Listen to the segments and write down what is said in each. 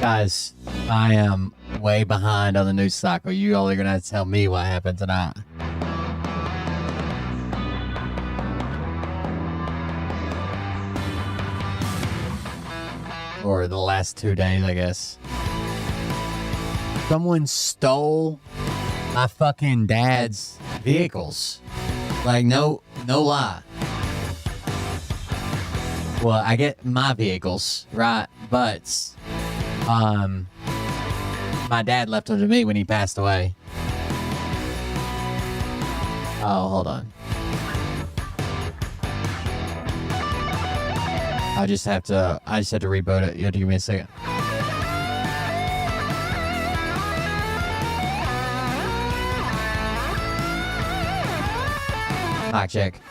Guys, I am way behind on the news cycle. You all are going to have to tell me what happened tonight. Or the last 2 days, I guess. Someone stole my fucking dad's vehicles. Like, no lie. Well, I get my vehicles, right? But my dad left them to me when he passed away. Oh, hold on. I just have to reboot it. You have to give me a second. Mic check.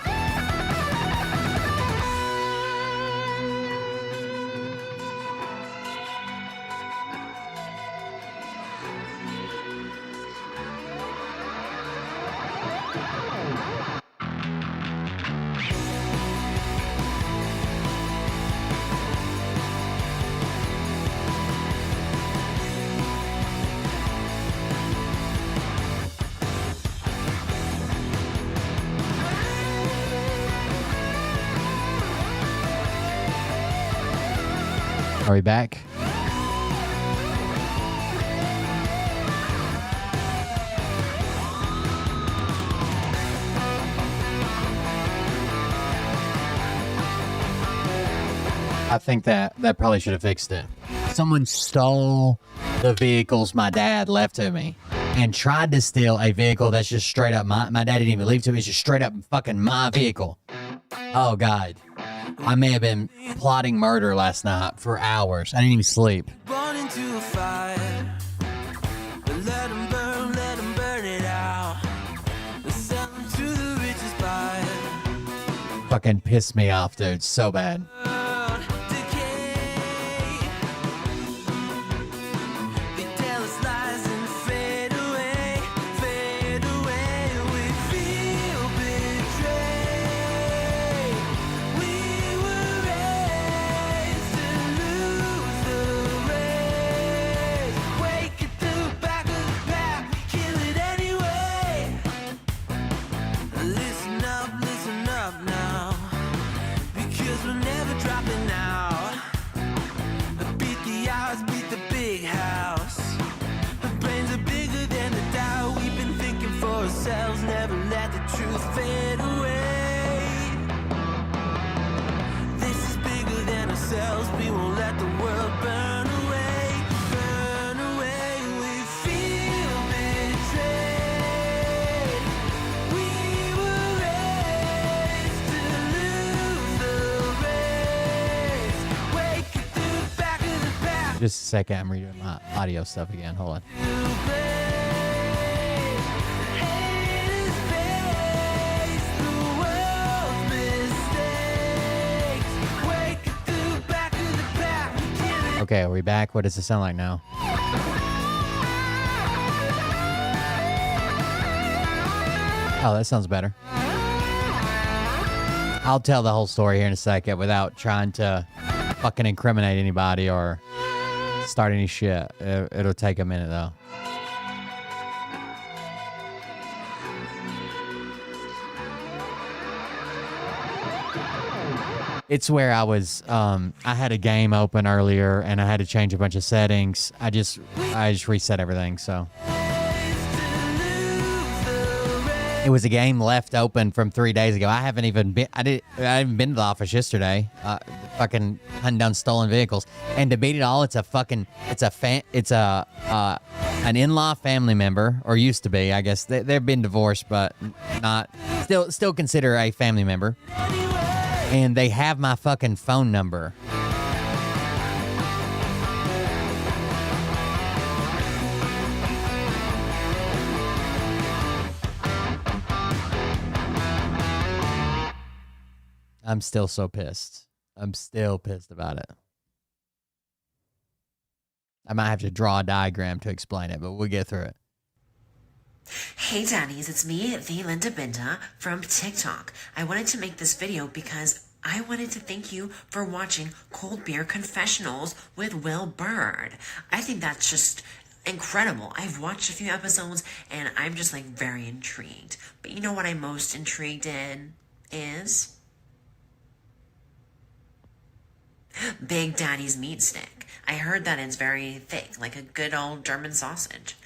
Are we back? I think that probably should have fixed it. Someone stole the vehicles my dad left to me and tried to steal a vehicle that's just straight up my dad didn't even leave to me. It's just straight up fucking my vehicle. Oh, God. I may have been plotting murder last night for hours. I didn't even sleep. Born into a fire, but let them burn it out. Sell them to the richest buyer. Fucking pissed me off, dude. So bad. Never let the truth fade away. This is bigger than ourselves. We won't let the world burn away. Burn away. We feel betrayed. We were raised to lose the race. Wake it through the back of the pack. Just a second. I'm redoing my audio stuff again. Hold on. Okay, are we back? What does it sound like now? Oh, that sounds better. I'll tell the whole story here in a second without trying to fucking incriminate anybody or start any shit. It'll take a minute, though. It's where I was, I had a game open earlier and I had to change a bunch of settings. I just reset everything, so. It was a game left open from 3 days ago. I haven't even been. I haven't been to the office yesterday. Fucking hunting down stolen vehicles, and to beat it all, it's an in-law family member, or used to be. I guess they've been divorced, but not still consider a family member, and they have my fucking phone number. I'm still so pissed. I'm still pissed about it. I might have to draw a diagram to explain it, but we'll get through it. Hey Daddies, it's me, the Linda Binda from TikTok. I wanted to make this video because I wanted to thank you for watching Cold Beer Confessionals with Will Bird. I think that's just incredible. I've watched a few episodes and I'm just like very intrigued. But you know what I'm most intrigued in is Big Daddy's meat stick. I heard that it's very thick, like a good old German sausage.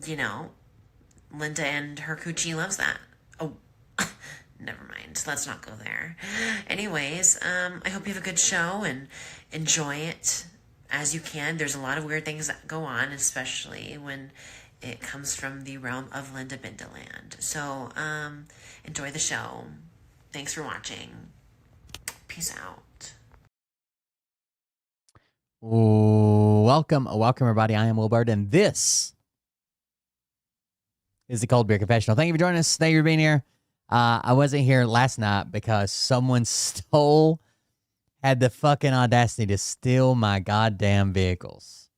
You know, Linda and her coochie loves that. Oh, never mind. Let's not go there. Anyways, I hope you have a good show and enjoy it as you can. There's a lot of weird things that go on, especially when it comes from the realm of Linda Bindaland. So, enjoy the show. Thanks for watching. Peace out. Welcome everybody. I am Will Bird, and this is the Cold Beer Confessional. Thank you for joining us. Thank you for being here. I wasn't here last night because someone had the fucking audacity to steal my goddamn vehicles.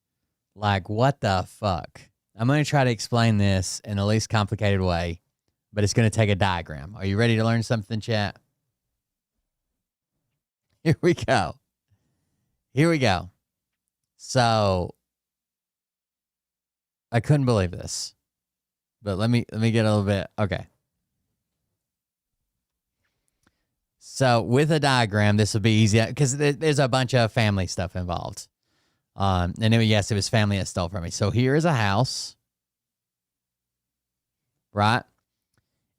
Like, what the fuck? I'm going to try to explain this in the least complicated way, but it's going to take a diagram. Are you ready to learn something, chat? Here we go. So, I couldn't believe this, but let me get a little bit. Okay. So with a diagram, this will be easy because there's a bunch of family stuff involved. And yes, it was family that stole from me. So here is a house, right?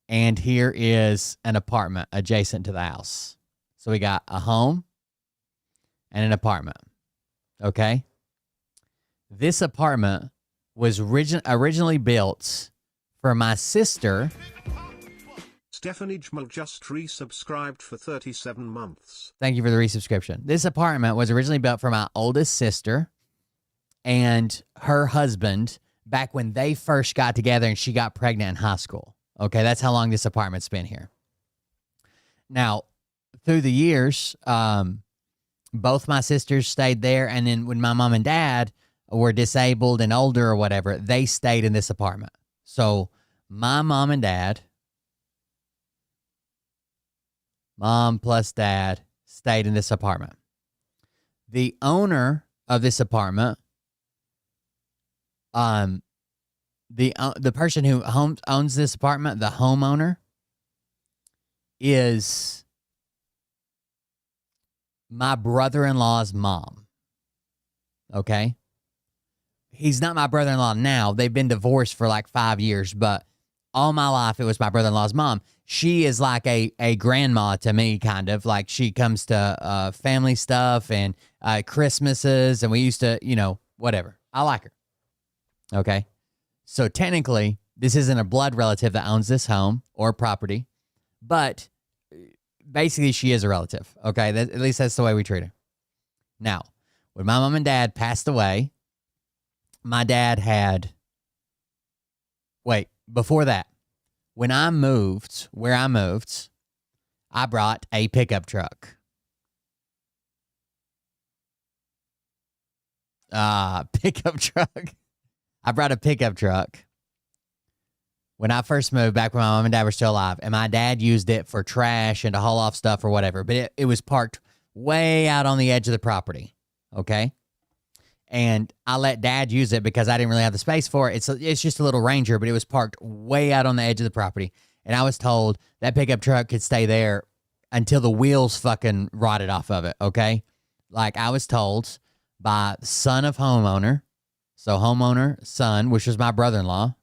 And here is an apartment adjacent to the house. So we got a home and an apartment. Okay. This apartment was originally built for my sister. Stephanie Jmal just resubscribed for 37 months. Thank you for the resubscription. This apartment was originally built for my oldest sister and her husband back when they first got together and she got pregnant in high school. Okay, that's how long this apartment's been here. Now, through the years, both my sisters stayed there, and then when my mom and dad were disabled and older or whatever, they stayed in this apartment. So my mom and dad, mom plus dad, stayed in this apartment. The owner of this apartment, the person who owns this apartment, the homeowner, is my brother-in-law's mom. Okay? He's not my brother-in-law now. They've been divorced for like 5 years, but all my life it was my brother-in-law's mom. She is like a grandma to me, kind of. Like, she comes to family stuff and Christmases, and we used to, whatever. I like her. Okay? So technically, this isn't a blood relative that owns this home or property, but basically she is a relative. Okay? At least that's the way we treat her. Now, when my mom and dad passed away, my dad before that, when I moved, I brought a pickup truck. Pickup truck. I brought a pickup truck when I first moved, back when my mom and dad were still alive, and my dad used it for trash and to haul off stuff or whatever, but it was parked way out on the edge of the property, okay? And I let dad use it because I didn't really have the space for it. It's just a little Ranger, but it was parked way out on the edge of the property. And I was told that pickup truck could stay there until the wheels fucking rotted off of it, okay? Like, I was told by son of homeowner, so homeowner, son, which was my brother-in-law,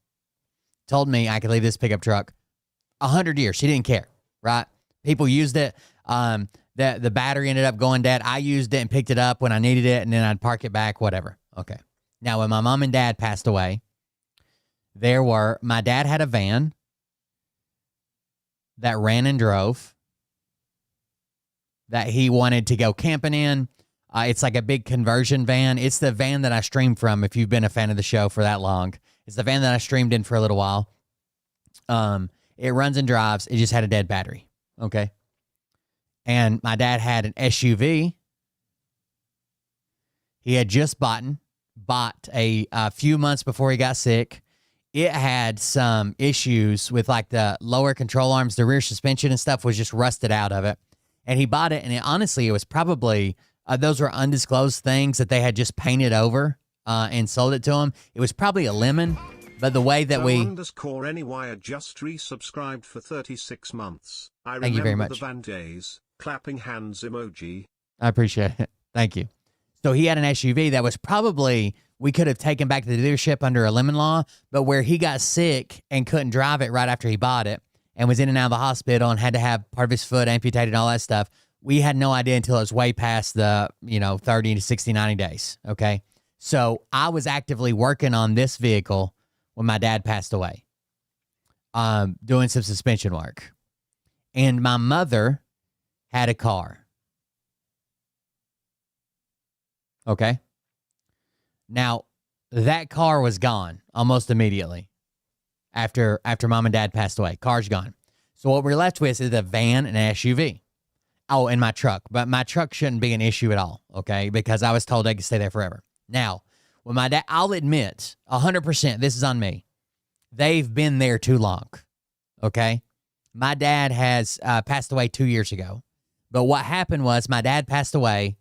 told me I could leave this pickup truck 100 years. She didn't care, right? People used it. The battery ended up going dead. I used it and picked it up when I needed it, and then I'd park it back, whatever. Okay. Now, when my mom and dad passed away, my dad had a van that ran and drove that he wanted to go camping in. It's like a big conversion van. It's the van that I streamed from, if you've been a fan of the show for that long. It's the van that I streamed in for a little while. It runs and drives. It just had a dead battery. Okay. And my dad had an SUV. He had just bought a few months before he got sick. It had some issues with like the lower control arms, the rear suspension and stuff was just rusted out of it. And he bought it, and honestly, it was probably, those were undisclosed things that they had just painted over and sold it to him. It was probably a lemon, but the way that _NY just resubscribed for 36 months. Thank you very much. The van days, clapping hands emoji. I appreciate it. Thank you. So he had an SUV that was probably, we could have taken back to the dealership under a lemon law, but where he got sick and couldn't drive it right after he bought it and was in and out of the hospital and had to have part of his foot amputated and all that stuff, we had no idea until it was way past the, 30 to 60, 90 days. Okay. So I was actively working on this vehicle when my dad passed away, doing some suspension work. And my mother had a car. Okay. Now, that car was gone almost immediately after mom and dad passed away. Car's gone. So what we're left with is a van and an SUV. Oh, and my truck. But my truck shouldn't be an issue at all, okay? Because I was told they could stay there forever. Now, when my dad, I'll admit, 100%, this is on me. They've been there too long, okay? My dad has passed away 2 years ago. But what happened was my dad passed away.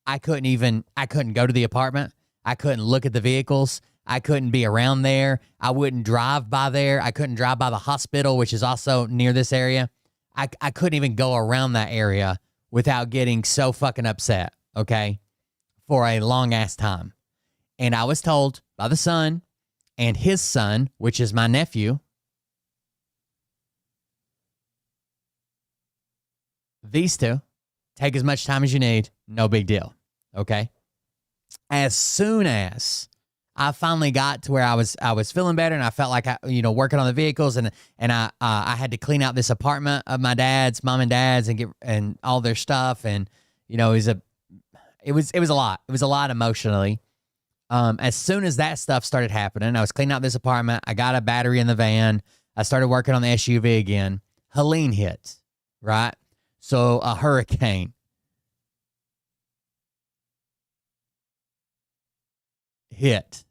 I couldn't go to the apartment. I couldn't look at the vehicles. I couldn't be around there. I wouldn't drive by there. I couldn't drive by the hospital, which is also near this area. I couldn't even go around that area without getting so fucking upset, okay, for a long-ass time. And I was told by the son and his son, which is my nephew, these two, take as much time as you need, no big deal, okay? As soon as I finally got to where I was feeling better and I felt like working on the vehicles and I had to clean out this apartment of my dad's, mom and dad's, and all their stuff, and it was a lot. It was a lot emotionally. As soon as that stuff started happening, I was cleaning out this apartment. I got a battery in the van. I started working on the SUV again. Helene hit, right? So a hurricane hit,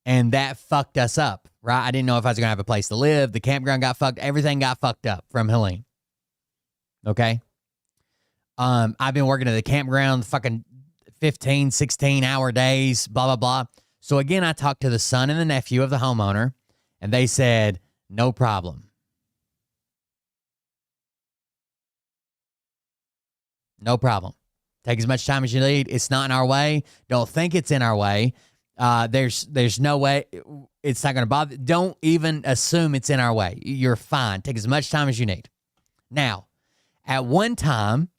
and that fucked us up, right? I didn't know if I was going to have a place to live. The campground got fucked. Everything got fucked up from Helene. Okay? I've been working at the campground fucking 15, 16-hour days, blah, blah, blah. So again, I talked to the son and the nephew of the homeowner, and they said, no problem. No problem. Take as much time as you need. It's not in our way. Don't think it's in our way. There's no way it's not going to bother. Don't even assume it's in our way. You're fine. Take as much time as you need. Now, at one time,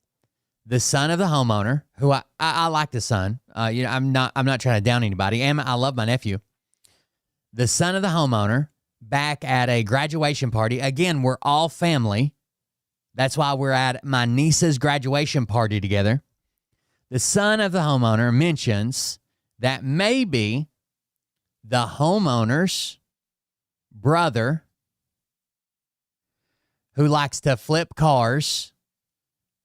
the son of the homeowner, who I like the son. I'm not trying to down anybody. And I love my nephew. The son of the homeowner, back at a graduation party. Again, we're all family. That's why we're at my niece's graduation party together. The son of the homeowner mentions that maybe the homeowner's brother, who likes to flip cars,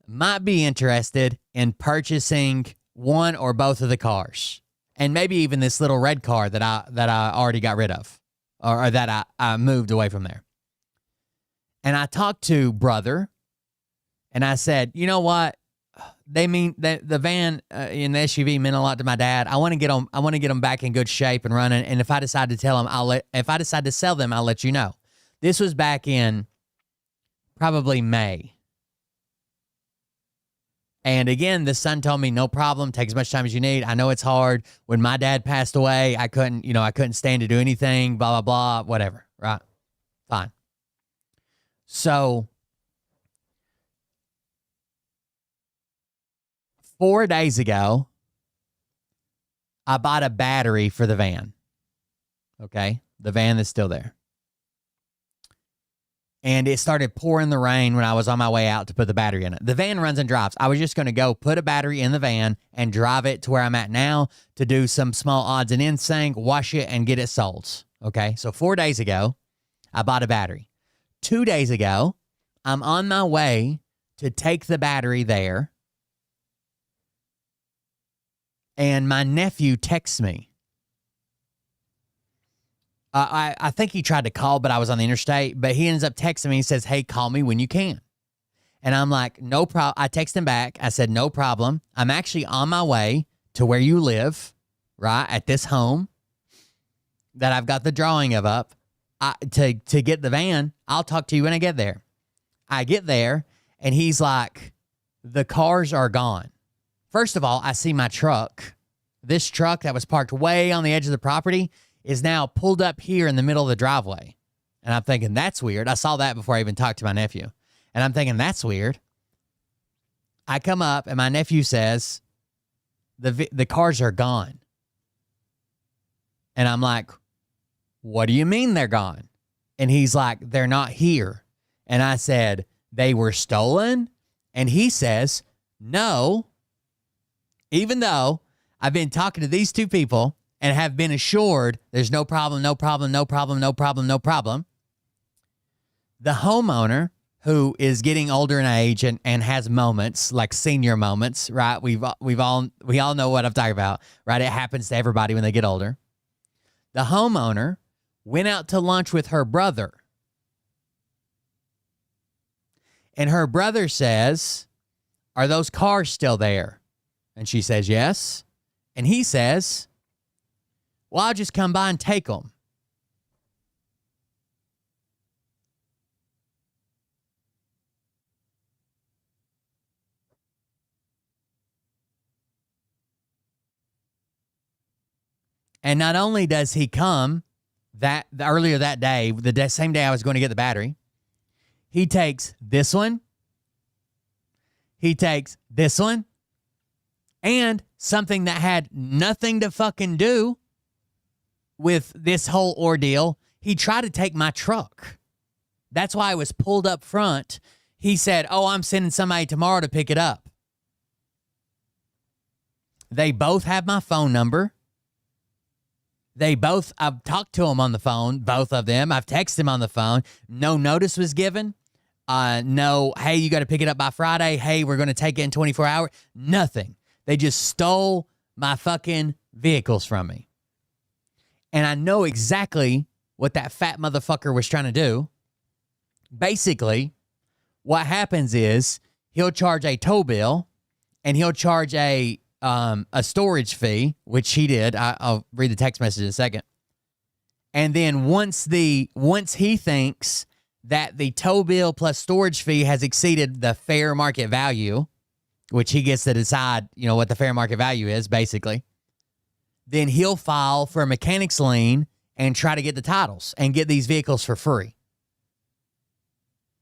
might be interested in purchasing one or both of the cars. And maybe even this little red car that I already got rid of, or that I moved away from there. And I talked to brother, and I said, you know what? They mean that the van in the SUV meant a lot to my dad. I want to get them back in good shape and running. And if I decide to tell them, if I decide to sell them, I'll let you know. This was back in probably May. And again, the son told me, no problem. Take as much time as you need. I know it's hard. When my dad passed away, I couldn't stand to do anything, blah, blah, blah, whatever. Right. Fine. So 4 days ago, I bought a battery for the van. Okay? The van is still there. And it started pouring the rain when I was on my way out to put the battery in it. The van runs and drives. I was just going to go put a battery in the van and drive it to where I'm at now to do some small odds and ends thing, wash it, and get it sold. Okay? So 4 days ago, I bought a battery. 2 days ago, I'm on my way to take the battery there. And my nephew texts me. I think he tried to call, but I was on the interstate. But he ends up texting me. He says, hey, call me when you can. And I'm like, no problem. I text him back. I said, no problem. I'm actually on my way to where you live, right, at this home that I've got the drawing of up to get the van. I'll talk to you when I get there. I get there, and he's like, the cars are gone. First of all, I see my truck. This truck that was parked way on the edge of the property is now pulled up here in the middle of the driveway. And I'm thinking, that's weird. I saw that before I even talked to my nephew. And I'm thinking, that's weird. I come up, and my nephew says, the cars are gone. And I'm like, what do you mean they're gone? And he's like, they're not here. And I said, they were stolen? And he says, no. Even though I've been talking to these two people and have been assured there's no problem, no problem, no problem, no problem, no problem. The homeowner, who is getting older in age and has moments, like senior moments, right? We all know what I'm talking about, right? It happens to everybody when they get older. The homeowner went out to lunch with her brother. And her brother says, are those cars still there? And she says, yes. And he says, well, I'll just come by and take them. And not only does he come earlier that day, same day I was going to get the battery, he takes this one, he takes this one, and something that had nothing to fucking do with this whole ordeal, he tried to take my truck. That's why I was pulled up front. He said, oh, I'm sending somebody tomorrow to pick it up. They both have my phone number. I've talked to them on the phone, both of them. I've texted them on the phone. No notice was given. No, hey, you got to pick it up by Friday. Hey, we're going to take it in 24 hours. Nothing. They just stole my fucking vehicles from me. And I know exactly what that fat motherfucker was trying to do. Basically, what happens is he'll charge a tow bill and he'll charge a storage fee, which he did. I'll read the text message in a second. And then once he thinks that the tow bill plus storage fee has exceeded the fair market value, which he gets to decide, what the fair market value is, basically, then he'll file for a mechanic's lien and try to get the titles and get these vehicles for free.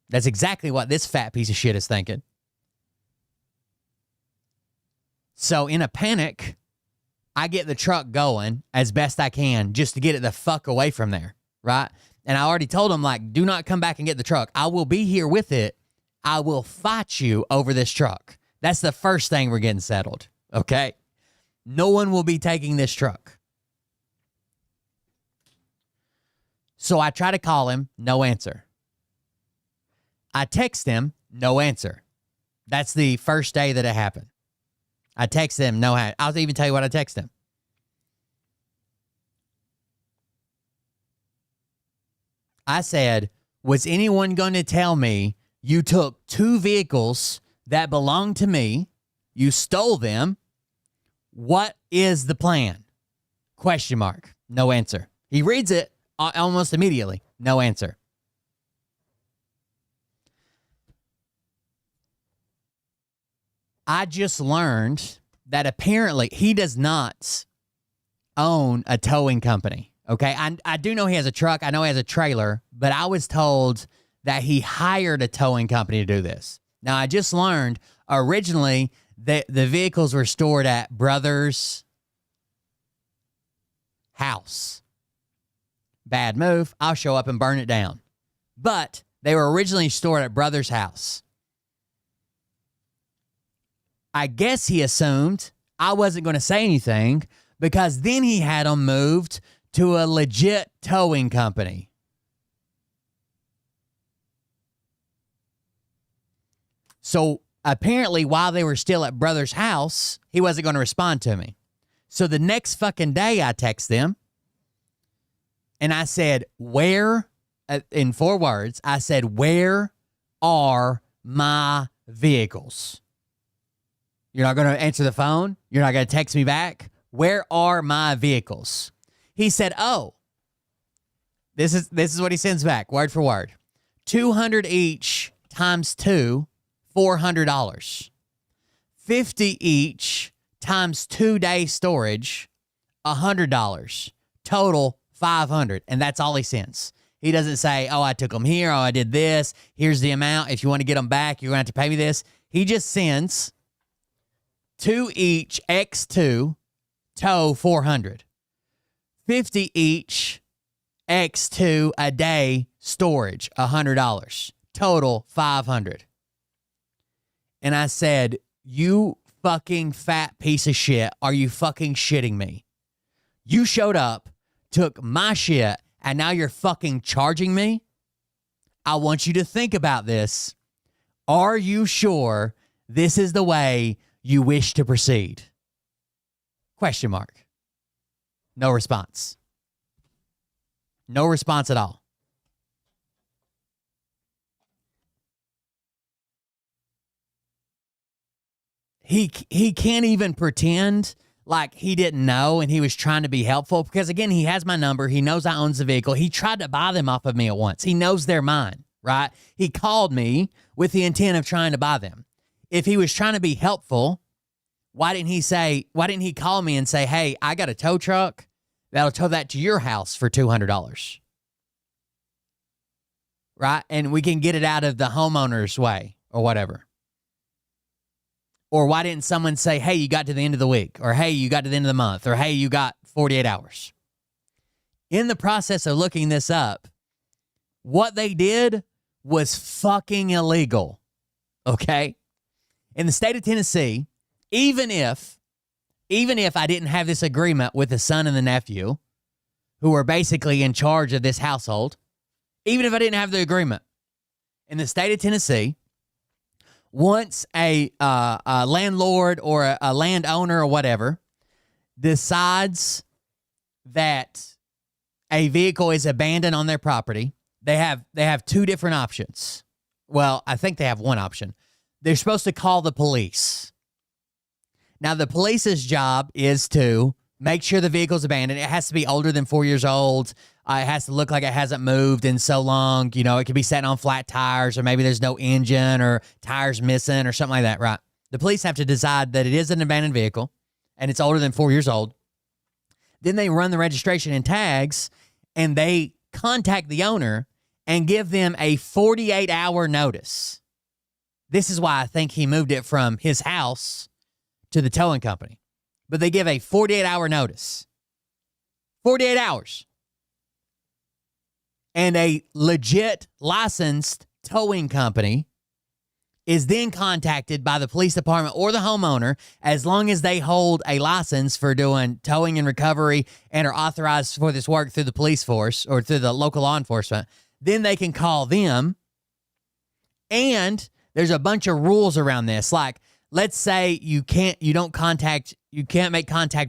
That's exactly what this fat piece of shit is thinking. So in a panic, I get the truck going as best I can just to get it the fuck away from there, right? And I already told him, do not come back and get the truck. I will be here with it. I will fight you over this truck. That's the first thing we're getting settled, okay? No one will be taking this truck. So I try to call him, no answer. I text him, no answer. That's the first day that it happened. I text him, no answer. I'll even tell you what I text him. I said, was anyone going to tell me you took two vehicles that belonged to me, you stole them? What is the plan? Question mark. No answer. He reads it almost immediately. No answer. I just learned that apparently he does not own a towing company. Okay, I do know he has a truck. I know he has a trailer, but I was told that he hired a towing company to do this. Now, I just learned originally that the vehicles were stored at Brother's house. Bad move. I'll show up and burn it down. But they were originally stored at Brother's house. I guess he assumed I wasn't going to say anything because then he had them moved to a legit towing company. So apparently while they were still at Brother's house, he wasn't going to respond to me. So the next fucking day I text them and I said, where, in 4 words, I said, where are my vehicles? You're not going to answer the phone? You're not going to text me back? Where are my vehicles? He said, oh, this is what he sends back, word for word. 200 each times 2, $400. 50 each times 2 day storage, $100. Total, $500. And that's all he sends. He doesn't say, oh, I took them here. Oh, I did this. Here's the amount. If you want to get them back, you're going to have to pay me this. He just sends 2 each, X2, tow, $400. 50 each, X2 a day, storage, $100. Total, $500. And I said, you fucking fat piece of shit, are you fucking shitting me? You showed up, took my shit, and now you're fucking charging me? I want you to think about this. Are you sure this is the way you wish to proceed? Question mark. No response. No response at all. He can't even pretend like he didn't know and he was trying to be helpful because, again, he has my number. He knows I owns the vehicle. He tried to buy them off of me at once. He knows they're mine, right? He called me with the intent of trying to buy them. If he was trying to be helpful, why didn't he call me and say, hey, I got a tow truck that'll tow that to your house for $200, right? And we can get it out of the homeowner's way or whatever. Or why didn't someone say, hey, you got to the end of the week, or hey, you got to the end of the month, or hey, you got 48 hours? In the process of looking this up, what they did was fucking illegal, okay? In the state of Tennessee, even if I didn't have this agreement with the son and the nephew, who are basically in charge of this household, even if I didn't have the agreement, in the state of Tennessee, once a landlord or a landowner or whatever decides that a vehicle is abandoned on their property, they have 2 different options. Well, I think they have one option. They're supposed to call the police. Now, the police's job is to make sure the vehicle's abandoned. It has to be older than 4 years old. It has to look like it hasn't moved in so long. You know, it could be sitting on flat tires, or maybe there's no engine or tires missing or something like that, right? The police have to decide that it is an abandoned vehicle and it's older than 4 years old. Then they run the registration and tags, and they contact the owner and give them a 48-hour notice. This is why I think he moved it from his house to the towing company. But they give a 48-hour notice. 48 hours. And a legit licensed towing company is then contacted by the police department or the homeowner, as long as they hold a license for doing towing and recovery and are authorized for this work through the police force or through the local law enforcement. Then they can call them. And there's a bunch of rules around this. Like, let's say you can't make contact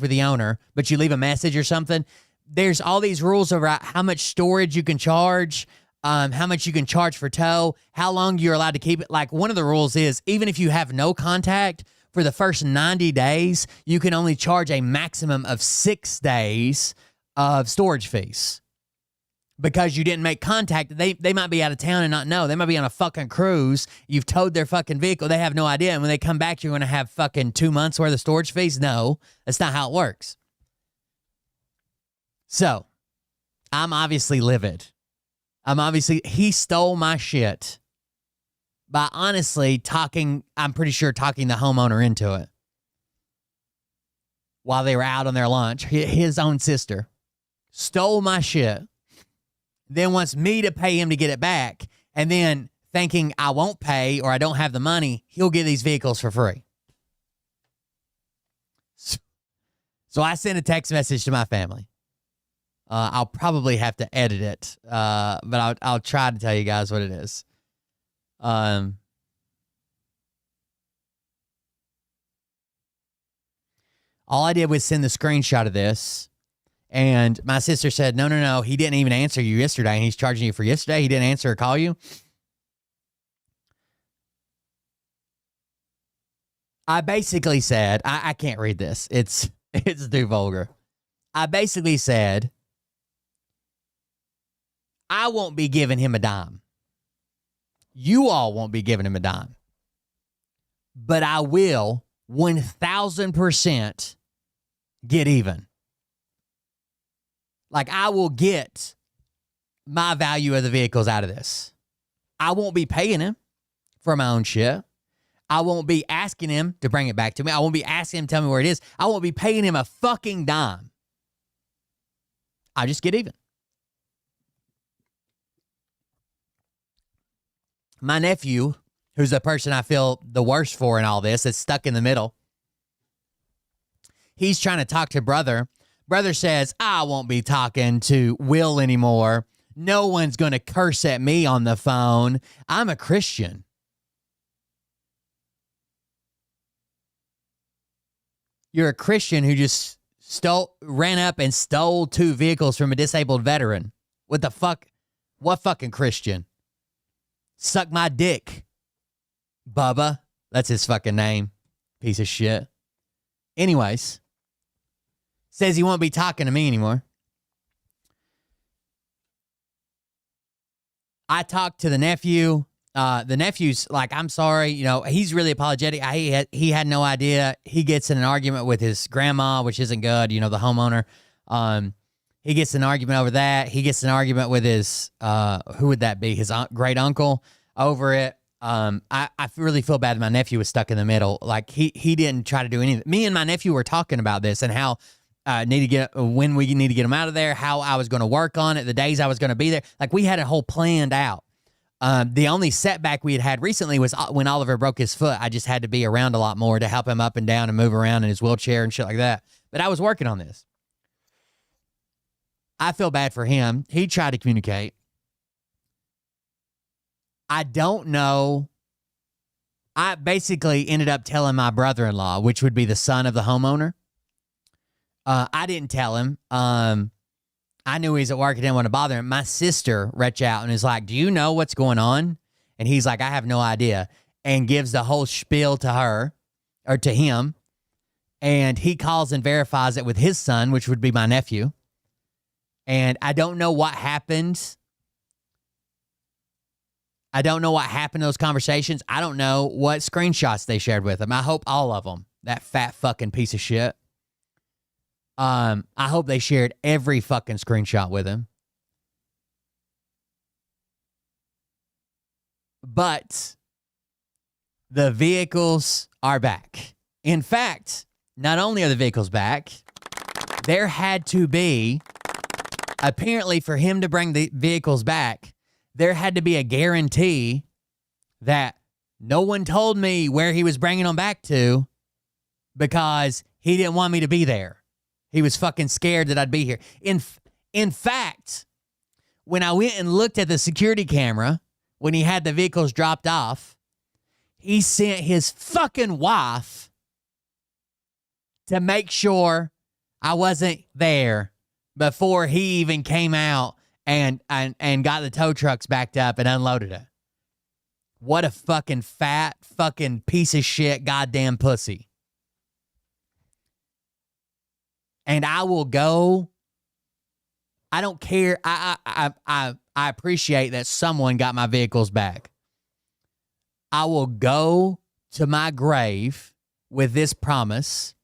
with the owner, but you leave a message or something. There's all these rules about how much storage you can charge, how much you can charge for tow, how long you're allowed to keep it. Like, one of the rules is, even if you have no contact for the first 90 days, you can only charge a maximum of 6 days of storage fees. Because you didn't make contact. They might be out of town and not know. They might be on a fucking cruise. You've towed their fucking vehicle. They have no idea. And when they come back, you're going to have fucking 2 months worth of storage fees? No, that's not how it works. So, I'm obviously livid. He stole my shit by honestly I'm pretty sure talking the homeowner into it while they were out on their lunch. His own sister stole my shit, then wants me to pay him to get it back, and then thinking I won't pay or I don't have the money, he'll get these vehicles for free. So I sent a text message to my family. I'll probably have to edit it, but I'll try to tell you guys what it is. All I did was send the screenshot of this, and my sister said, no, he didn't even answer you yesterday, and he's charging you for yesterday. He didn't answer or call you. I basically said, I can't read this. It's too vulgar. I basically said, I won't be giving him a dime. You all won't be giving him a dime. But I will 1,000% get even. Like, I will get my value of the vehicles out of this. I won't be paying him for my own shit. I won't be asking him to bring it back to me. I won't be asking him to tell me where it is. I won't be paying him a fucking dime. I just get even. My nephew, who's the person I feel the worst for in all this, is stuck in the middle. He's trying to talk to brother. Brother says, I won't be talking to Will anymore. No one's going to curse at me on the phone. I'm a Christian. You're a Christian who just ran up and stole 2 vehicles from a disabled veteran. What the fuck? What fucking Christian? Suck my dick, Bubba. That's his fucking name. Piece of shit. Anyways, says he won't be talking to me anymore. I talked to the nephew. The nephew's like, I'm sorry. You know, he's really apologetic. He had no idea. He gets in an argument with his grandma, which isn't good. You know, the homeowner. He gets an argument over that. He gets an argument with his, who would that be? His great uncle over it. I really feel bad that my nephew was stuck in the middle. Like he didn't try to do anything. Me and my nephew were talking about this and how when we need to get him out of there, how I was going to work on it, the days I was going to be there. Like we had a whole planned out. The only setback we had recently was when Oliver broke his foot. I just had to be around a lot more to help him up and down and move around in his wheelchair and shit like that. But I was working on this. I feel bad for him. He tried to communicate. I don't know. I basically ended up telling my brother-in-law, which would be the son of the homeowner. I didn't tell him. I knew he was at work. I didn't want to bother him. My sister reached out and is like, do you know what's going on? And he's like, I have no idea. And gives the whole spiel to her or to him. And he calls and verifies it with his son, which would be my nephew. And I don't know what happened. I don't know what happened in those conversations. I don't know what screenshots they shared with him. I hope all of them. That fat fucking piece of shit. I hope they shared every fucking screenshot with him. But the vehicles are back. In fact, not only are the vehicles back, there had to be, apparently for him to bring the vehicles back, there had to be a guarantee that no one told me where he was bringing them back to because he didn't want me to be there. He was fucking scared that I'd be here. In fact, when I went and looked at the security camera, when he had the vehicles dropped off, he sent his fucking wife to make sure I wasn't there before he even came out and got the tow trucks backed up and unloaded it. What a fucking fat fucking piece of shit goddamn pussy. And I will go. I don't care. I appreciate that someone got my vehicles back. I will go to my grave with this promise.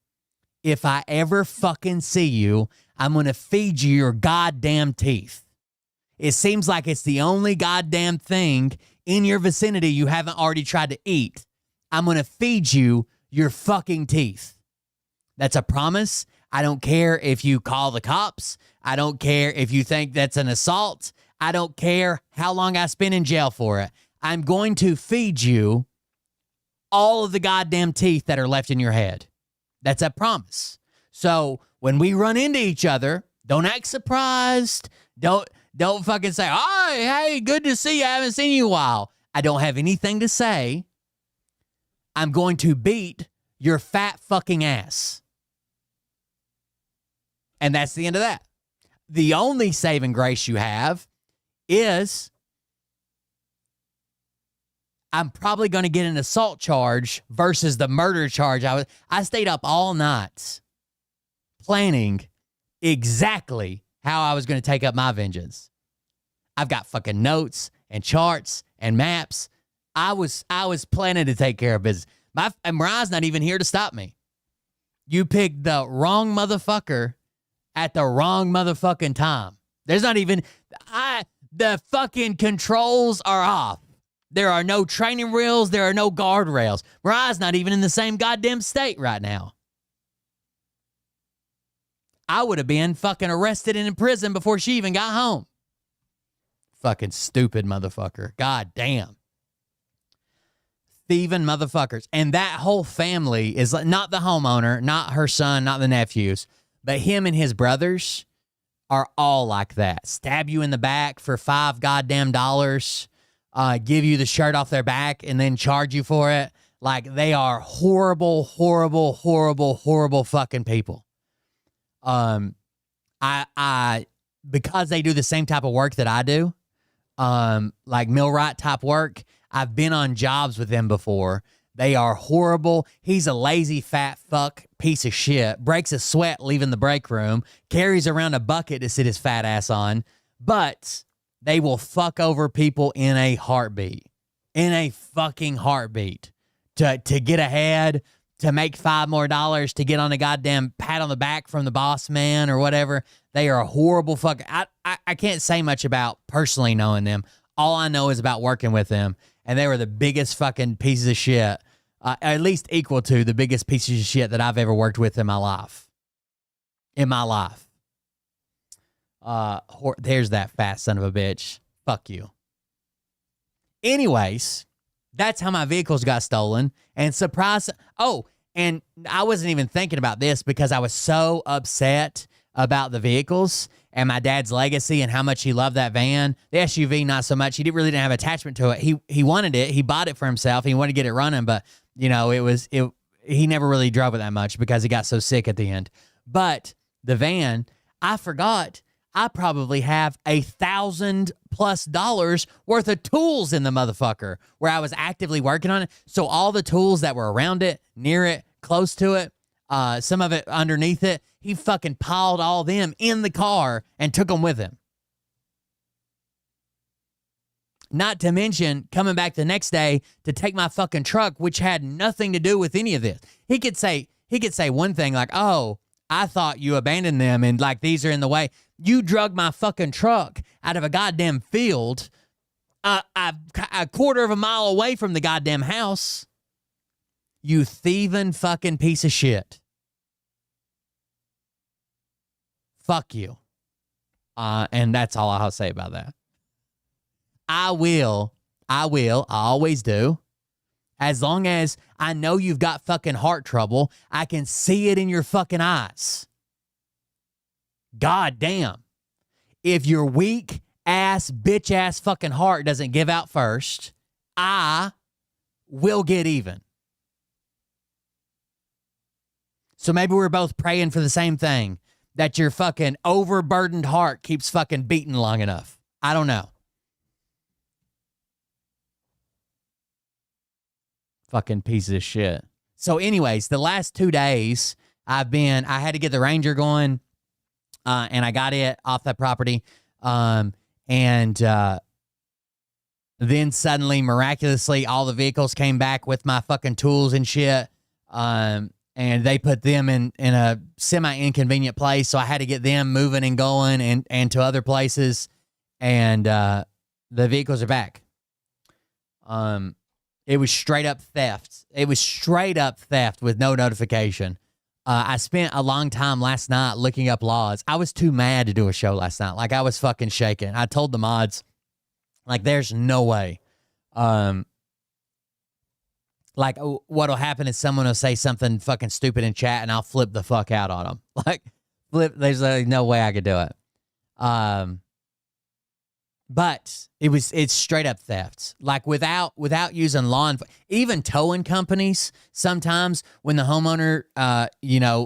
If I ever fucking see you, I'm going to feed you your goddamn teeth. It seems like it's the only goddamn thing in your vicinity you haven't already tried to eat. I'm going to feed you your fucking teeth. That's a promise. I don't care if you call the cops. I don't care if you think that's an assault. I don't care how long I spend in jail for it. I'm going to feed you all of the goddamn teeth that are left in your head. That's a promise. So when we run into each other, don't act surprised. Don't fucking say, oh, hey, good to see you. I haven't seen you in a while. I don't have anything to say. I'm going to beat your fat fucking ass. And that's the end of that. The only saving grace you have is I'm probably going to get an assault charge versus the murder charge. I stayed up all night planning exactly how I was going to take up my vengeance. I've got fucking notes and charts and maps. I was planning to take care of business. And Mariah's not even here to stop me. You picked the wrong motherfucker at the wrong motherfucking time. There's not even... the fucking controls are off. There are no training wheels. There are no guardrails. Mariah's not even in the same goddamn state right now. I would have been fucking arrested and in prison before she even got home. Fucking stupid motherfucker. God damn. Thieving motherfuckers. And that whole family is like, not the homeowner, not her son, not the nephews, but him and his brothers are all like that. Stab you in the back for $5 goddamn, give you the shirt off their back and then charge you for it. Like, they are horrible, horrible, horrible, horrible fucking people. I because they do the same type of work that I do, like millwright type work, I've been on jobs with them before. They are horrible. He's a lazy, fat fuck piece of shit. Breaks a sweat leaving the break room. Carries around a bucket to sit his fat ass on. But they will fuck over people in a heartbeat. In a fucking heartbeat. To get ahead, to make $5 more, to get on a goddamn pat on the back from the boss man or whatever. They are a horrible fuck. I can't say much about personally knowing them. All I know is about working with them. And they were the biggest fucking pieces of shit. At least equal to the biggest pieces of shit that I've ever worked with in my life. There's that fat son of a bitch. Fuck you. Anyways, that's how my vehicles got stolen. And surprise. Oh, and I wasn't even thinking about this because I was so upset about the vehicles and my dad's legacy and how much he loved that van. The SUV, not so much. He really didn't have attachment to it. He wanted it. He bought it for himself. He wanted to get it running, but you know, he never really drove it that much because he got so sick at the end. But the van, I forgot, I probably have $1,000+ worth of tools in the motherfucker where I was actively working on it. So all the tools that were around it, near it, close to it, some of it underneath it, he fucking piled all them in the car and took them with him. Not to mention coming back the next day to take my fucking truck, which had nothing to do with any of this. He could say one thing like, oh, I thought you abandoned them and like these are in the way. You drug my fucking truck out of a goddamn field a quarter of a mile away from the goddamn house. You thieving fucking piece of shit. Fuck you. And that's all I'll say about that. I always do. As long as I know you've got fucking heart trouble, I can see it in your fucking eyes. God damn. If your weak ass, bitch ass fucking heart doesn't give out first, I will get even. So maybe we're both praying for the same thing, that your fucking overburdened heart keeps fucking beating long enough. I don't know. Fucking pieces of shit. So anyways, the last 2 days I had to get the Ranger going, and I got it off that property. And then suddenly, miraculously, all the vehicles came back with my fucking tools and shit. And and they put them in a semi-inconvenient place, so I had to get them moving and going and to other places, and the vehicles are back. It was straight up theft. It was straight up theft with no notification. I spent a long time last night looking up laws. I was too mad to do a show last night. Like, I was fucking shaking. I told the mods, like, there's no way. Like, what'll happen is someone will say something fucking stupid in chat, and I'll flip the fuck out on them. Like, there's no way I could do it. But it's straight up theft. Like, without using even towing companies, sometimes when the homeowner,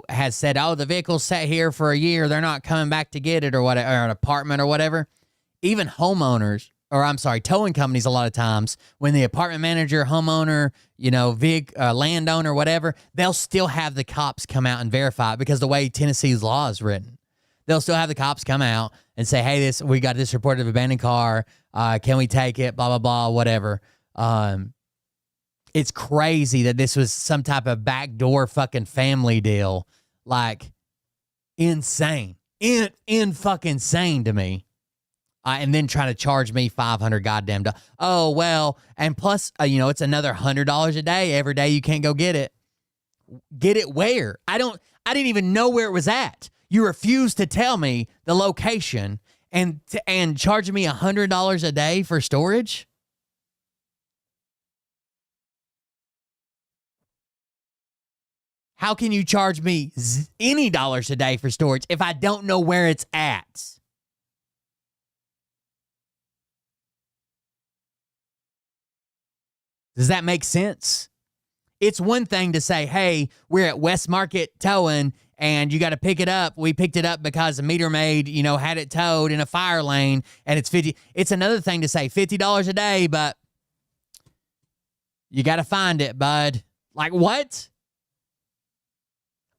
has said, oh, the vehicle's sat here for a year, they're not coming back to get it or whatever, or an apartment or whatever. Even towing companies, a lot of times, when the apartment manager, homeowner, landowner, whatever, they'll still have the cops come out and verify it, because the way Tennessee's law is written. They'll still have the cops come out and say, hey, we got this report of abandoned car. Can we take it? Blah, blah, blah, whatever. It's crazy that this was some type of backdoor fucking family deal. Like, insane. In fucking insane to me. And then trying to charge me $500 goddamn dollars. Oh, well, and plus, it's another $100 a day. Every day you can't go get it. Get it where? I didn't even know where it was at. You refused to tell me the location and charging me $100 a day for storage? How can you charge me any dollars a day for storage if I don't know where it's at? Does that make sense? It's one thing to say, hey, we're at West Market Towing, and you got to pick it up. We picked it up because the meter maid, had it towed in a fire lane, and it's $50. It's another thing to say $50 a day, but you got to find it, bud. Like, what?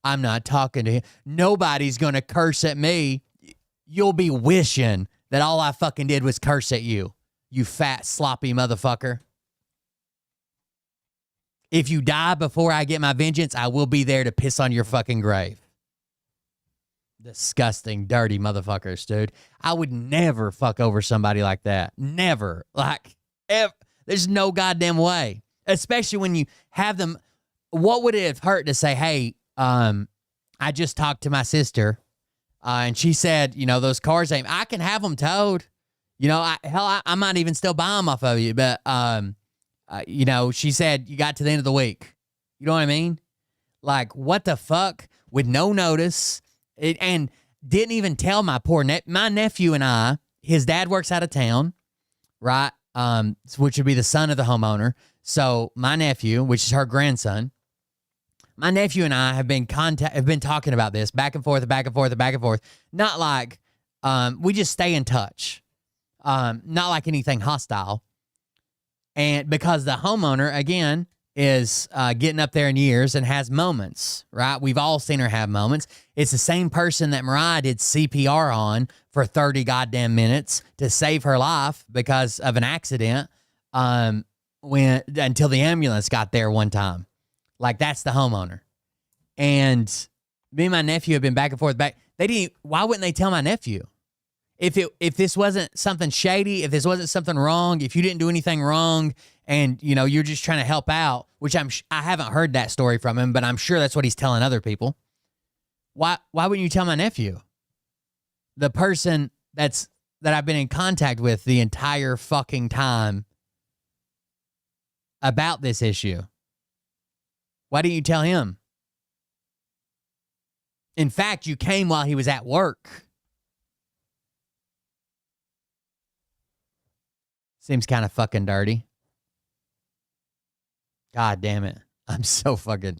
I'm not talking to him. Nobody's going to curse at me. You'll be wishing that all I fucking did was curse at you, you fat, sloppy motherfucker. If you die before I get my vengeance, I will be there to piss on your fucking grave. Disgusting, dirty motherfuckers, dude. I would never fuck over somebody like that. Never. Like, ever. There's no goddamn way. Especially when you have them. What would it have hurt to say, hey, I just talked to my sister, and she said, those cars, I can have them towed. I might even still buy them off of you, but, she said you got to the end of the week. You know what I mean? Like, what the fuck? With no notice. And didn't even tell my my nephew and I, his dad works out of town, right? Which would be the son of the homeowner. So my nephew, which is her grandson, my nephew and I have been talking about this back and forth. Not like, we just stay in touch. Not like anything hostile. And because the homeowner, again, is getting up there in years and has moments, right? We've all seen her have moments. It's the same person that Mariah did CPR on for 30 goddamn minutes to save her life because of an accident until the ambulance got there one time. Like, that's the homeowner. And me and my nephew have been back and forth. Why wouldn't they tell my nephew? If this wasn't something shady, if this wasn't something wrong, if you didn't do anything wrong, and you're just trying to help out, which I haven't heard that story from him, but I'm sure that's what he's telling other people. Why wouldn't you tell my nephew? The person that I've been in contact with the entire fucking time about this issue. Why didn't you tell him? In fact, you came while he was at work. Seems kind of fucking dirty. God damn it. I'm so fucking...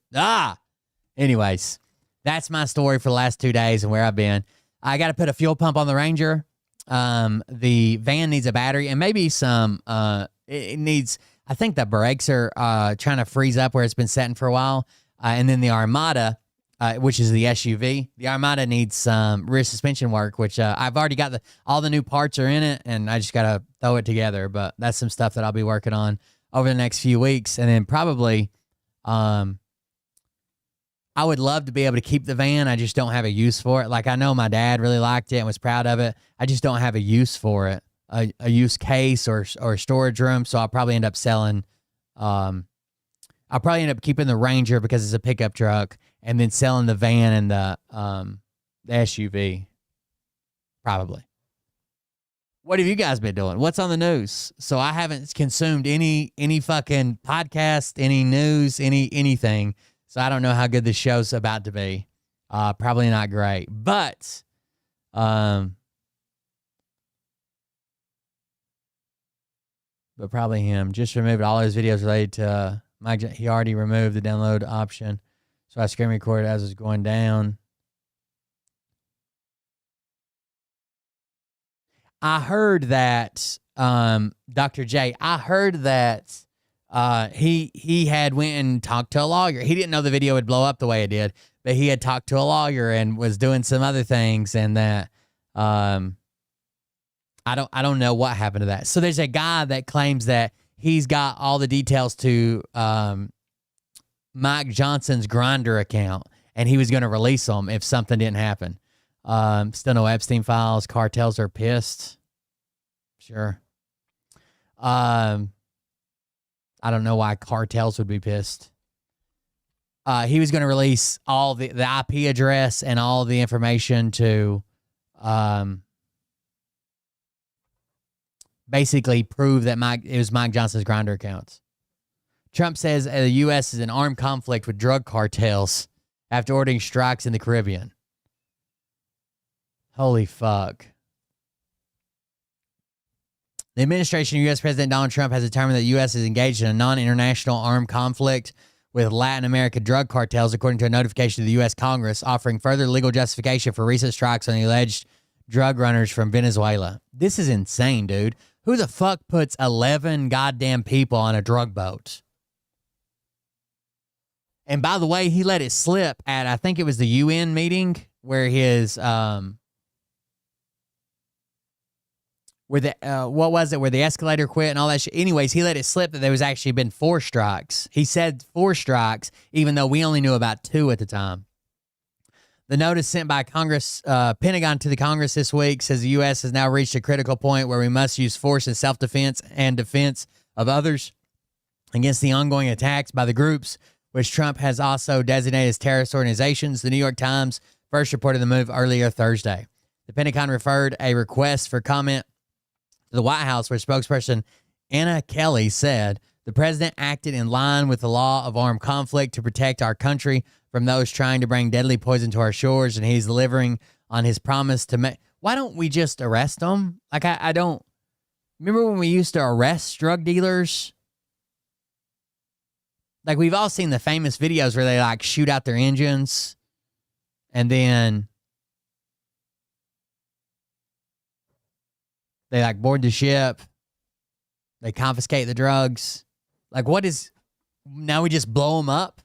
Anyways, that's my story for the last 2 days and where I've been. I got to put a fuel pump on the Ranger. The van needs a battery and maybe some... it needs... I think the brakes are trying to freeze up where it's been sitting for a while. And then the Armada, which is the SUV, the Armada needs some rear suspension work, which I've already got all the new parts are in it, and I just got to throw it together. But that's some stuff that I'll be working on over the next few weeks. And then probably I would love to be able to keep the van. I just don't have a use for it. Like, I know my dad really liked it and was proud of it. I just don't have a use for it, a use case or a storage room. So I'll probably end up selling. I'll probably end up keeping the Ranger because it's a pickup truck, and then selling the van and the SUV. Probably. What have you guys been doing? What's on the news? So I haven't consumed any fucking podcast, any news, anything. So I don't know how good this show's about to be. Probably not great, but probably him. Just removed all his videos related to Mike. He already removed the download option, so I screen recorded as it was going down. I heard that Dr. J. I heard that he had went and talked to a lawyer. He didn't know the video would blow up the way it did, but he had talked to a lawyer and was doing some other things, and that I don't know what happened to that. So there's a guy that claims that he's got all the details to Mike Johnson's Grindr account, and he was going to release them if something didn't happen. Still no Epstein files. Cartels are pissed. Sure. I don't know why cartels would be pissed. He was going to release all the IP address and all the information to basically prove that it was Mike Johnson's Grindr accounts. Trump says the U.S. is in armed conflict with drug cartels after ordering strikes in the Caribbean. Holy fuck. The administration of U.S. President Donald Trump has determined that the U.S. is engaged in a non-international armed conflict with Latin American drug cartels, according to a notification to the U.S. Congress, offering further legal justification for recent strikes on the alleged drug runners from Venezuela. This is insane, dude. Who the fuck puts 11 goddamn people on a drug boat? And by the way, he let it slip at, I think it was the UN meeting where his, where the escalator quit and all that shit. Anyways, he let it slip that there was actually been 4 strikes. He said 4 strikes, even though we only knew about 2 at the time. The notice sent by Pentagon to the Congress this week says the U.S. has now reached a critical point where we must use force in self-defense and defense of others against the ongoing attacks by the groups, which Trump has also designated as terrorist organizations. The New York Times first reported the move earlier Thursday. The Pentagon referred a request for comment to the White House, where spokesperson Anna Kelly said the president acted in line with the law of armed conflict to protect our country from those trying to bring deadly poison to our shores, and he's delivering on his promise to make. Why don't we just arrest them? Like, I don't remember when we used to arrest drug dealers. Like, we've all seen the famous videos where they like shoot out their engines and then they like board the ship. They confiscate the drugs. Like, now we just blow them up?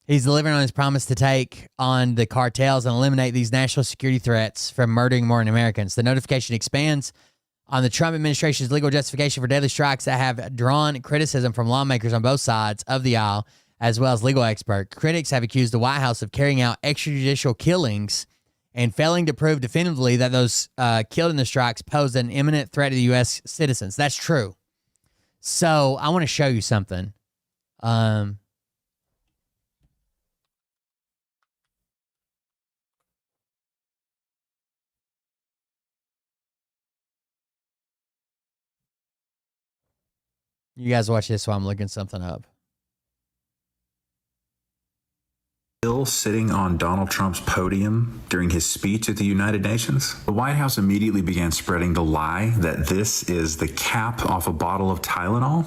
He's delivering on his promise to take on the cartels and eliminate these national security threats from murdering more Americans. The notification expands on the Trump administration's legal justification for deadly strikes that have drawn criticism from lawmakers on both sides of the aisle, as well as legal experts. Critics have accused the White House of carrying out extrajudicial killings and failing to prove definitively that those killed in the strikes posed an imminent threat to the U.S. citizens. That's true. So I want to show you something. You guys watch this while I'm looking something up. Still sitting on Donald Trump's podium during his speech at the United Nations, the White House immediately began spreading the lie that this is the cap off a bottle of Tylenol.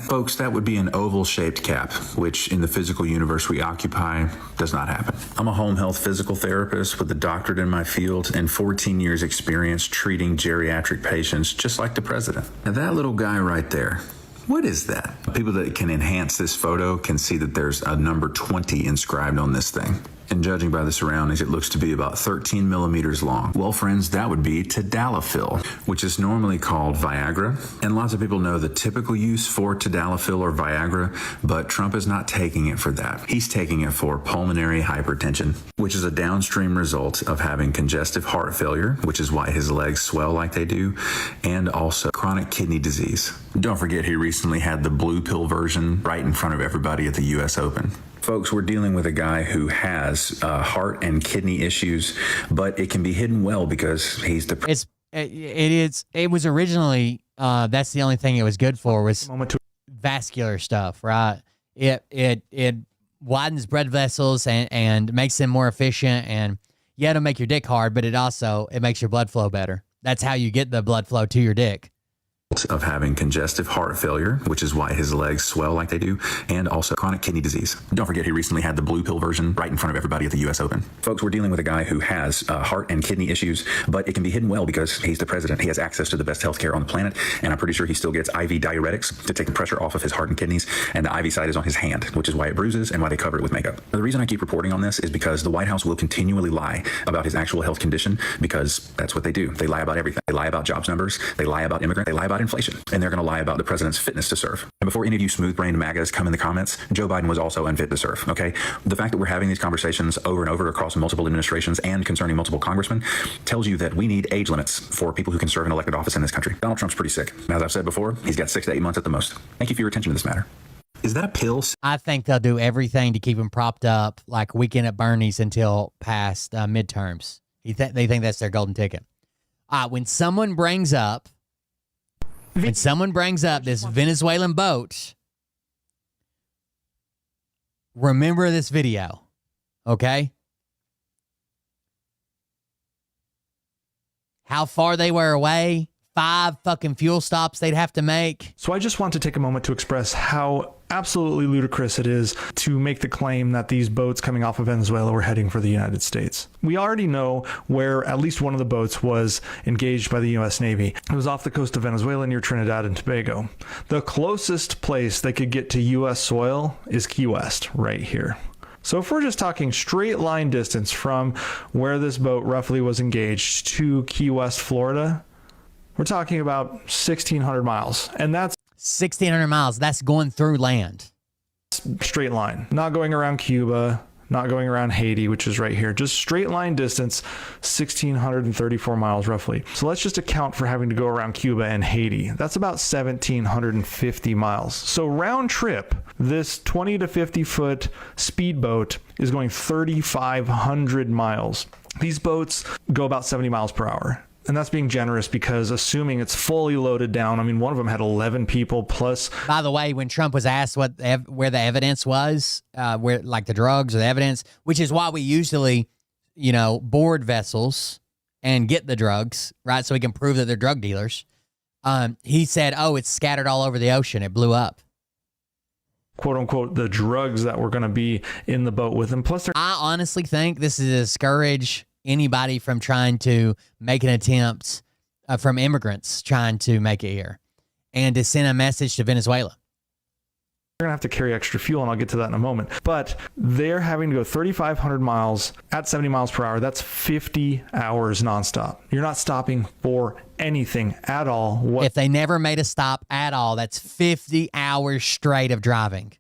Folks, that would be an oval-shaped cap, which in the physical universe we occupy does not happen. I'm a home health physical therapist with a doctorate in my field and 14 years experience treating geriatric patients just like the president. Now that little guy right there, what is that? People that can enhance this photo can see that there's a number 20 inscribed on this thing. And judging by the surroundings, it looks to be about 13 millimeters long. Well, friends, that would be tadalafil, which is normally called Viagra. And lots of people know the typical use for tadalafil or Viagra, but Trump is not taking it for that. He's taking it for pulmonary hypertension, which is a downstream result of having congestive heart failure, which is why his legs swell like they do, and also chronic kidney disease. Don't forget, he recently had the blue pill version right in front of everybody at the U.S. Open. Folks, we're dealing with a guy who has heart and kidney issues, but it can be hidden well because he's the... It was originally, that's the only thing it was good for was vascular stuff, right? It widens blood vessels and makes them more efficient, and yeah, it'll make your dick hard, but it makes your blood flow better. That's how you get the blood flow to your dick. Of having congestive heart failure, which is why his legs swell like they do, and also chronic kidney disease. Don't forget, he recently had the blue pill version right in front of everybody at the U.S. Open. Folks, we're dealing with a guy who has heart and kidney issues, but it can be hidden well because he's the president. He has access to the best healthcare on the planet, and I'm pretty sure he still gets IV diuretics to take the pressure off of his heart and kidneys, and the IV site is on his hand, which is why it bruises and why they cover it with makeup. The reason I keep reporting on this is because the White House will continually lie about his actual health condition, because that's what they do. They lie about everything. They lie about jobs numbers, they lie about immigrants, they lie about inflation, and they're going to lie about the president's fitness to serve. And before any of you smooth-brained MAGAs come in the comments, Joe Biden was also unfit to serve, okay? The fact that we're having these conversations over and over across multiple administrations and concerning multiple congressmen tells you that we need age limits for people who can serve in elected office in this country. Donald Trump's pretty sick. As I've said before, he's got 6 to 8 months at the most. Thank you for your attention to this matter. Is that a pill? I think they'll do everything to keep him propped up like Weekend at Bernie's until past midterms. They think that's their golden ticket. When someone brings up this Venezuelan boat, remember this video, okay? How far they were away, 5 fucking fuel stops they'd have to make. So I just want to take a moment to express how absolutely ludicrous it is to make the claim that these boats coming off of Venezuela were heading for the United States. We already know where at least one of the boats was engaged by the U.S. Navy. It was off the coast of Venezuela near Trinidad and Tobago. The closest place they could get to U.S. soil is Key West, right here. So if we're just talking straight line distance from where this boat roughly was engaged to Key West, Florida, we're talking about 1,600 miles. And that's 1,600 miles. That's going through land. Straight line. Not going around Cuba, not going around Haiti, which is right here. Just straight line distance, 1,634 miles roughly. So let's just account for having to go around Cuba and Haiti. That's about 1,750 miles. So round trip, this 20 to 50 foot speedboat is going 3,500 miles. These boats go about 70 miles per hour. And that's being generous because assuming it's fully loaded down, I mean, one of them had 11 people plus. By the way, when Trump was asked where the evidence was, where like the drugs or the evidence, which is why we usually, board vessels and get the drugs, right? So we can prove that they're drug dealers. He said, oh, it's scattered all over the ocean. It blew up. Quote unquote, the drugs that were going to be in the boat with him. Plus, I honestly think this is to discourage anybody from trying to make an attempt, from immigrants trying to make it here, and to send a message to Venezuela. They're going to have to carry extra fuel, and I'll get to that in a moment. But they're having to go 3,500 miles at 70 miles per hour. That's 50 hours nonstop. You're not stopping for anything at all. If they never made a stop at all, that's 50 hours straight of driving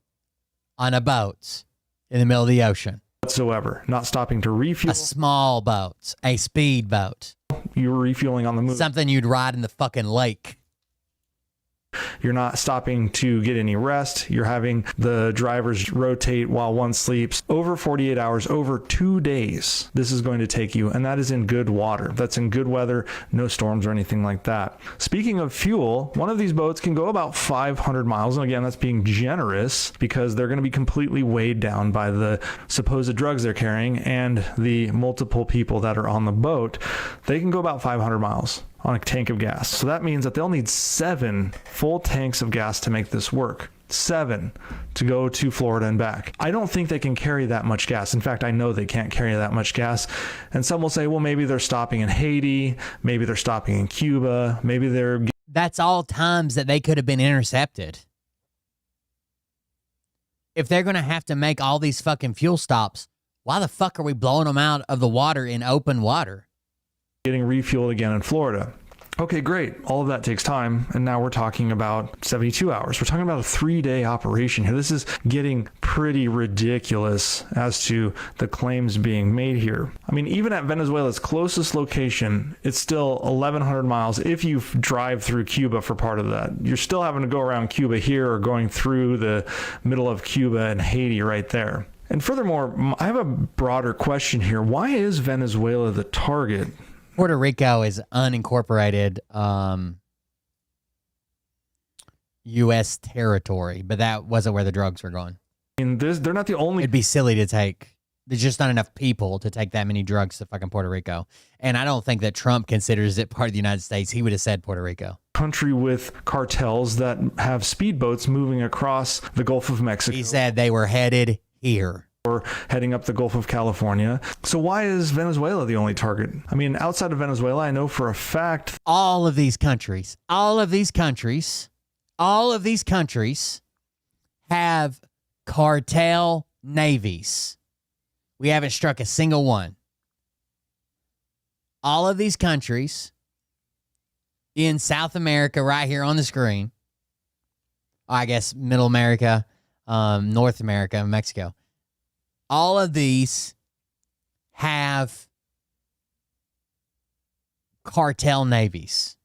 on a boat in the middle of the ocean. Whatsoever. Not stopping to refuel. A small boat, a speed boat. You're refueling on the move. Something you'd ride in the fucking lake. You're not stopping to get any rest. You're having the drivers rotate while one sleeps. Over 48 hours, over 2 days, this is going to take you, and that is in good water. That's in good weather, no storms or anything like that. Speaking of fuel, one of these boats can go about 500 miles, and again, that's being generous because they're going to be completely weighed down by the supposed drugs they're carrying and the multiple people that are on the boat. They can go about 500 miles on a tank of gas. So that means that they'll need 7 full tanks of gas to make this work. 7 to go to Florida and back. I don't think they can carry that much gas. In fact, I know they can't carry that much gas. And some will say, well, maybe they're stopping in Haiti. Maybe they're stopping in Cuba. Maybe they're... That's all times that they could have been intercepted. If they're going to have to make all these fucking fuel stops, Why the fuck are we blowing them out of the water in open water? getting refueled again in Florida. Okay, great. All of that takes time. And now we're talking about 72 hours. We're talking about a 3-day operation here. This is getting pretty ridiculous as to the claims being made here. I mean, even at Venezuela's closest location, it's still 1,100 miles. If you drive through Cuba for part of that, you're still having to go around Cuba here or going through the middle of Cuba and Haiti right there. And furthermore, I have a broader question here. Why is Venezuela the target? Puerto Rico is unincorporated U.S. territory, but that wasn't where the drugs were going. I mean, they're not the only... It'd be silly to take... There's just not enough people to take that many drugs to fucking Puerto Rico. And I don't think that Trump considers it part of the United States. He would have said Puerto Rico. Country with cartels that have speedboats moving across the Gulf of Mexico. He said they were headed here. Or heading up the Gulf of California. So why is Venezuela the only target? I mean, outside of Venezuela, I know for a fact... all of these countries have cartel navies. We haven't struck a single one. All of these countries in South America, right here on the screen, I guess Middle America, North America, Mexico, all of these have cartel navies.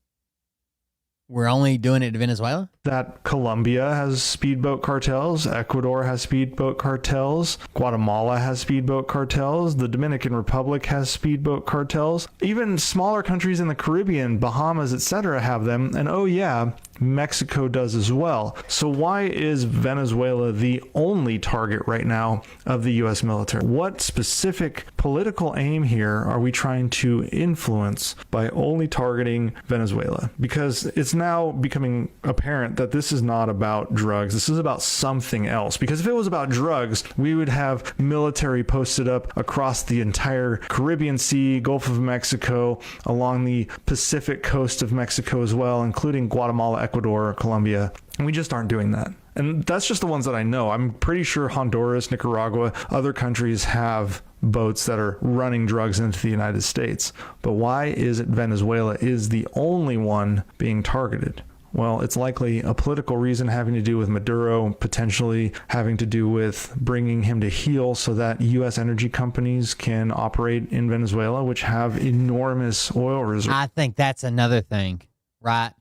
We're only doing it to Venezuela? That Colombia has speedboat cartels, Ecuador has speedboat cartels, Guatemala has speedboat cartels, the Dominican Republic has speedboat cartels, even smaller countries in the Caribbean, Bahamas, etc. have them, and oh yeah, Mexico does as well. So why is Venezuela the only target right now of the U.S. military? What specific political aim here are we trying to influence by only targeting Venezuela? Because it's now becoming apparent that this is not about drugs. This is about something else. Because if it was about drugs, we would have military posted up across the entire Caribbean Sea, Gulf of Mexico, along the Pacific coast of Mexico as well, including Guatemala, Ecuador, Colombia. And we just aren't doing that. And that's just the ones that I know. I'm pretty sure Honduras, Nicaragua, other countries have boats that are running drugs into the United States. But why is it Venezuela is the only one being targeted? Well, it's likely a political reason having to do with Maduro, potentially having to do with bringing him to heel so that U.S. energy companies can operate in Venezuela, which have enormous oil reserves. I think that's another thing, right?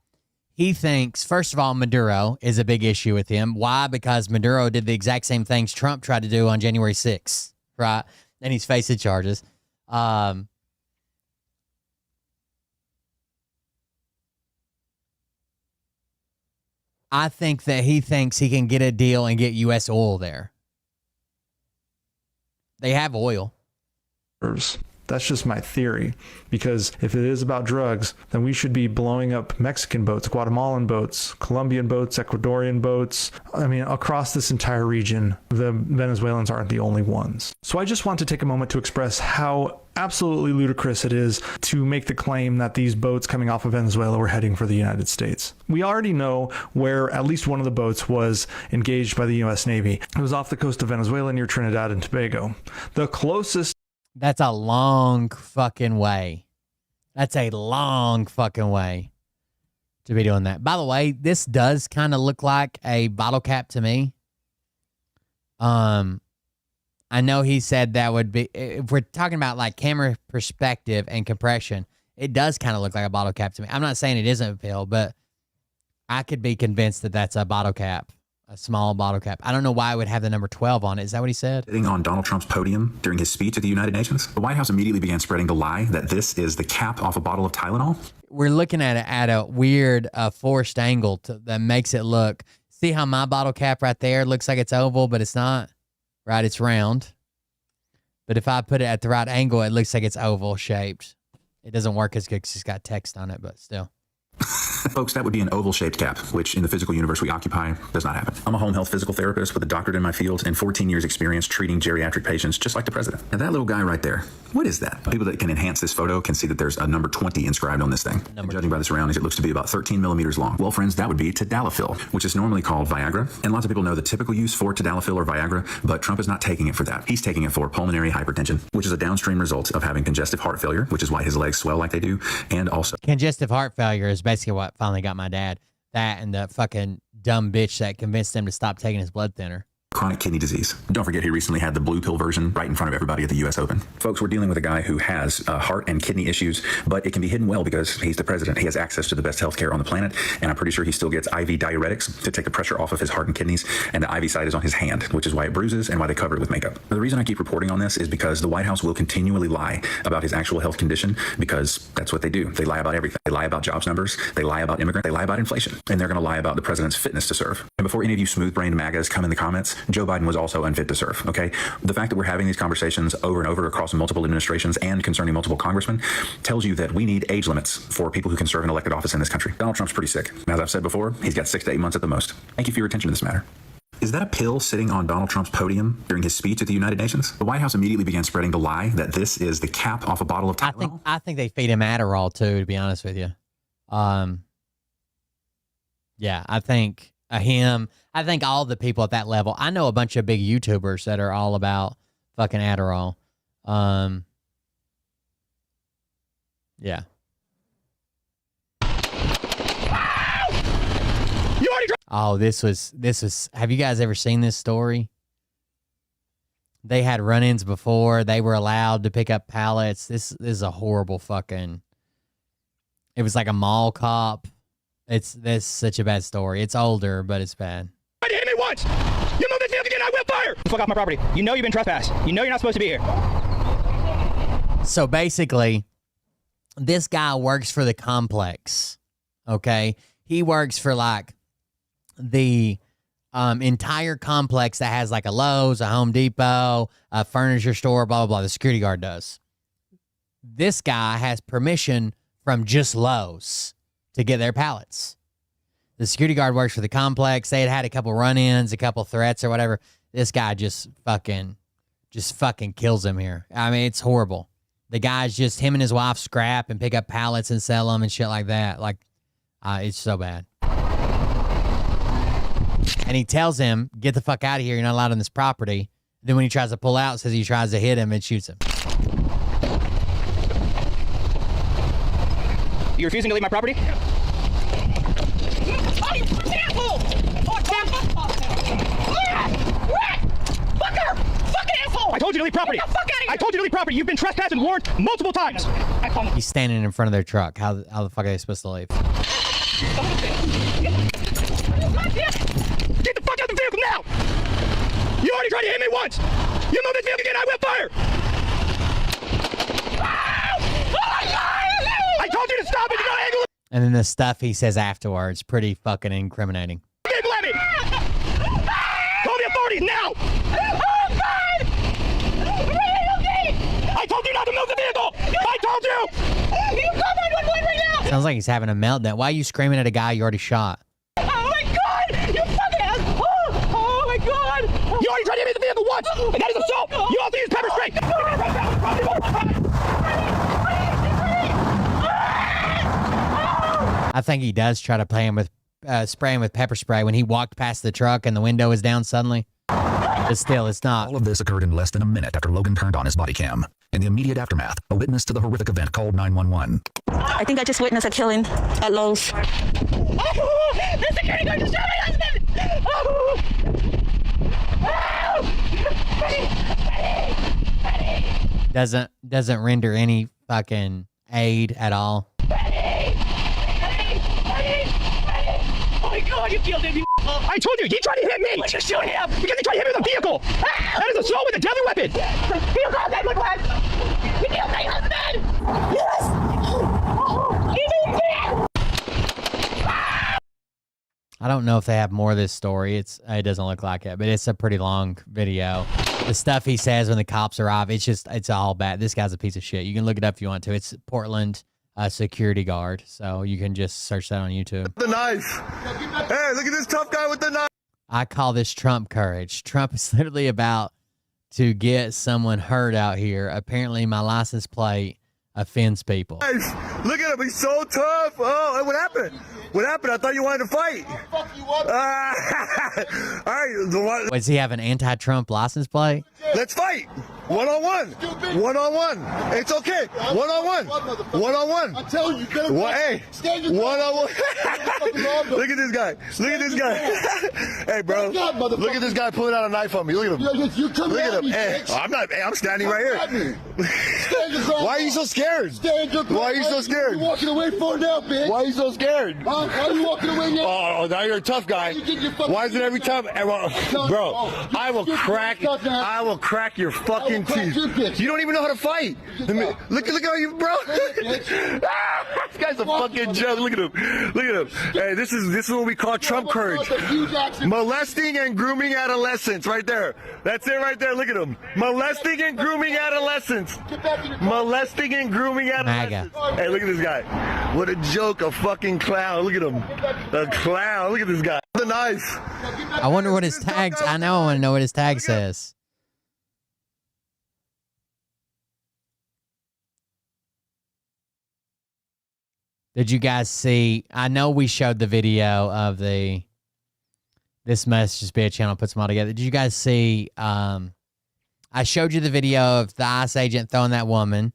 He thinks, first of all, Maduro is a big issue with him. Why? Because Maduro did the exact same things Trump tried to do on January 6th, right? And he's facing charges. I think that he thinks he can get a deal and get U.S. oil there. They have oil. That's just my theory, because if it is about drugs, then we should be blowing up Mexican boats, Guatemalan boats, Colombian boats, Ecuadorian boats. I mean, across this entire region, the Venezuelans aren't the only ones. So I just want to take a moment to express how absolutely ludicrous it is to make the claim that these boats coming off of Venezuela were heading for the United States. We already know where at least one of the boats was engaged by the U.S. Navy. It was off the coast of Venezuela near Trinidad and Tobago. The closest... That's a long fucking way. That's a long fucking way to be doing that. By the way, this does kind of look like a bottle cap to me. I know he said that would be, if we're talking about like camera perspective and compression, it does kind of look like a bottle cap to me. I'm not saying it isn't a pill, but I could be convinced that that's a bottle cap. A small bottle cap. I don't know why it would have the number 12 on it. Is that what he said? Sitting on Donald Trump's podium during his speech at the United Nations, the White House immediately began spreading the lie that this is the cap off a bottle of Tylenol. We're looking at it at a weird forced angle that makes it look. See how my bottle cap right there looks like it's oval, but it's not. Right? It's round. But if I put it at the right angle, it looks like it's oval shaped. It doesn't work as good because it's got text on it, but still. Folks, that would be an oval-shaped cap, which in the physical universe we occupy does not happen. I'm a home health physical therapist with a doctorate in my field and 14 years experience treating geriatric patients just like the president. Now that little guy right there, what is that? People that can enhance this photo can see that there's a number 20 inscribed on this thing. And judging by the surroundings, it looks to be about 13 millimeters long. Well, friends, that would be tadalafil, which is normally called Viagra. And lots of people know the typical use for tadalafil or Viagra, but Trump is not taking it for that. He's taking it for pulmonary hypertension, which is a downstream result of having congestive heart failure, which is why his legs swell like they do, and also Congestive heart failure is basically what finally got my dad. That and the fucking dumb bitch that convinced him to stop taking his blood thinner. chronic kidney disease. Don't forget he recently had the blue pill version right in front of everybody at the U.S. Open. Folks, we're dealing with a guy who has heart and kidney issues, but it can be hidden well because he's the president. He has access to the best healthcare on the planet, and I'm pretty sure he still gets IV diuretics to take the pressure off of his heart and kidneys, and the IV site is on his hand, which is why it bruises and why they cover it with makeup. Now, the reason I keep reporting on this is because the White House will continually lie about his actual health condition because that's what they do. They lie about everything. They lie about jobs numbers. They lie about immigrants. They lie about inflation. And they're going to lie about the president's fitness to serve. And before any of you smooth-brained MAGAs come in the comments, Joe Biden was also unfit to serve, okay? The fact that we're having these conversations over and over across multiple administrations and concerning multiple congressmen tells you that we need age limits for people who can serve an elected office in this country. Donald Trump's pretty sick. As I've said before, he's got 6 to 8 months at the most. Thank you for your attention to this matter. Is that a pill sitting on Donald Trump's podium during his speech at the United Nations? The White House immediately began spreading the lie that this is the cap off a bottle of Tylenol. I think they feed him Adderall too, to be honest with you. Yeah, I think him. I think all the people at that level. I know a bunch of big YouTubers that are all about fucking Adderall. Yeah. Oh, this was. Have you guys ever seen this story? They had run-ins before. They were allowed to pick up pallets. This is a horrible fucking. It was like a mall cop. This such a bad story. It's older, but it's bad. You hit me once. You move this vehicle again, I will fire. Fuck off my property. You know you've been trespassed. You know you're not supposed to be here. So basically, this guy works for the complex. Okay, he works for like the entire complex that has like a Lowe's, a Home Depot, a furniture store, blah blah blah. The security guard does. This guy has permission from just Lowe's to get their pallets. The security guard works for the complex. They had a couple run-ins, a couple threats or whatever. This guy just fucking kills him here. I mean, it's horrible. The guy's just, him and his wife scrap and pick up pallets and sell them and shit like that. Like, it's so bad. And he tells him, get the fuck out of here. You're not allowed on this property. Then when he tries to pull out, says he tries to hit him and shoots him. You're refusing to leave my property? Oh, you fucking asshole! Oh, fucker! Fucking asshole! I told you to leave property! Get the fuck out of here! I told you to leave property! You've been trespassed and warned multiple times! He's standing in front of their truck. How the fuck are they supposed to leave? Get the fuck out of the vehicle now! You already tried to hit me once! You move this vehicle again, I will fire! I told you to stop it! You know, angle. And then the stuff he says afterwards, pretty fucking incriminating. Vehicle at me! Call the authorities now! Oh, God! I told you not to move the vehicle! I told you! You call 911 right now! Sounds like he's having a meltdown. Why are you screaming at a guy you already shot? Oh my God! You fucking ass! Oh my God! You already tried to hit me with the vehicle once, and that is assault. You also used pepper spray. I think he does try to play him with spray him with pepper spray when he walked past the truck and the window was down suddenly. But still, it's not. All of this occurred in less than a minute after Logan turned on his body cam. In the immediate aftermath, a witness to the horrific event called 911. I think I just witnessed a killing at Lowe's. Oh, the security guard just shot my husband! Oh! Doesn't render any fucking aid at all. Oh my God, you killed him, you I told you, he tried to hit me! Why'd you shoot him? Because he tried to hit me with a vehicle! That is assault with a deadly weapon! You called 911! You killed my husband! Yes! He's dead! I don't know if they have more of this story. It doesn't look like it, but it's a pretty long video. The stuff he says when the cops arrive, it's all bad. This guy's a piece of shit. You can look it up if you want to. It's Portland, a security guard. So you can just search that on YouTube. The knife. Hey, look at this tough guy with the knife. I call this Trump courage. Trump is literally about to get someone hurt out here. Apparently my license plate offends people. Look at him. He's so tough. Oh, what happened? What happened? I thought you wanted to fight. All right. Does he have an anti-Trump license plate? Let's fight. One-on-one. One-on-one. It's okay. One-on-one. One-on-one. I'm telling you, better hey, one-on-one. Look at this guy. Look at this guy. Hey, bro. Look at this guy pulling out a knife on me. Look at him. Look at him. Hey, I'm not. Hey, I'm standing right here. Why are you so scared? Why are you so scared? You're walking away for now, bitch. Why are you so scared? Why are you walking away now? Oh, now you're a tough guy. Why is it every time? Bro, I will crack your fucking teeth. You don't even know how to fight. Look how you, bro. This guy's a fucking joke. Look at him. Look at him. Hey, this is what we call Trump courage. Molesting and grooming adolescents, right there. That's it, right there. Look at him. Molesting and grooming adolescents. Molesting and grooming adolescents. MAGA. Hey, look at this guy. What a joke. A fucking clown. Look at him. A clown. Look at this guy. The knife. I wonder what his tags. I know. I want to know what his tag says. Did you guys see? I know we showed the video of the. This must just be a channel puts them all together. Did you guys see? I showed you the video of the ICE agent throwing that woman,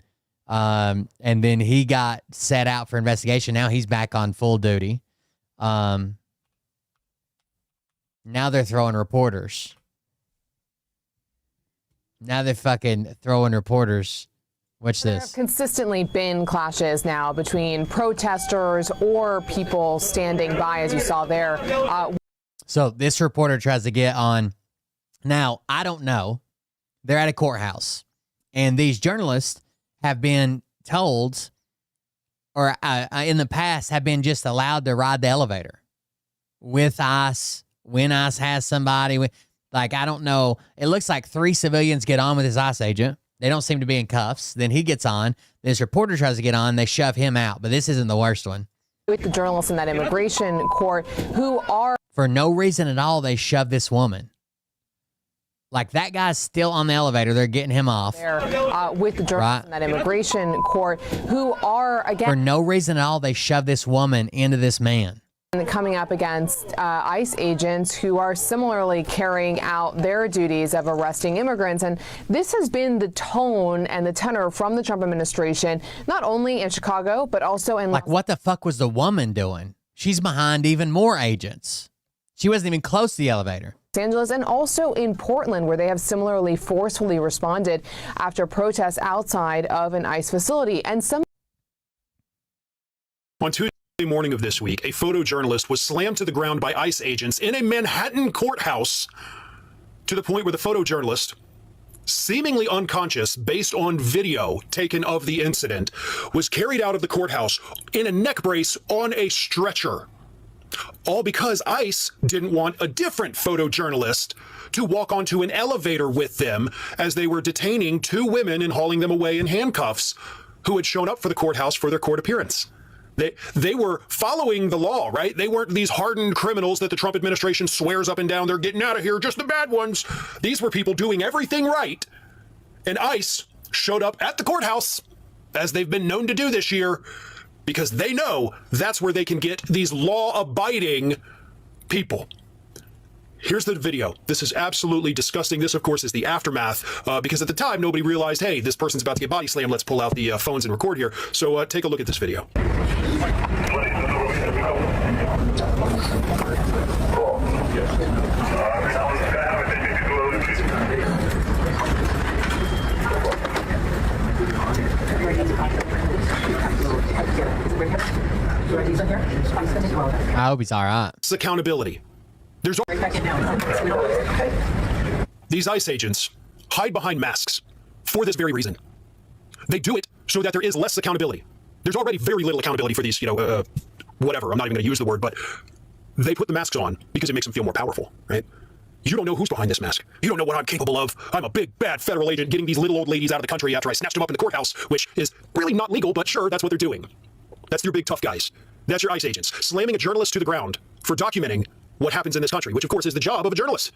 and then he got set out for investigation. Now he's back on full duty. Now they're throwing reporters. Now they're fucking throwing reporters. Watch this. There have consistently been clashes now between protesters or people standing by, as you saw there. So this reporter tries to get on. Now, I don't know. They're at a courthouse. And these journalists have been told, or in the past, have been just allowed to ride the elevator with ICE, when ICE has somebody. Like, I don't know. It looks like 3 civilians get on with this ICE agent. They don't seem to be in cuffs. Then he gets on. This reporter tries to get on. They shove him out. But this isn't the worst one. With the journalists in that immigration court who are... For no reason at all, they shove this woman. Like, that guy's still on the elevator. They're getting him off. With the journalists in that immigration court who are, again... For no reason at all, they shove this woman into this man. Coming up against ICE agents who are similarly carrying out their duties of arresting immigrants. And this has been the tone and the tenor from the Trump administration, not only in Chicago, but also in... Like, what the fuck was the woman doing? She's behind even more agents. She wasn't even close to the elevator. Los Angeles and also in Portland, where they have similarly forcefully responded after protests outside of an ICE facility. And some... On Tuesday morning of this week, a photojournalist was slammed to the ground by ICE agents in a Manhattan courthouse to the point where the photojournalist, seemingly unconscious based on video taken of the incident, was carried out of the courthouse in a neck brace on a stretcher. All because ICE didn't want a different photojournalist to walk onto an elevator with them as they were detaining 2 women and hauling them away in handcuffs who had shown up for the courthouse for their court appearance. They were following the law, right? They weren't these hardened criminals that the Trump administration swears up and down they're getting out of here, just the bad ones. These were people doing everything right. And ICE showed up at the courthouse, as they've been known to do this year, because they know that's where they can get these law-abiding people. Here's the video. This is absolutely disgusting. This, of course, is the aftermath, because at the time, nobody realized, hey, this person's about to get body slammed. Let's pull out the phones and record here. So take a look at this video. I hope he's all right. It's accountability. These ICE agents hide behind masks for this very reason. They do it so that there is less accountability. There's already very little accountability for these, whatever. I'm not even going to use the word, but they put the masks on because it makes them feel more powerful, right? You don't know who's behind this mask. You don't know what I'm capable of. I'm a big, bad federal agent getting these little old ladies out of the country after I snatched them up in the courthouse, which is really not legal, but sure, that's what they're doing. That's your big tough guys. That's your ICE agents. Slamming a journalist to the ground for documenting what happens in this country, which of course is the job of a journalist.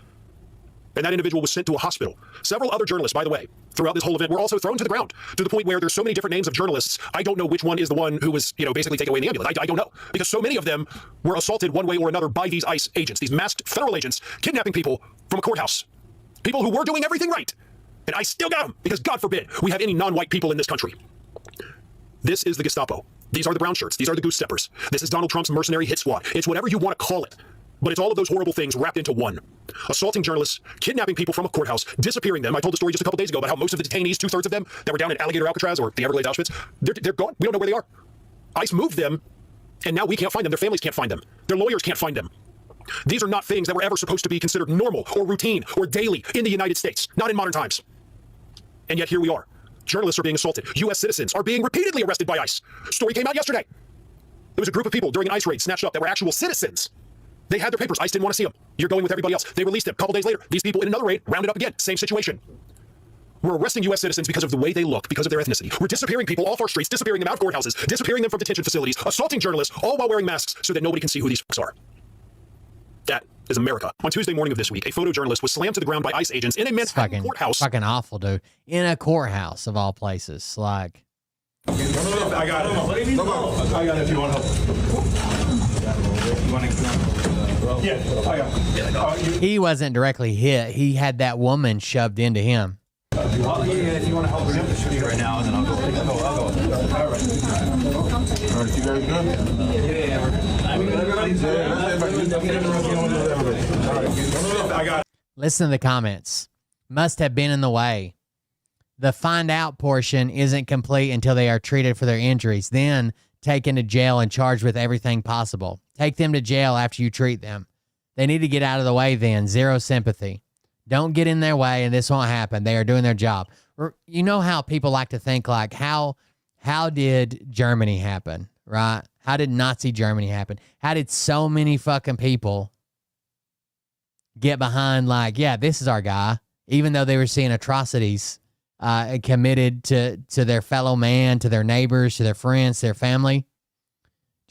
And that individual was sent to a hospital. Several other journalists, by the way, throughout this whole event were also thrown to the ground, to the point where there's so many different names of journalists. I don't know which one is the one who was, basically taken away in the ambulance. I don't know. Because so many of them were assaulted one way or another by these ICE agents, these masked federal agents, kidnapping people from a courthouse. People who were doing everything right. And I still got them, because God forbid we have any non-white people in this country. This is the Gestapo. These are the brown shirts. These are the goose steppers. This is Donald Trump's mercenary hit squad. It's whatever you want to call it. But it's all of those horrible things wrapped into one. Assaulting journalists, kidnapping people from a courthouse, disappearing them. I told the story just a couple days ago about how most of the detainees, 2/3 of them that were down in Alligator Alcatraz or the Everglades Auschwitz, they're gone. We don't know where they are. ICE moved them, and now we can't find them. Their families can't find them. Their lawyers can't find them. These are not things that were ever supposed to be considered normal or routine or daily in the United States, not in modern times. And yet here we are. Journalists are being assaulted. U.S. citizens are being repeatedly arrested by ICE. Story came out yesterday. There was a group of people during an ICE raid snatched up that were actual citizens. They had their papers. ICE didn't want to see them. You're going with everybody else. They released them. A couple days later, these people in another raid rounded up again. Same situation. We're arresting U.S. citizens because of the way they look, because of their ethnicity. We're disappearing people off our streets, disappearing them out of courthouses, disappearing them from detention facilities, assaulting journalists, all while wearing masks so that nobody can see who these folks are. That is America. On Tuesday morning of this week, a photojournalist was slammed to the ground by ICE agents in a Manhattan courthouse. Fucking awful, dude. In a courthouse, of all places. Like... I got it. I got it if you want help. Yeah, I got it. He wasn't directly hit. He had that woman shoved into him. Yeah, if you want to help him shoot right now, and then I'll go. All right. All right, you guys good? Yeah. I got it. Listen to the comments. Must have been in the way. The find out portion isn't complete until they are treated for their injuries, then taken to jail and charged with everything possible. Take them to jail after you treat them. They need to get out of the way then. Zero sympathy. Don't get in their way and this won't happen. They are doing their job. You know how people like to think like, how did Germany happen, right? How did Nazi Germany happen? How did so many fucking people get behind like, yeah, this is our guy, even though they were seeing atrocities committed to their fellow man, to their neighbors, to their friends, to their family?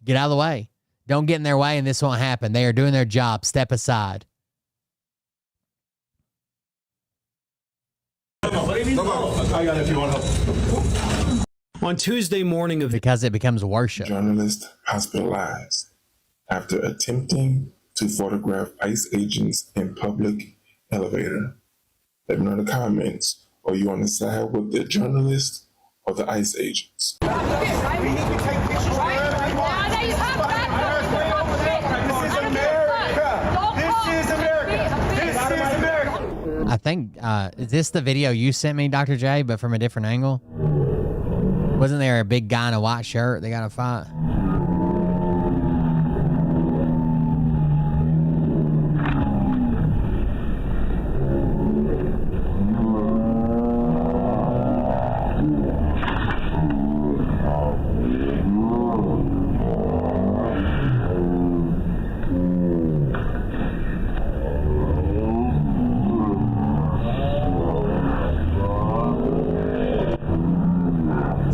Get out of the way. Don't get in their way and this won't happen. They are doing their job. Step aside. I got it if you want help. On Tuesday morning of... Because it becomes worship. Journalist hospitalized after attempting to photograph ICE agents in public elevator. Let me know in the comments. Are you on the side with the journalist or the ICE agents? I think, is this the video you sent me, Dr. J, but from a different angle? Wasn't there a big guy in a white shirt they got a fight?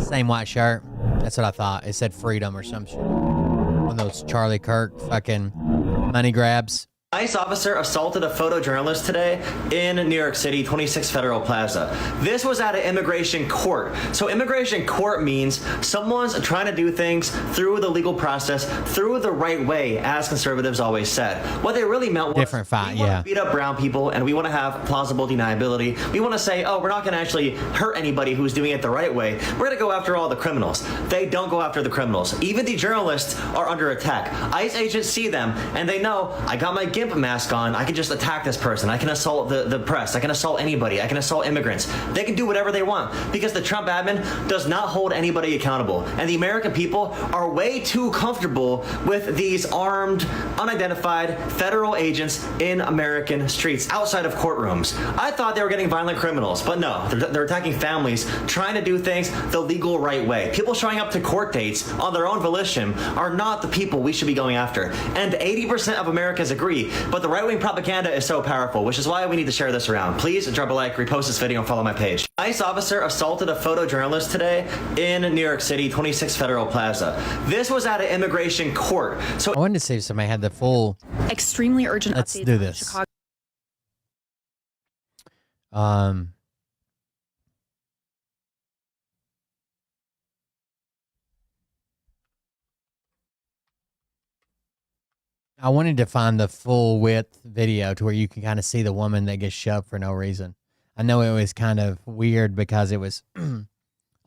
Same white shirt. That's what I thought. It said freedom or some shit. One of those Charlie Kirk fucking money grabs. ICE officer assaulted a photojournalist today in New York City, 26 Federal Plaza. This was at an immigration court. So immigration court means someone's trying to do things through the legal process, through the right way, as conservatives always said. What they really meant was different fight, we want to beat up brown people and we want to have plausible deniability. We want to say, oh, we're not going to actually hurt anybody who's doing it the right way. We're going to go after all the criminals. They don't go after the criminals. Even the journalists are under attack. ICE agents see them and they know, I got my GIMP mask on, I can just attack this person. I can assault the press. I can assault anybody. I can assault immigrants. They can do whatever they want because the Trump admin does not hold anybody accountable. And the American people are way too comfortable with these armed, unidentified federal agents in American streets outside of courtrooms. I thought they were getting violent criminals, but no, they're attacking families trying to do things the legal right way. People showing up to court dates on their own volition are not the people we should be going after. And 80% of Americans agree. But the right-wing propaganda is so powerful, which is why we need to share this around. Please drop a like, repost this video, and follow my page. ICE officer assaulted a photojournalist today in New York City, 26 Federal Plaza. This was at an immigration court. So I wanted to see if somebody had the full. Extremely urgent. Let's do this. Chicago. I wanted to find the full width video to where you can kind of see the woman that gets shoved for no reason. I know it was kind of weird because it was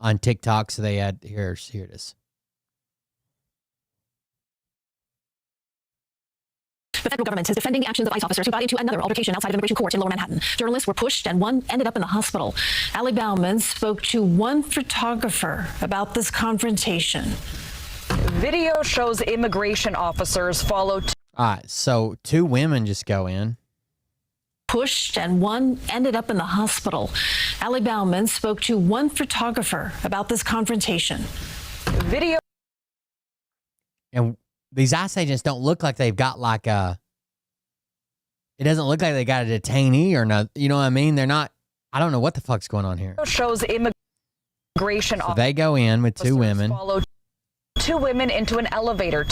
on TikTok, so they had here it is. The federal government is defending the actions of ICE officers who got into another altercation outside of immigration court in Lower Manhattan. Journalists were pushed and one ended up in the hospital. Allie Bauman spoke to one photographer about this confrontation. Video shows immigration officers follow. All right, so two women just go in. Pushed and one ended up in the hospital. Allie Bauman spoke to one photographer about this confrontation. Video. And these ICE agents don't look like they've got like a. It doesn't look like they got a detainee or not. You know what I mean? They're not. I don't know what the fuck's going on here. Shows immigration So they go in with two women. Follow two women into an elevator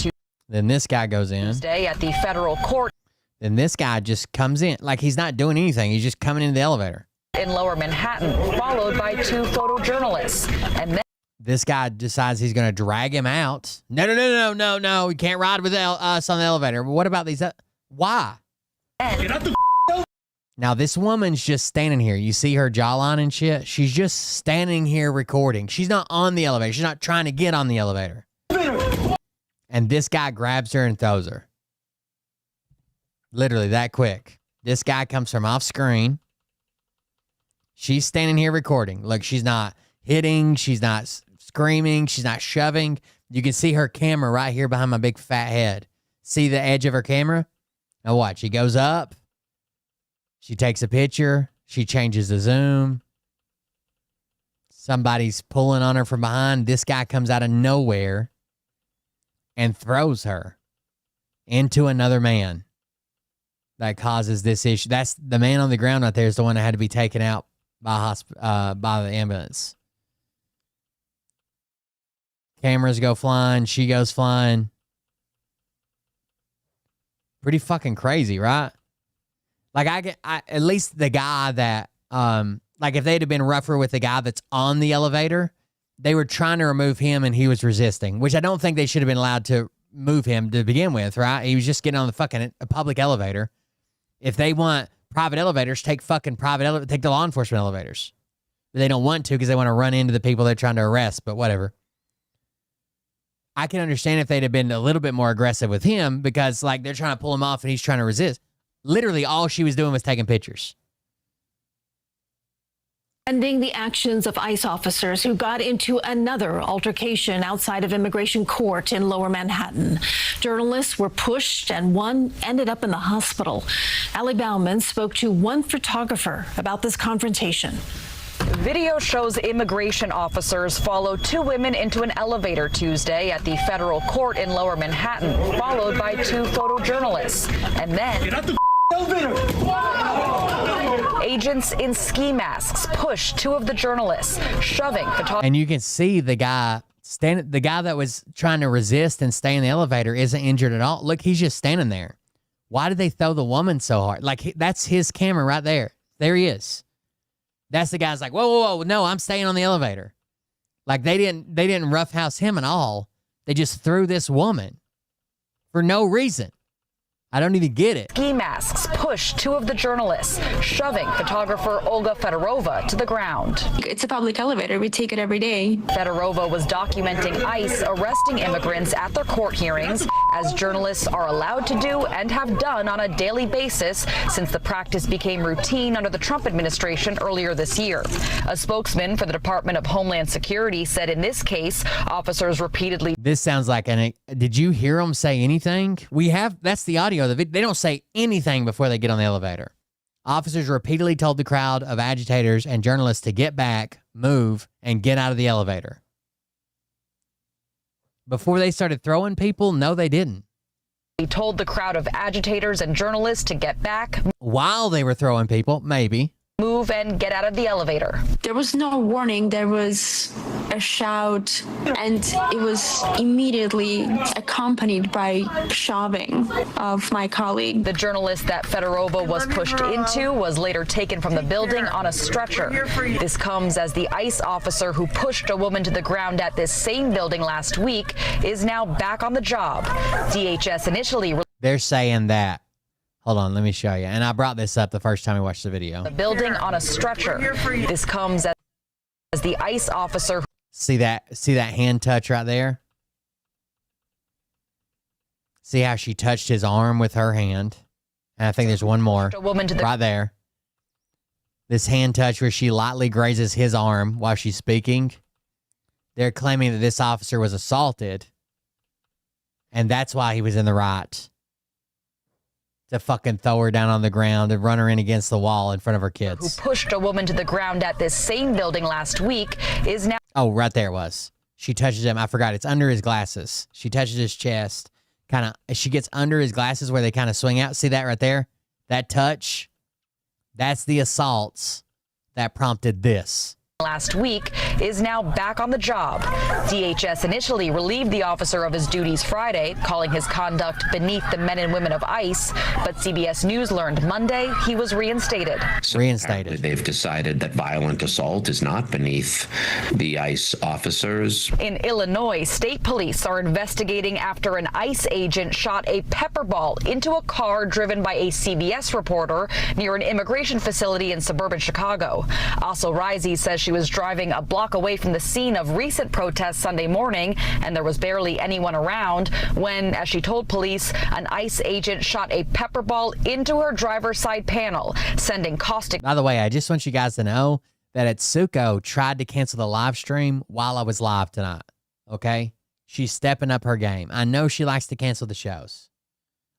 Then this guy goes in. Tuesday at the federal court. Then this guy just comes in like he's not doing anything. He's just coming into the elevator. In Lower Manhattan, followed by two photojournalists. And then This guy decides he's going to drag him out. No. You can't ride with us on the elevator. But what about these? Why? Now, this woman's just standing here. You see her jawline and shit? She's just standing here recording. She's not on the elevator. She's not trying to get on the elevator. And this guy grabs her and throws her. Literally that quick. This guy comes from off screen. She's standing here recording. Look, she's not hitting. She's not screaming. She's not shoving. You can see her camera right here behind my big fat head. See the edge of her camera? Now watch. She goes up. She takes a picture. She changes the zoom. Somebody's pulling on her from behind. This guy comes out of nowhere and throws her into another man. That causes this issue. That's the man on the ground right there is the one that had to be taken out by the ambulance. Cameras go flying. She goes flying. Pretty fucking crazy, right? Like at least the guy that like if they'd have been rougher with the guy that's on the elevator, they were trying to remove him and he was resisting, which I don't think they should have been allowed to move him to begin with, right? He was just getting on the fucking public elevator. If they want private elevators, take fucking take the law enforcement elevators. But they don't want to because they want to run into the people they're trying to arrest, but whatever. I can understand if they'd have been a little bit more aggressive with him because like they're trying to pull him off and he's trying to resist. Literally all she was doing was taking pictures. Ending the actions of ICE officers who got into another altercation outside of immigration court in Lower Manhattan. Journalists were pushed and one ended up in the hospital. Allie Bauman spoke to one photographer about this confrontation. Video shows immigration officers follow two women into an elevator Tuesday at the federal court in Lower Manhattan, followed by two photojournalists. And then agents in ski masks push two of the journalists, shoving photographers. And you can see the guy that was trying to resist and stay in the elevator isn't injured at all. Look, he's just standing there. Why did they throw the woman so hard? Like that's his camera right there. There he is. That's the guy's like, whoa, no, I'm staying on the elevator. Like they didn't roughhouse him at all. They just threw this woman for no reason. I don't even get it. Ski masks push two of the journalists, shoving photographer Olga Fedorova to the ground. It's a public elevator. We take it every day. Fedorova was documenting ICE arresting immigrants at their court hearings, as journalists are allowed to do and have done on a daily basis since the practice became routine under the Trump administration earlier this year. A spokesman for the Department of Homeland Security said in this case, officers repeatedly. This sounds like did you hear them say anything? That's the audio. They don't say anything before they get on the elevator. Officers repeatedly told the crowd of agitators and journalists to get back, move, and get out of the elevator. Before they started throwing people, no, they didn't. He told the crowd of agitators and journalists to get back. While they were throwing people, maybe. move and get out of the elevator. There was no warning. There was a shout, and it was immediately accompanied by shoving of my colleague. The journalist that Fedorova was pushed into was later taken from the building on a stretcher. This comes as the ICE officer who pushed a woman to the ground at this same building last week is now back on the job. DHS initially... They're saying that. Hold on, let me show you. And I brought this up the first time we watched the video. The building on a stretcher. This comes as the ICE officer... See that hand touch right there? See how she touched his arm with her hand? And I think there's one more right there. This hand touch where she lightly grazes his arm while she's speaking. They're claiming that this officer was assaulted. And that's why he was in the right. To fucking throw her down on the ground and run her in against the wall in front of her kids. Who pushed a woman to the ground at this same building last week is now... Oh, right there it was. She touches him. I forgot. It's under his glasses. She touches his chest. Kind of, she gets under his glasses where they kind of swing out. See that right there? That touch? That's the assaults that prompted this. Last week is now back on the job. DHS initially relieved the officer of his duties Friday, calling his conduct beneath the men and women of ICE, but CBS News learned Monday he was reinstated. Reinstated. They've decided that violent assault is not beneath the ICE officers. In Illinois, state police are investigating after an ICE agent shot a pepper ball into a car driven by a CBS reporter near an immigration facility in suburban Chicago. Also, Risey says she was driving a block away from the scene of recent protests Sunday morning, and there was barely anyone around when, as she told police, an ICE agent shot a pepper ball into her driver's side panel, sending caustic... By the way, I just want you guys to know that Atsuko tried to cancel the live stream while I was live tonight, okay? She's stepping up her game. I know she likes to cancel the shows.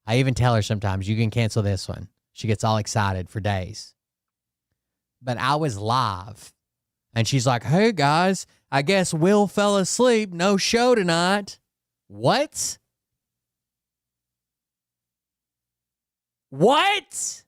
I even tell her sometimes, you can cancel this one. She gets all excited for days. But I was live. And she's like, hey, guys, I guess Will fell asleep. No show tonight. What? What?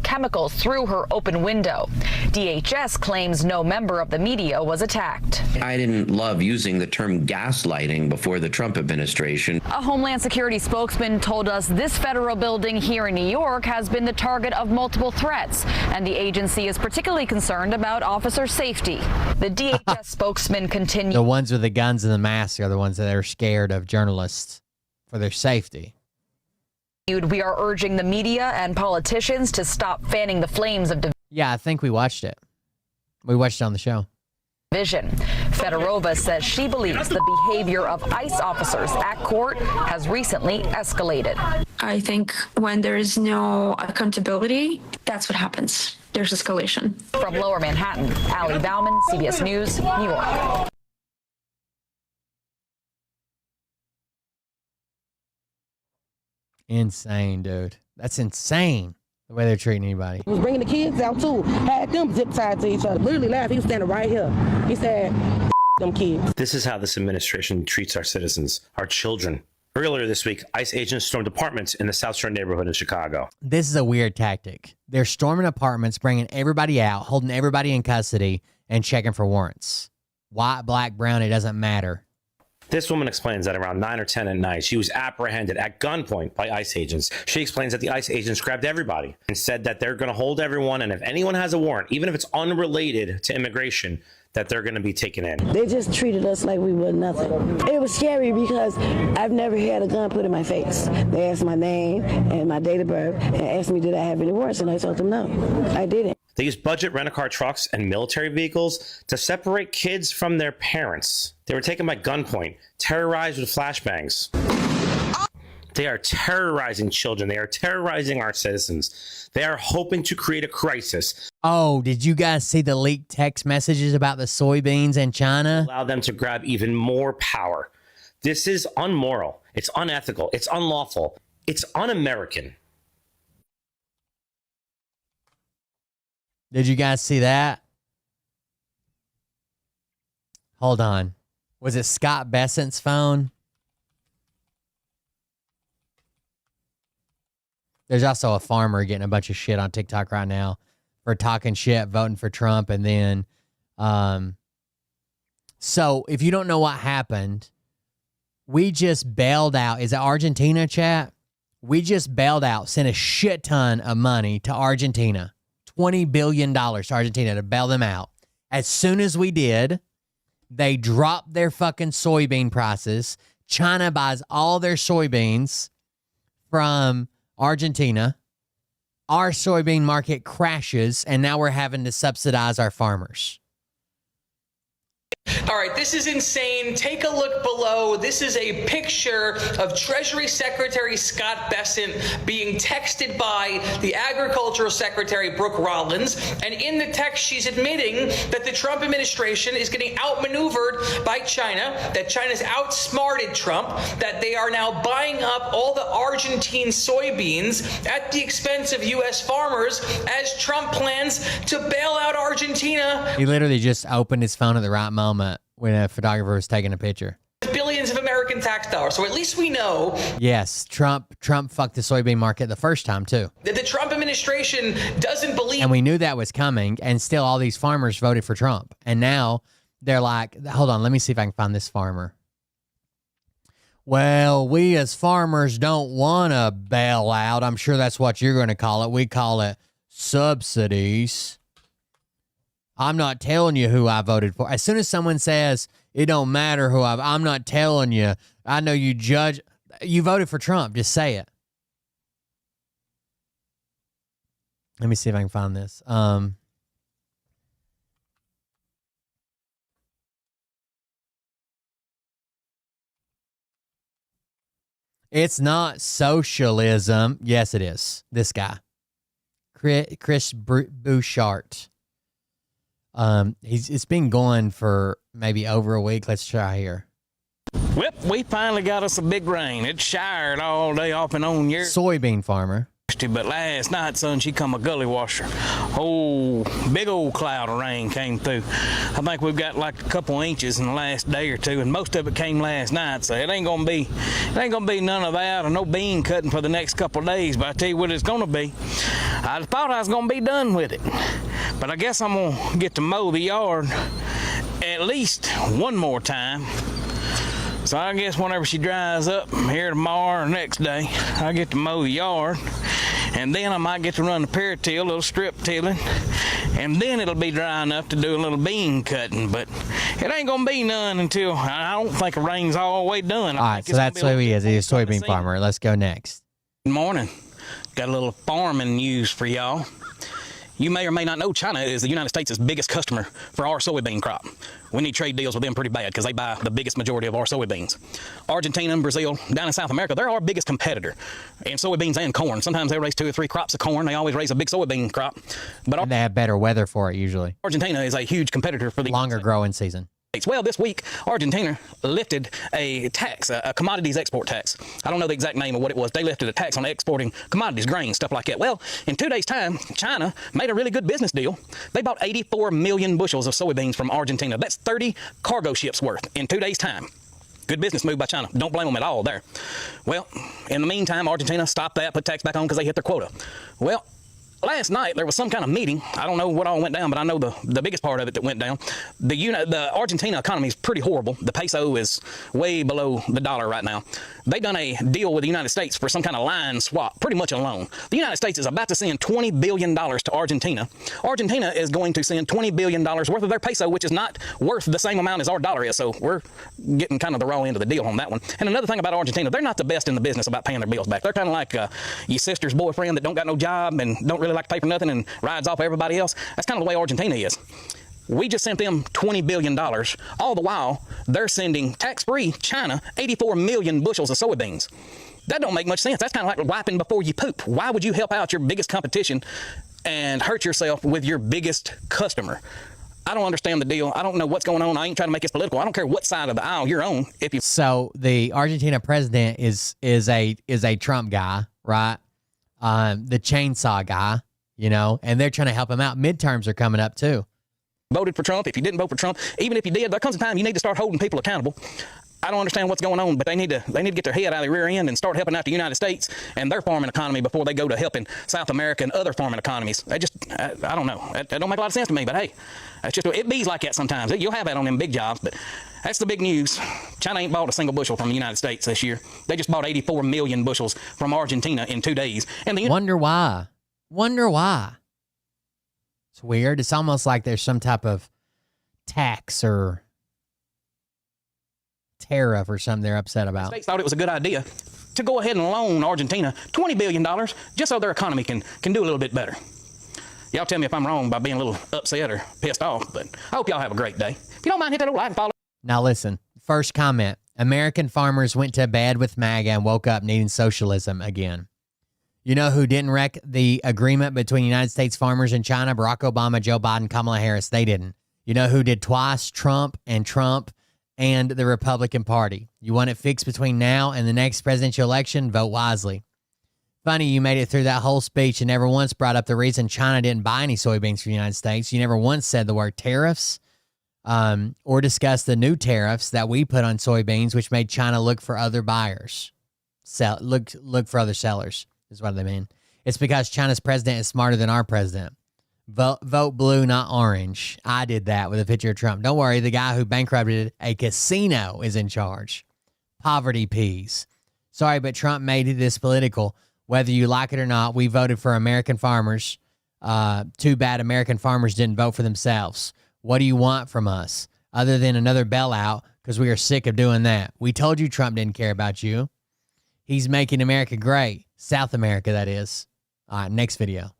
Chemicals through her open window. DHS claims no member of the media was attacked. I didn't love using the term gaslighting before the Trump administration. A Homeland Security spokesman told us this federal building here in New York has been the target of multiple threats, and the agency is particularly concerned about officer safety. The DHS spokesman continued. The ones with the guns and the masks are the ones that are scared of journalists for their safety. We are urging the media and politicians to stop fanning the flames of division. Yeah, I think we watched it. We watched it on the show. Fedorova says she believes the behavior of ICE officers at court has recently escalated. I think when there is no accountability, that's what happens. There's escalation. From Lower Manhattan, Allie Bauman, CBS News, New York. Insane, dude. That's insane, the way they're treating anybody. He was bringing the kids out, too. Had them zip tied to each other. Literally laughed. He was standing right here. He said, them kids. This is how this administration treats our citizens, our children. Earlier this week, ICE agents stormed apartments in the South Shore neighborhood of Chicago. This is a weird tactic. They're storming apartments, bringing everybody out, holding everybody in custody, and checking for warrants. White, black, brown, it doesn't matter. This woman explains that around 9 or 10 at night, she was apprehended at gunpoint by ICE agents. She explains that the ICE agents grabbed everybody and said that they're going to hold everyone, and if anyone has a warrant, even if it's unrelated to immigration, that they're going to be taken in. They just treated us like we were nothing. It was scary because I've never had a gun put in my face. They asked my name and my date of birth and asked me did I have any warrants, and I told them no, I didn't. They used budget rent-a-car trucks and military vehicles to separate kids from their parents. They were taken by gunpoint, terrorized with flashbangs. They are terrorizing children. They are terrorizing our citizens. They are hoping to create a crisis. Oh, did you guys see the leaked text messages about the soybeans in China? Allow them to grab even more power. This is unmoral. It's unethical. It's unlawful. It's un-American. Did you guys see that? Hold on. Was it Scott Bessent's phone? There's also a farmer getting a bunch of shit on TikTok right now for talking shit, voting for Trump. And then, so if you don't know what happened, we just bailed out. Is it Argentina, chat? We just bailed out, sent a shit ton of money to Argentina, $20 billion to Argentina to bail them out. As soon as we did, they dropped their fucking soybean prices. China buys all their soybeans from Argentina. Our soybean market crashes, and now we're having to subsidize our farmers. All right, this is insane. Take a look below. This is a picture of Treasury Secretary Scott Bessent being texted by the Agricultural Secretary Brooke Rollins. And in the text, she's admitting that the Trump administration is getting outmaneuvered by China, that China's outsmarted Trump, that they are now buying up all the Argentine soybeans at the expense of U.S. farmers as Trump plans to bail out Argentina. He literally just opened his phone at the right moment when a photographer was taking a picture. Billions of American tax dollars. So at least we know. Yes, Trump fucked the soybean market the first time too. That the Trump administration doesn't believe. And we knew that was coming, and still all these farmers voted for Trump. And now they're like, hold on, let me see if I can find this farmer. Well, we as farmers don't want to bail out. I'm sure that's what you're going to call it. We call it subsidies. I'm not telling you who I voted for. As soon as someone says, it don't matter who I'm not telling you. I know you judge. You voted for Trump. Just say it. Let me see if I can find this. It's not socialism. Yes, it is. This guy. Chris Bouchard. It's been going for maybe over a week. Let's try here. Well, we finally got us a big rain. It showered all day off and on your soybean farmer. But last night, son, she come a gully washer. Oh, big old cloud of rain came through. I think we've got like a couple inches in the last day or two, and most of it came last night. So it ain't gonna be none of that or no bean cutting for the next couple of days. But I tell you what it's gonna be. I thought I was gonna be done with it, but I guess I'm gonna get to mow the yard at least one more time. So I guess whenever she dries up here tomorrow or next day, I get to mow the yard. And then I might get to run the paratil, a little strip tilling. And then it'll be dry enough to do a little bean cutting. But it ain't going to be none until, I don't think the rain's all the way done. All right, so that's who he is. He's a soybean farmer. Let's go next. Good morning. Got a little farming news for y'all. You may or may not know China is the United States' biggest customer for our soybean crop. We need trade deals with them pretty bad because they buy the biggest majority of our soybeans. Argentina and Brazil, down in South America, they're our biggest competitor in soybeans and corn. Sometimes they raise 2 or 3 crops of corn. They always raise a big soybean crop. But they have better weather for it usually. Argentina is a huge competitor for the longer growing season. Well, this week, Argentina lifted a tax, a commodities export tax. I don't know the exact name of what it was. They lifted a tax on exporting commodities, grains, stuff like that. Well, in 2 days' time, China made a really good business deal. They bought 84 million bushels of soybeans from Argentina. That's 30 cargo ships worth in 2 days' time. Good business move by China. Don't blame them at all there. Well, in the meantime, Argentina stopped that, put tax back on because they hit their quota. Well, last night, there was some kind of meeting. I don't know what all went down, but I know the biggest part of it that went down. The Argentina economy is pretty horrible. The peso is way below the dollar right now. They done a deal with the United States for some kind of line swap, pretty much a loan. The United States is about to send $20 billion to Argentina. Argentina is going to send $20 billion worth of their peso, which is not worth the same amount as our dollar is. So we're getting kind of the raw end of the deal on that one. And another thing about Argentina, they're not the best in the business about paying their bills back. They're kind of like your sister's boyfriend that don't got no job and don't really like to pay for nothing and rides off everybody else. That's kind of the way Argentina is. We just sent them $20 billion. All the while, they're sending tax-free China 84 million bushels of soybeans. That don't make much sense. That's kind of like wiping before you poop. Why would you help out your biggest competition and hurt yourself with your biggest customer? I don't understand the deal. I don't know what's going on. I ain't trying to make this political. I don't care what side of the aisle you're on. So the Argentina president is a Trump guy, right? The chainsaw guy, you know, and they're trying to help him out. Midterms are coming up too. Voted for Trump. If you didn't vote for Trump, even if you did, there comes a time you need to start holding people accountable. I don't understand what's going on, but they need to get their head out of the rear end and start helping out the United States and their farming economy before they go to helping South America and other farming economies. I don't know. That don't make a lot of sense to me, but hey, that's just, it bees like that sometimes. You'll have that on them big jobs, but that's the big news. China ain't bought a single bushel from the United States this year. They just bought 84 million bushels from Argentina in 2 days. And Wonder why. It's weird. It's almost like there's some type of tax or tariff or something they're upset about. The States thought it was a good idea to go ahead and loan Argentina $20 billion just so their economy can do a little bit better. Y'all tell me if I'm wrong by being a little upset or pissed off, but I hope y'all have a great day. If you don't mind, hit that little like and follow. Now listen, first comment. American farmers went to bed with MAGA and woke up needing socialism again. You know who didn't wreck the agreement between United States farmers and China? Barack Obama, Joe Biden, Kamala Harris. They didn't. You know who did twice? Trump and the Republican Party. You want it fixed between now and the next presidential election? Vote wisely. Funny, you made it through that whole speech and never once brought up the reason China didn't buy any soybeans from the United States. You never once said the word tariffs or discussed the new tariffs that we put on soybeans, which made China look for other buyers. Look for other sellers is what they mean. It's because China's president is smarter than our president. Vote blue, not orange. I did that with a picture of Trump. Don't worry, the guy who bankrupted a casino is in charge. Poverty peas. Sorry, but Trump made this political. Whether you like it or not, we voted for American farmers. Too bad American farmers didn't vote for themselves. What do you want from us? Other than another bailout, because we are sick of doing that. We told you Trump didn't care about you. He's making America great. South America, that is. All right, next video.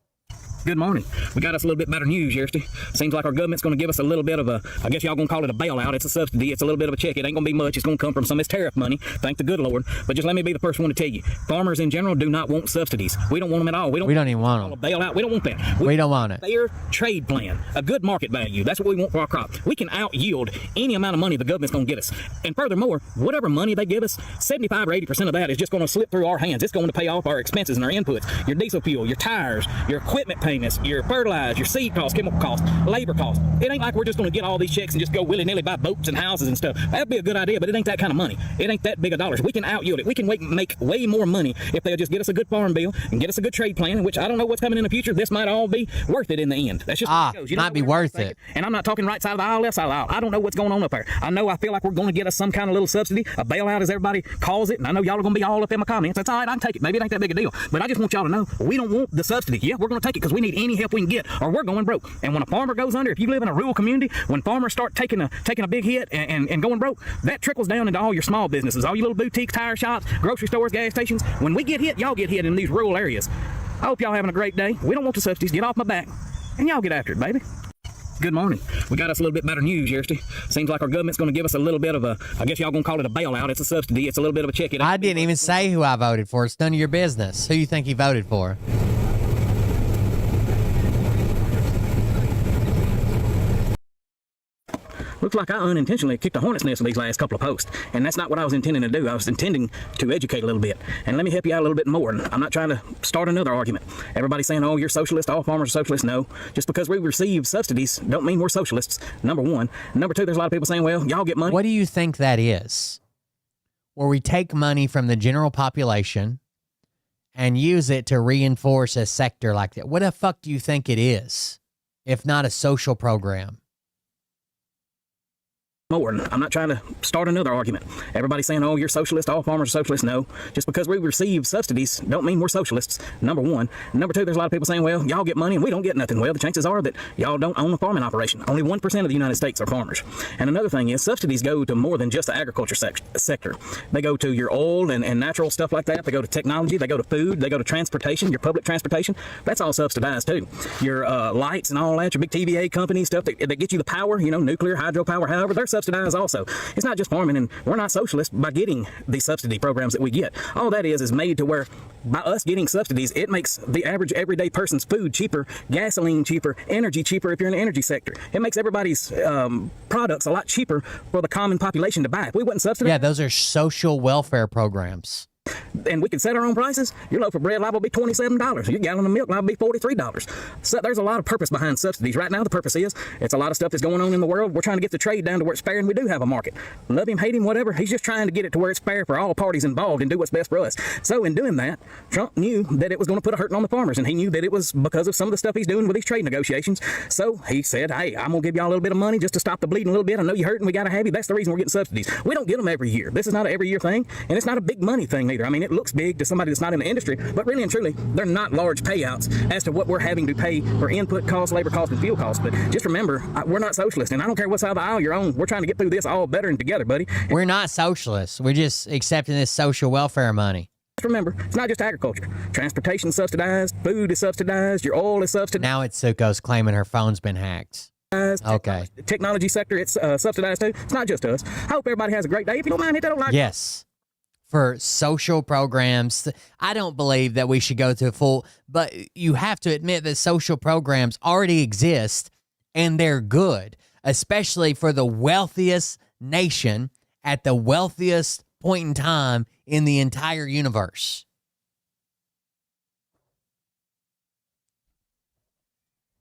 Good morning. We got us a little bit better news, Yersty. Seems like our government's going to give us a little bit of a, I guess y'all going to call it a bailout. It's a subsidy. It's a little bit of a check. It ain't going to be much. It's going to come from some of this tariff money. Thank the good Lord. But just let me be the first one to tell you, farmers in general do not want subsidies. We don't want them at all. We don't even want them. A bailout. We don't want that. We don't want it. Fair trade plan. A good market value. That's what we want for our crop. We can out yield any amount of money the government's going to get us. And furthermore, whatever money they give us, 75 or 80% of that is just going to slip through our hands. It's going to pay off our expenses and our inputs. Your diesel fuel, your tires, your equipment payments, your fertilizer, your seed costs, chemical costs, labor costs. It ain't like we're just going to get all these checks and just go willy-nilly buy boats and houses and stuff. That'd be a good idea, but it ain't that kind of money. It ain't that big of dollars. We can out-yield it. We can make way more money if they'll just get us a good farm bill and get us a good trade plan, which I don't know what's coming in the future. This might all be worth it in the end. That's just what it goes. Might be worth it. And I'm not talking right side of the aisle, left side of the aisle. I don't know what's going on up there. I feel like we're going to get us some kind of little subsidy, a bailout as everybody calls it, and I know y'all are going to be all up in my comments. That's all right, I can take it. Maybe it ain't that big a deal. But I just want y'all to know, we don't want the subsidy. Yeah, we're going to take it because we need any help we can get, or we're going broke. And when a farmer goes under, if you live in a rural community, when farmers start taking a big hit and going broke, that trickles down into all your small businesses, all your little boutiques, tire shops, grocery stores, gas stations. When we get hit, y'all get hit in these rural areas. I hope y'all having a great day. We don't want the subsidies. Get off my back. And y'all get after it, baby. Good morning. We got us a little bit better news, Yersty. Seems like our government's going to give us a little bit of a, I guess y'all going to call it a bailout. It's a subsidy. It's a little bit of a check. I didn't even say who I voted for. It's none of your business. Who you think he voted for? Looks like I unintentionally kicked a hornet's nest in these last couple of posts, and that's not what I was intending to do. I was intending to educate a little bit. And let me help you out a little bit more. And I'm not trying to start another argument. Everybody's saying, oh, you're socialist, all farmers are socialists. No, just because we receive subsidies don't mean we're socialists, number one. Number two, there's a lot of people saying, well, y'all get money. What do you think that is? Where we take money from the general population and use it to reinforce a sector like that. What the fuck do you think it is, if not a social program? More. I'm not trying to start another argument. Everybody's saying, oh, you're socialist, all farmers are socialists. No, just because we receive subsidies don't mean we're socialists, number one. Number two, there's a lot of people saying, well, y'all get money and we don't get nothing. Well, the chances are that y'all don't own a farming operation. Only 1% of the United States are farmers. And another thing is, subsidies go to more than just the agriculture sector. They go to your oil and natural stuff like that. They go to technology. They go to food. They go to transportation, your public transportation. That's all subsidized too. Your lights and all that, your big TVA companies, stuff that get you the power, nuclear, hydropower, however, they're subsidized also. It's not just farming, and we're not socialists by getting these subsidy programs that we get. All that is made to where by us getting subsidies, it makes the average everyday person's food cheaper, gasoline cheaper, energy cheaper if you're in the energy sector. It makes everybody's products a lot cheaper for the common population to buy. If we wouldn't subsidize. Yeah, those are social welfare programs. and we can set our own prices, your loaf of bread liable to be $27. Your gallon of milk liable to be $43. So there's a lot of purpose behind subsidies. Right now, the purpose is it's a lot of stuff that's going on in the world. We're trying to get the trade down to where it's fair, and we do have a market. Love him, hate him, whatever. He's just trying to get it to where it's fair for all parties involved and do what's best for us. So in doing that, Trump knew that it was going to put a hurting on the farmers, and he knew that it was because of some of the stuff he's doing with these trade negotiations. So he said, hey, I'm going to give y'all a little bit of money just to stop the bleeding a little bit. I know you're hurting. We got to have you. That's the reason we're getting subsidies. We don't get them every year. This is not an every year thing, and it's not a big money thing either. I mean, it looks big to somebody that's not in the industry, but really and truly, they're not large payouts as to what we're having to pay for input costs, labor costs, and fuel costs. But just remember, we're not socialists, and I don't care what side of the aisle you're on. We're trying to get through this all better and together, buddy. We're not socialists. We're just accepting this social welfare money. Just remember, it's not just agriculture. Transportation is subsidized, food is subsidized, your oil is subsidized. Now it's Suko's claiming her phone's been hacked. Okay. Technology sector, it's subsidized too. It's not just us. I hope everybody has a great day. If you don't mind, hit that like. Yes. For social programs, I don't believe that we should go to full, but you have to admit that social programs already exist and they're good, especially for the wealthiest nation at the wealthiest point in time in the entire universe.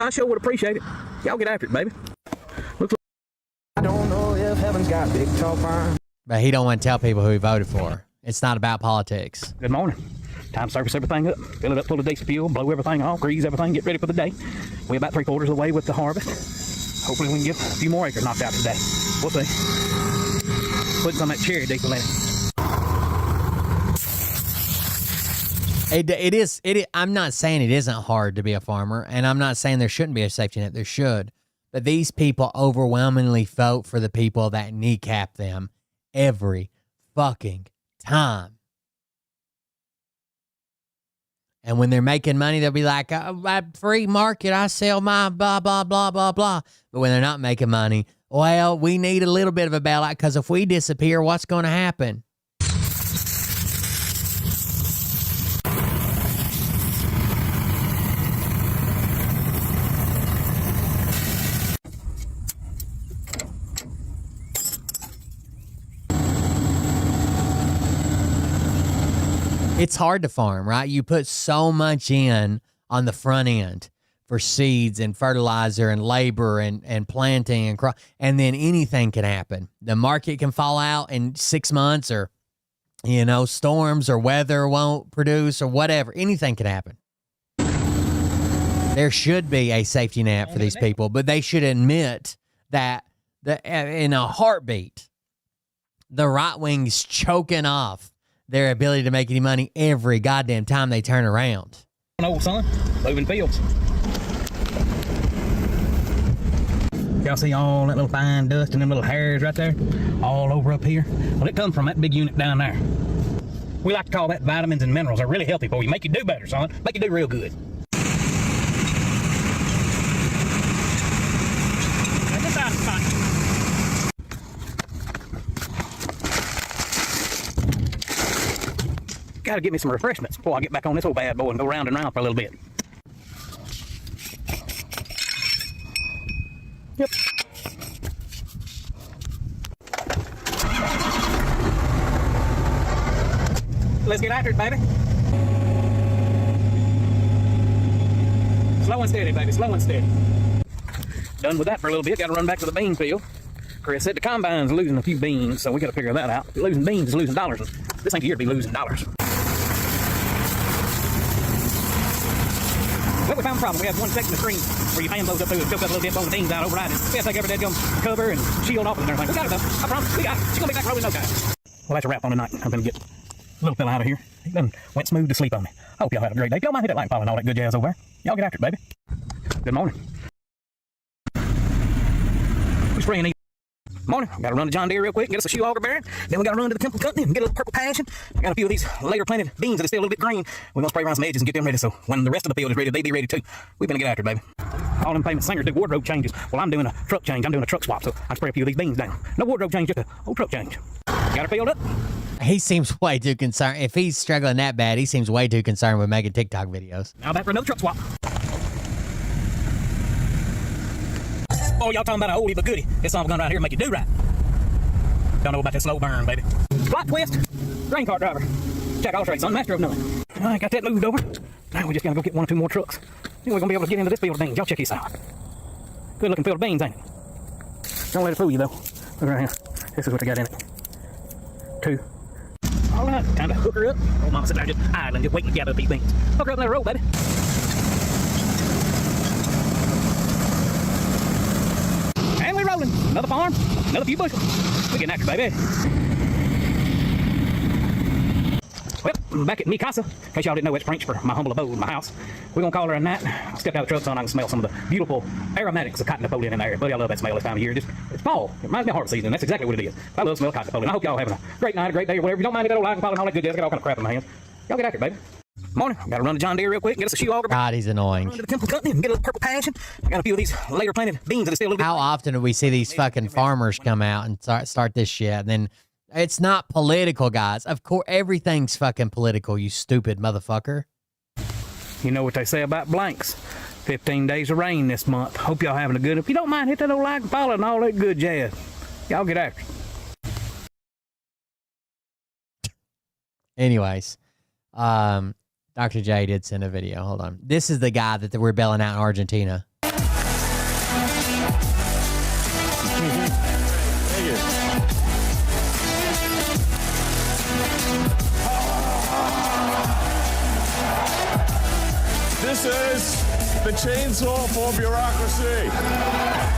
I sure would appreciate it. Y'all get after it, baby. Looks like I don't know if heaven's got big tall fire. But he don't want to tell people who he voted for. It's not about politics. Good morning. Time to surface everything up, fill it up full of diesel fuel, blow everything off, grease everything, get ready for the day. We're about 3/4 of the way with the harvest. Hopefully we can get a few more acres knocked out today. We'll see. Putting some of that cherry diesel in it. It is. I'm not saying it isn't hard to be a farmer, and I'm not saying there shouldn't be a safety net. There should. But these people overwhelmingly vote for the people that kneecap them every fucking time. And when they're making money, they'll be like, free market, I sell my blah, blah, blah, blah, blah. But when they're not making money, well, we need a little bit of a bailout because if we disappear, what's going to happen? It's hard to farm, right? You put so much in on the front end for seeds and fertilizer and labor and planting and crop, and then anything can happen. The market can fall out in 6 months, or, you know, storms or weather won't produce or whatever. Anything can happen. There should be a safety net for these people, but they should admit that in a heartbeat, the right wing's choking off their ability to make any money every goddamn time they turn around. Old son, moving fields. Y'all see all that little fine dust and them little hairs right there? All over up here? Well, it comes from that big unit down there. We like to call that vitamins and minerals. They're really healthy for you. Make you do better, son. Make you do real good. Gotta get me some refreshments before I get back on this old bad boy and go round and round for a little bit. Yep. Let's get after it, baby. Slow and steady, baby, slow and steady. Done with that for a little bit, gotta run back to the bean field. Chris said the combine's losing a few beans, so we gotta figure that out. Losing beans is losing dollars. This ain't the year to be losing dollars. Well, we found a problem. We have one section of screen where your fan blows up through and fills up a little bit, blows the beans out overriding. We have to take every dead gum cover and shield off and everything. We got it though. I promise. We got it. She's gonna be back rolling no time. Well, that's a wrap on tonight. I'm gonna get little fella out of here. He done went smooth to sleep on me. I hope y'all had a great day. If y'all mind hit that like, follow, and all that good jazz over there. Y'all get after it, baby. Good morning. We spraying these. Morning. Gotta run to John Deere real quick, get us a shoe auger bearing. Then we gotta run to the chemical company and get a little purple passion. I got a few of these later planted beans that are still a little bit green. We're gonna spray around some edges and get them ready, so when the rest of the field is ready, they be ready too. We're gonna get after it, baby. All them famous singers do wardrobe changes. Well, I'm doing a truck change. I'm doing a truck swap, so I spray a few of these beans down. No wardrobe change, just a old truck change. Got her filled up? He seems way too concerned. If he's struggling that bad, he seems way too concerned with making TikTok videos. Now back for another truck swap. Oh, y'all talking about an oldie but goodie. This song gonna right here make you do right. Don't know about that slow burn, baby. Plot twist. Grain cart driver. Jack all trades, son. Master of none. All right, got that moved over. Now we just gotta go get 1 or 2 more trucks. Then we're gonna be able to get into this field of beans. Y'all check this out. Good looking field of beans, ain't it? Don't let it fool you though. Look right here. This is what they got in it. 2. All right, time to hook her up. Oh, mama sitting there just idling, just waiting to gather up these beans. Hook her up and let her roll, baby. And we're rolling. Another farm, another few bushels. We're getting after it, baby. Well, back at me casa, in case y'all didn't know, it's French for my humble abode, my house. We're gonna call her a gnat. I'll step out of the truck so I can smell some of the beautiful aromatics of cotton Napoleon in there. Buddy, I love that smell this time of year. It's fall. It reminds me of harvest season. That's exactly what it is. I love the smell of cotton Napoleon. I hope y'all having a great night, a great day, or whatever. If you don't mind me that old line and all that good jazz, I got all kind of crap in my hands. Y'all get after it, baby. Morning. Gotta run to John Deere real quick and get us a shoe auger. God, he's annoying. Run to the Temple Company and get a little purple passion. I got a few of these later planted beans that are still a little bit. How often do we see these fucking farmers come out and start this shit? And then it's not political, guys. Of course, everything's fucking political, you stupid motherfucker. You know what they say about blanks. 15 days of rain this month. Hope y'all having a good. If you don't mind, hit that old like and follow and all that good jazz. Y'all get after it. Anyways, Dr. J did send a video. Hold on. This is the guy that we're bailing out in Argentina. This is the chainsaw for bureaucracy.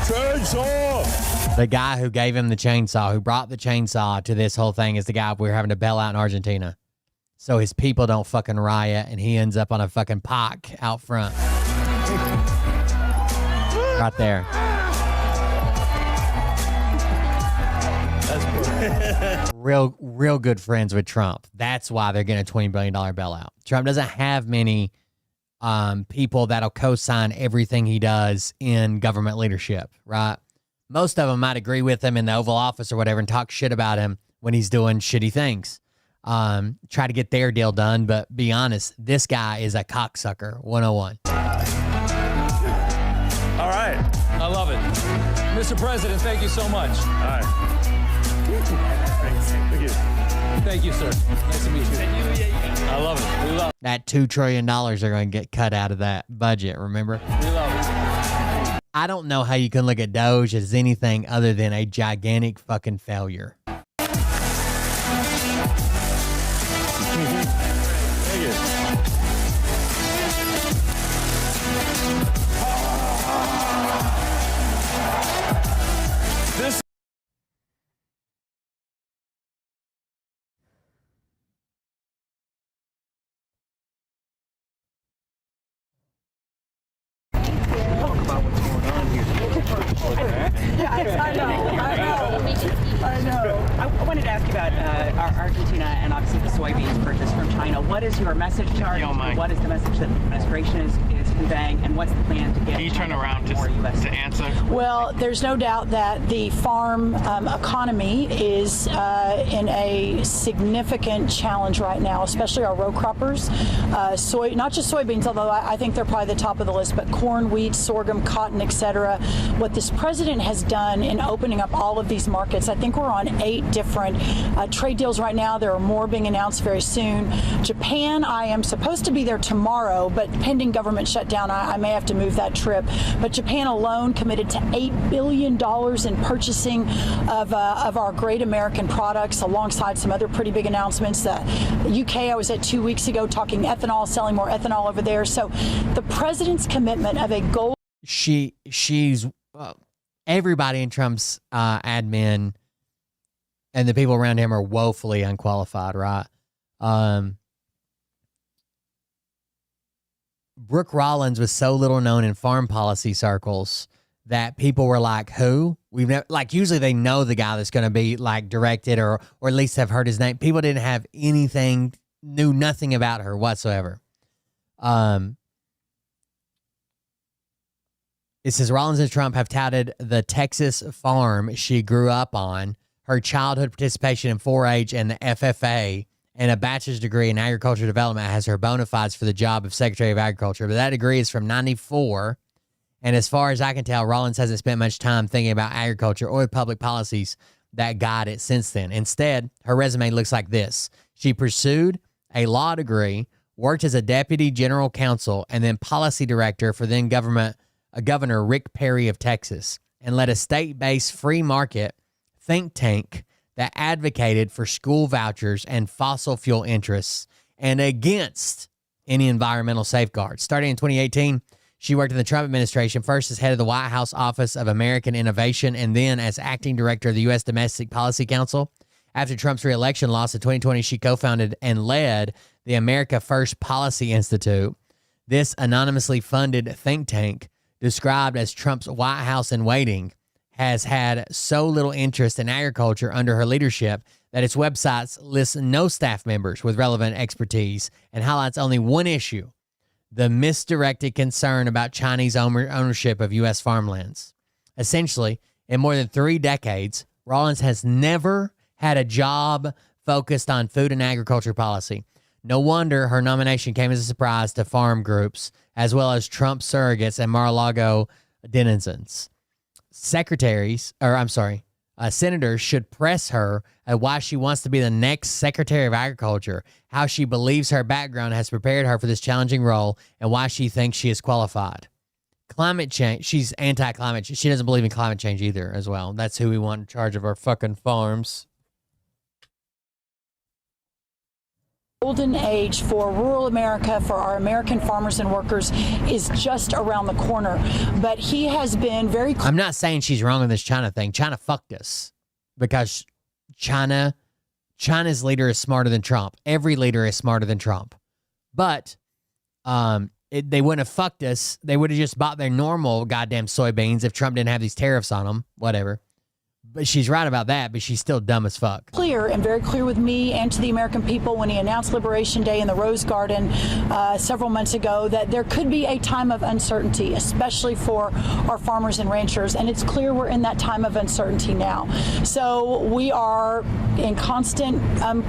Chainsaw! The guy who gave him the chainsaw, who brought the chainsaw to this whole thing, is the guy we're having to bail out in Argentina. So his people don't fucking riot, and he ends up on a fucking POC out front. Right there. That's real good friends with Trump. That's why they're getting a $20 billion bailout. Trump doesn't have many people that'll co-sign everything he does in government leadership, right? Most of them might agree with him in the Oval Office or whatever and talk shit about him when he's doing shitty things. Try to get their deal done, but be honest, this guy is a cocksucker 101. All right. I love it. Mr. President, thank you so much. All right. Thank you. Thank you, sir. Nice to meet you. I love it. We love it. That $2 trillion are going to get cut out of that budget, remember? We love it. I don't know how you can look at Doge as anything other than a gigantic fucking failure. I know. I wanted to ask you about Argentina and obviously the soybeans purchase from China. What is your message to Argentina? What is the message that the administration is conveying, and what's the plan to get? Can you turn around just to answer? Well, there's no doubt that the farm economy is in a significant challenge right now, especially our row croppers. Not just soybeans, although I think they're probably the top of the list, but corn, wheat, sorghum, cotton, etc. What this president has done in opening up all of these markets, I think we're on 8 different trade deals right now. There are more being announced very soon. Japan, I am supposed to be there tomorrow, but pending government shutdown, I may have to move that trip. But Japan alone committed to $8 billion in purchasing of our great American products, alongside some other pretty big announcements. The UK, I was at 2 weeks ago talking ethanol, selling more ethanol over there. So the president's commitment of a goal. She's everybody in Trump's admin and the people around him are woefully unqualified, right? Brooke Rollins was so little known in foreign policy circles that people were like, who? We've never, like, usually they know the guy that's going to be like directed or at least have heard his name. People didn't have anything, knew nothing about her whatsoever. It says Rollins and Trump have touted the Texas farm she grew up on, her childhood participation in 4-H and the FFA, and a bachelor's degree in agriculture development has her bona fides for the job of Secretary of Agriculture. But that degree is from '94. And as far as I can tell, Rollins hasn't spent much time thinking about agriculture or public policies that guide it since then. Instead, her resume looks like this. She pursued a law degree, worked as a deputy general counsel and then policy director for then Governor Rick Perry of Texas, and led a state-based free market think tank that advocated for school vouchers and fossil fuel interests and against any environmental safeguards. Starting in 2018, she worked in the Trump administration, first as head of the White House Office of American Innovation and then as acting director of the U.S. Domestic Policy Council. After Trump's re-election loss in 2020, she co-founded and led the America First Policy Institute. This anonymously funded think tank, described as Trump's White House in waiting, has had so little interest in agriculture under her leadership that its websites list no staff members with relevant expertise and highlights only one issue: the misdirected concern about Chinese ownership of U.S. farmlands. Essentially, in more than 3 decades, Rawlins has never had a job focused on food and agriculture policy. No wonder her nomination came as a surprise to farm groups, as well as Trump surrogates and Mar-a-Lago denizens. Senators should press her at why she wants to be the next Secretary of Agriculture, how she believes her background has prepared her for this challenging role, and why she thinks she is qualified. Climate change. She's anti-climate change. She doesn't believe in climate change either as well. That's who we want in charge of our fucking farms. Golden age for rural America, for our American farmers and workers, is just around the corner. But he has been very... I'm not saying she's wrong on this China thing. China fucked us because China's leader is smarter than Trump. Every leader is smarter than Trump. But they wouldn't have fucked us. They would have just bought their normal goddamn soybeans if Trump didn't have these tariffs on them. Whatever. But she's right about that, but she's still dumb as fuck. Clear and very clear with me and to the American people when he announced Liberation Day in the Rose Garden several months ago that there could be a time of uncertainty, especially for our farmers and ranchers. And it's clear we're in that time of uncertainty now. So we are in constant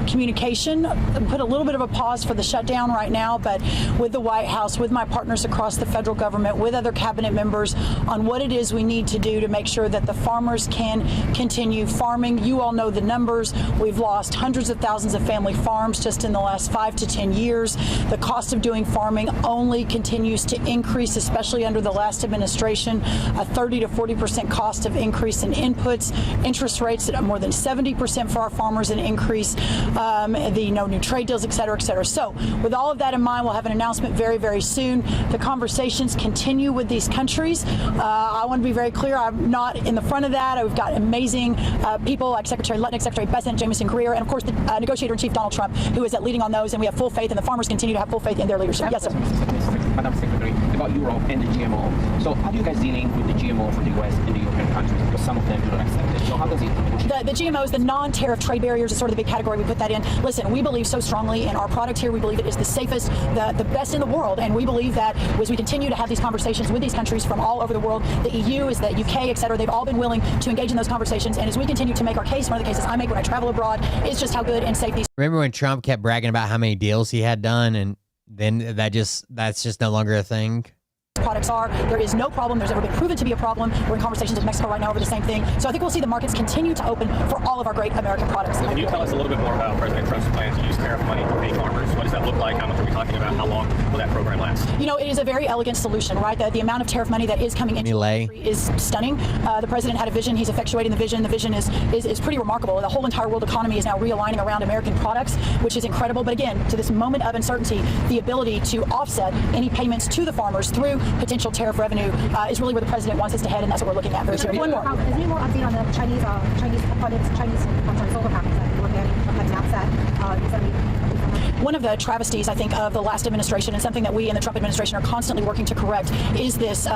communication. Put a little bit of a pause for the shutdown right now, but with the White House, with my partners across the federal government, with other cabinet members on what it is we need to do to make sure that the farmers can continue farming. You all know the numbers. We've lost hundreds of thousands of family farms just in the last 5 to 10 years. The cost of doing farming only continues to increase, especially under the last administration. A 30 to 40% cost of increase in inputs, interest rates at more than 70% for our farmers, an increase, the no new trade deals, et cetera, et cetera. So with all of that in mind, we'll have an announcement very, very soon. The conversations continue with these countries. I want to be very clear. I'm not in the front of that. We've got amazing people like Secretary Lutnick, Secretary Bessent, Jameson Greer, and of course the Negotiator-in-Chief Donald Trump, who is leading on those, and we have full faith, and the farmers continue to have full faith in their leadership. Yes, sir. Madam Secretary, about Europe and the GMO. So how are you guys dealing with the GMO for the U.S. and the European countries? Because some of them do not accept it. So how does it... The GMOs, the non-tariff trade barriers, is sort of the big category we put that in. Listen, we believe so strongly in our product here. We believe it is the safest, the best in the world, and we believe that as we continue to have these conversations with these countries from all over the world, the EU, is the UK, et cetera, they've all been willing to engage in those conversations, and as we continue to make our case, one of the cases I make when I travel abroad is just how good and safe these... Remember when Trump kept bragging about how many deals he had done, and then that's just no longer a thing? Products are. There is no problem. There's ever been proven to be a problem. We're in conversations with Mexico right now over the same thing. So I think we'll see the markets continue to open for all of our great American products. Can you tell us a little bit more about President Trump's plan to use tariff money to pay farmers? What does that look like? How much are we talking about? How long will that program last? You know, it is a very elegant solution, right? The amount of tariff money that is coming into the country is stunning. The president had a vision. He's effectuating the vision. The vision is pretty remarkable. The whole entire world economy is now realigning around American products, which is incredible. But again, to this moment of uncertainty, the ability to offset any payments to the farmers through potential tariff revenue is really where the president wants us to head, and that's what we're looking at very soon. One more. Is there more update on the Chinese products, solar panels that we're getting from like NAPSAT? One of the travesties, I think, of the last administration, and something that we in the Trump administration are constantly working to correct, is this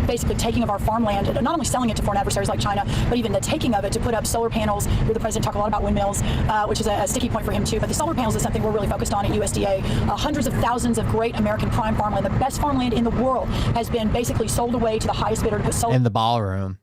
basically taking of our farmland, not only selling it to foreign adversaries like China, but even the taking of it to put up solar panels. Hear the president talk a lot about windmills, which is a sticky point for him too. But the solar panels is something we're really focused on at USDA. Hundreds of thousands of great American prime farmland, the best farmland in the world, has been basically sold away to the highest bidder to put solar. In the ballroom.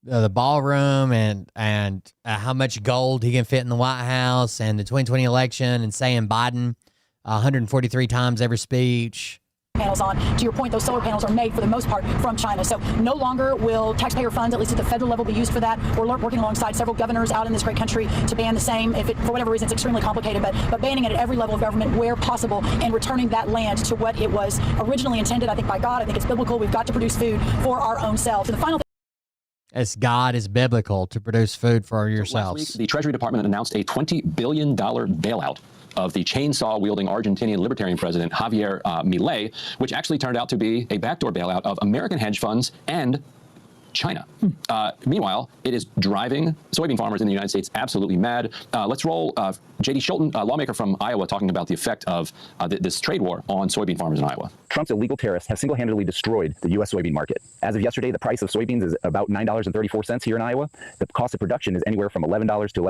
The ballroom and how much gold he can fit in the White House, and the 2020 election, and saying Biden 143 times every speech. panels on. To your point, those solar panels are made for the most part from China. So no longer will taxpayer funds, at least at the federal level, be used for that. We're working alongside several governors out in this great country to ban the same. If it, for whatever reason, it's extremely complicated, but banning it at every level of government where possible and returning that land to what it was originally intended, I think, by God. I think it's biblical. We've got to produce food for our own selves. And the final As God is biblical to produce food for yourselves. Last week, the Treasury Department announced a $20 billion bailout of the chainsaw-wielding Argentinian libertarian president Javier Milei, which actually turned out to be a backdoor bailout of American hedge funds and China. Meanwhile, it is driving soybean farmers in the United States absolutely mad. Let's roll J.D. Schulten, a lawmaker from Iowa, talking about the effect of this trade war on soybean farmers in Iowa. Trump's illegal tariffs have single-handedly destroyed the U.S. soybean market. As of yesterday, the price of soybeans is about $9.34 here in Iowa. The cost of production is anywhere from $11 to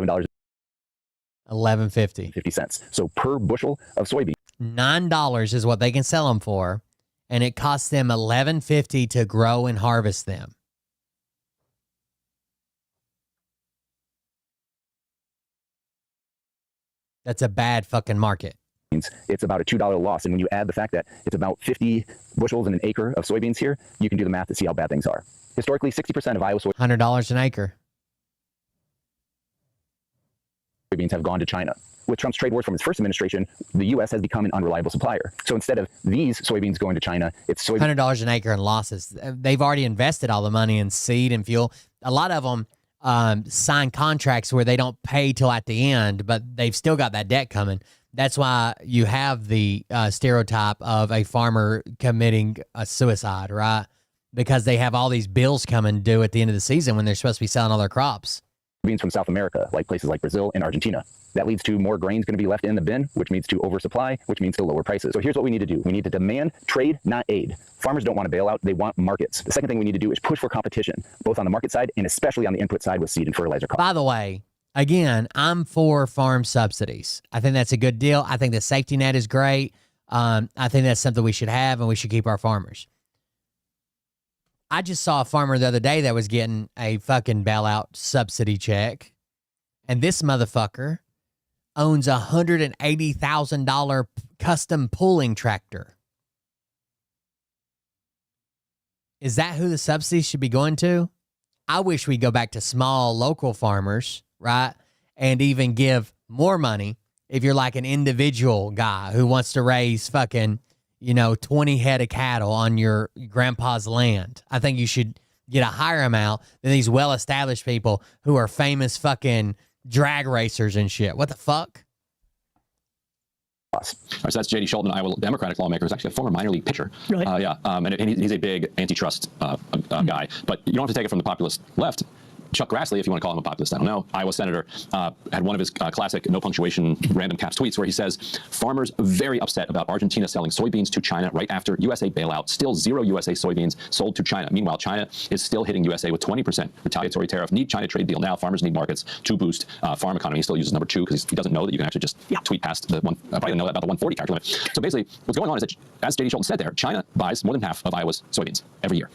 $11.50. So per bushel of soybeans. $9 is what they can sell them for, and it costs them $11.50 to grow and harvest them. That's a bad fucking market. It's about a $2 loss. And when you add the fact that it's about 50 bushels in an acre of soybeans here, you can do the math to see how bad things are. Historically, 60% of Iowa $100 an acre. Soybeans have gone to China. With Trump's trade wars from his first administration, the U.S. has become an unreliable supplier. So instead of these soybeans going to China, it's soybeans. $100 an acre in losses. They've already invested all the money in seed and fuel. A lot of them sign contracts where they don't pay till at the end, but they've still got that debt coming. That's why you have the stereotype of a farmer committing a suicide, right? Because they have all these bills coming due at the end of the season when they're supposed to be selling all their crops. Beans from South America, like places like Brazil and Argentina. That leads to more grains going to be left in the bin, which means to oversupply, which means to lower prices. So here's what we need to do. We need to demand trade, not aid. Farmers don't want to bail out. They want markets. The second thing we need to do is push for competition, both on the market side and especially on the input side with seed and fertilizer costs. By the way, again, I'm for farm subsidies. I think that's a good deal. I think the safety net is great. I think that's something we should have, and we should keep our farmers. I just saw a farmer the other day that was getting a fucking bailout subsidy check, and this motherfucker owns a $180,000 custom pulling tractor. Is that who the subsidies should be going to? I wish we'd go back to small local farmers, right? And even give more money if you're like an individual guy who wants to raise fucking, 20 head of cattle on your grandpa's land. I think you should get a higher amount than these well-established people who are famous fucking drag racers and shit. What the fuck? All right, so that's J.D. Schulten, Iowa Democratic lawmaker. He's actually a former minor league pitcher. Really? Yeah, and he's a big antitrust guy. But you don't have to take it from the populist left. Chuck Grassley, if you want to call him a populist, I don't know, Iowa senator, had one of his classic no punctuation random caps tweets where he says, farmers very upset about Argentina selling soybeans to China right after USA bailout, still zero USA soybeans sold to China. Meanwhile, China is still hitting USA with 20% retaliatory tariff. Need China trade deal now. Farmers need markets to boost farm economy. He still uses number 2 because he doesn't know that you can actually just tweet past the one, probably didn't know about the 140 character limit. So basically, what's going on is that, as J.D. Schulten said there, China buys more than half of Iowa's soybeans every year.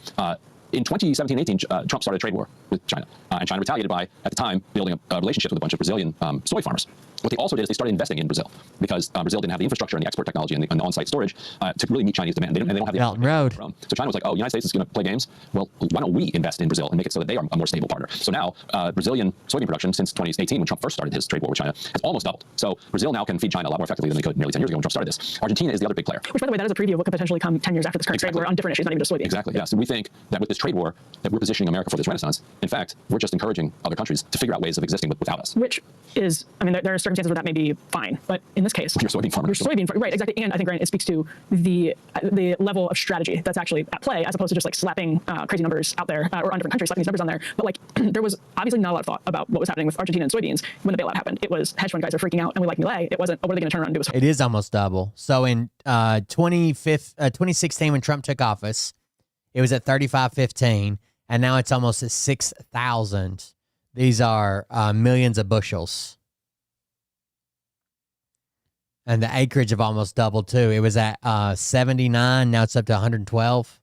In 2017-18, Trump started a trade war with China, and China retaliated by, at the time, building a relationship with a bunch of Brazilian soy farmers. What they also did is they started investing in Brazil because Brazil didn't have the infrastructure and the export technology and the on-site storage to really meet Chinese demand. They don't have the Mountain Road. So China was like, oh, the United States is going to play games. Well, why don't we invest in Brazil and make it so that they are a more stable partner? So now Brazilian soybean production since 2018, when Trump first started his trade war with China, has almost doubled. So Brazil now can feed China a lot more effectively than they could nearly 10 years ago when Trump started this. Argentina is the other big player. Which, by the way, that is a preview of what could potentially come 10 years after this current trade war on different issues, not even just soybeans. Exactly, yeah. So we think that with this trade war, that we're positioning America for this renaissance. In fact, we're just encouraging other countries to figure out ways of existing without us. Which is, I mean, there are circumstances where that may be fine, but in this case, you're soybean farmer. Right, exactly. And I think, Grant, it speaks to the level of strategy that's actually at play, as opposed to just like slapping crazy numbers out there or on different countries, slapping these numbers on there. But like, there was obviously not a lot of thought about what was happening with Argentina and soybeans when the bailout happened. It was hedge fund guys are freaking out, and we like Milei. It wasn't, oh, what are they going to turn around and do? It is almost double. So in 2016, when Trump took office, it was at 35.15, and now it's almost at 6,000. These are millions of bushels. And the acreage have almost doubled too. It was at 79. Now it's up to 112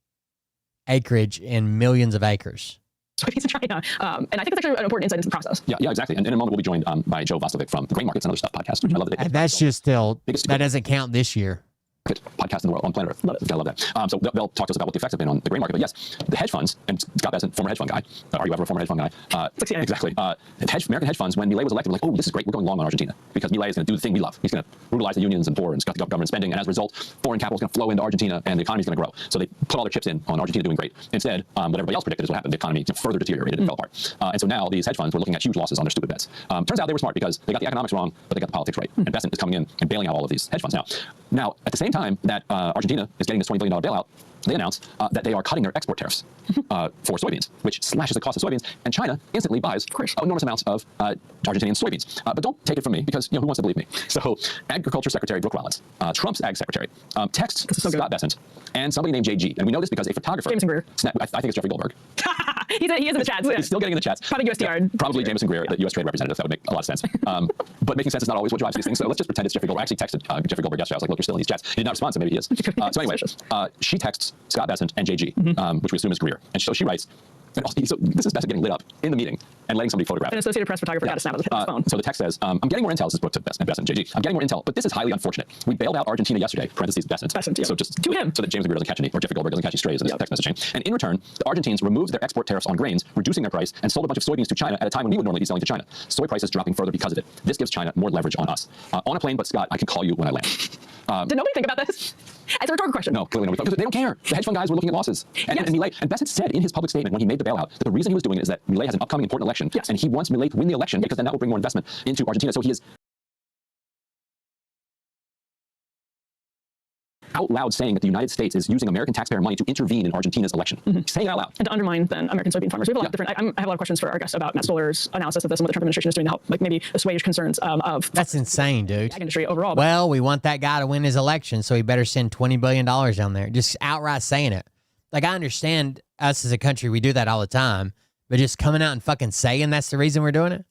acreage in millions of acres. Soybeans in China. And I think that's actually an important insight into the process. Yeah, exactly. And in a moment, we'll be joined by Joe Vastovic from the Grain Markets and Other Stuff podcast, which I love that. And that's just still, that doesn't count this year. podcast in the world on planet Earth. Love it. Gotta love that. So they'll talk to us about what the effects have been on the grain market. But yes, the hedge funds, and Scott Bessent, former hedge fund guy. Are you ever a former hedge fund guy? Exactly. American hedge funds, when Milei was elected, were like, oh, this is great. We're going long on Argentina because Milei is going to do the thing we love. He's going to brutalize the unions and poor and cut the government spending. And as a result, foreign capital is going to flow into Argentina and the economy is going to grow. So they put all their chips in on Argentina doing great. Instead, what everybody else predicted is what happened. The economy further deteriorated and fell apart. And so now these hedge funds were looking at huge losses on their stupid bets. Turns out they were smart because they got the economics wrong, but they got the politics right. And Bessent is coming in and bailing out all of these hedge funds now. At the same time that Argentina is getting this $20 billion bailout, they announced that they are cutting their export tariffs for soybeans, which slashes the cost of soybeans, and China instantly buys enormous amounts of Argentinian soybeans. But don't take it from me, because who wants to believe me? So Agriculture Secretary Brooke Rollins, Trump's Ag Secretary, texts Scott Bessent and somebody named JG. And we know this because a photographer... Jameson Greer. I think it's Jeffrey Goldberg. He is in the chats. He's still getting in the chats. Probably USTR. Probably Jameson Greer, the U.S. Trade Representative. That would make a lot of sense. But making sense is not always what drives these things. So let's just pretend it's Jeffrey Goldberg. I actually texted Jeffrey Goldberg yesterday. I was like, look, you're still in these chats. He did not respond, so maybe he is. So anyway, she texts Scott Bessent and JG, which we assume is Greer. And so she writes, so this is Bessent getting lit up in the meeting and letting somebody photograph it. An Associated Press photographer got a snap of his phone. So the text says, I'm getting more intel. This is book to Bessent, JG. I'm getting more intel, but this is highly unfortunate. We bailed out Argentina yesterday, parentheses Bessent. Yeah. So just to him. So that James Greer doesn't catch any, or Jeffrey Goldberg doesn't catch any strays in this text message chain. And in return, the Argentines removed their export tariffs on grains, reducing their price, and sold a bunch of soybeans to China at a time when we would normally be selling to China. Soy prices dropping further because of it. This gives China more leverage on us. On a plane, but Scott, I can call you when I land. Did nobody think about this? It's a rhetorical question. No, clearly nobody thought, because they don't care. The hedge fund guys were looking at losses. And Bessent said in his public statement when he made the bailout that the reason he was doing it is that Milei has an upcoming important election, and he wants Milei to win the election because then that will bring more investment into Argentina. So he is out loud saying that the United States is using American taxpayer money to intervene in Argentina's election. Saying it out loud. And to undermine then American soybean farmers. We have a lot of different. I have a lot of questions for our guests about Matt Stoller's analysis of this and what the Trump administration is doing to help, like maybe assuage concerns of. That's insane, dude. Ag industry overall. Well, we want that guy to win his election, so he better send $20 billion down there. Just outright saying it. Like, I understand us as a country, we do that all the time, but just coming out and fucking saying that's the reason we're doing it.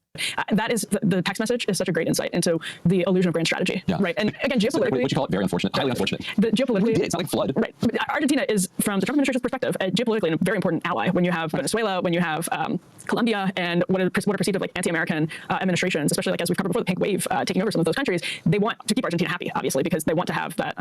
That is the text message is such a great insight into the illusion of grand strategy, right? And again, geopolitically, what you call it, very unfortunate, highly unfortunate. Geopolitically, it's not like flood, right? Argentina is, from the Trump administration's perspective, geopolitically a very important ally. When you have Venezuela, when you have Colombia, and what are perceived of like anti-American administrations, especially like as we've covered before, the pink wave taking over some of those countries, they want to keep Argentina happy, obviously, because they want to have that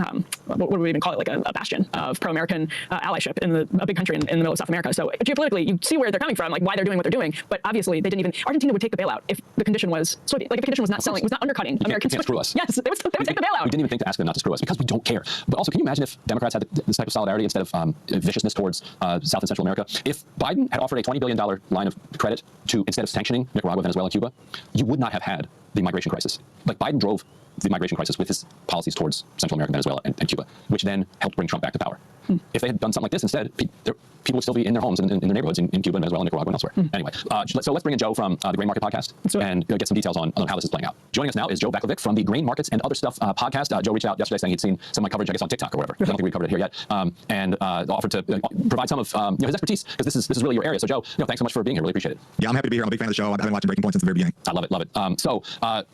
what would we even call it, like a bastion of pro-American allyship in a big country in the middle of South America. So geopolitically, you see where they're coming from, like why they're doing what they're doing. But obviously, they didn't even. Argentina would take the bailout if the condition was soybean. Like if the condition was not selling, was not undercutting American. You can't screw us. Yes, they would take the bailout. We didn't even think to ask them not to screw us because we don't care. But also, can you imagine if Democrats had this type of solidarity instead of viciousness towards South and Central America? If Biden had offered a $20 billion line of credit to, instead of sanctioning Nicaragua, Venezuela, and Cuba, you would not have had the migration crisis. Like Biden drove the migration crisis with his policies towards Central America, Venezuela, and Cuba, which then helped bring Trump back to power. If they had done something like this instead, people would still be in their homes and in their neighborhoods in Cuba, Venezuela, Nicaragua, and elsewhere. Anyway, so let's bring in Joe from the Grain Market Podcast and get some details on how this is playing out. Joining us now is Joe Bakovic from the Grain Markets and Other Stuff podcast. Joe reached out yesterday saying he'd seen some of my coverage, I guess, on TikTok or whatever. I don't think we covered it here yet, and offered to provide some of his expertise because this is really your area. So Joe, thanks so much for being here. Really appreciate it. Yeah, I'm happy to be here. I'm a big fan of the show. I've been watching Breaking Point since the very beginning. I love it. I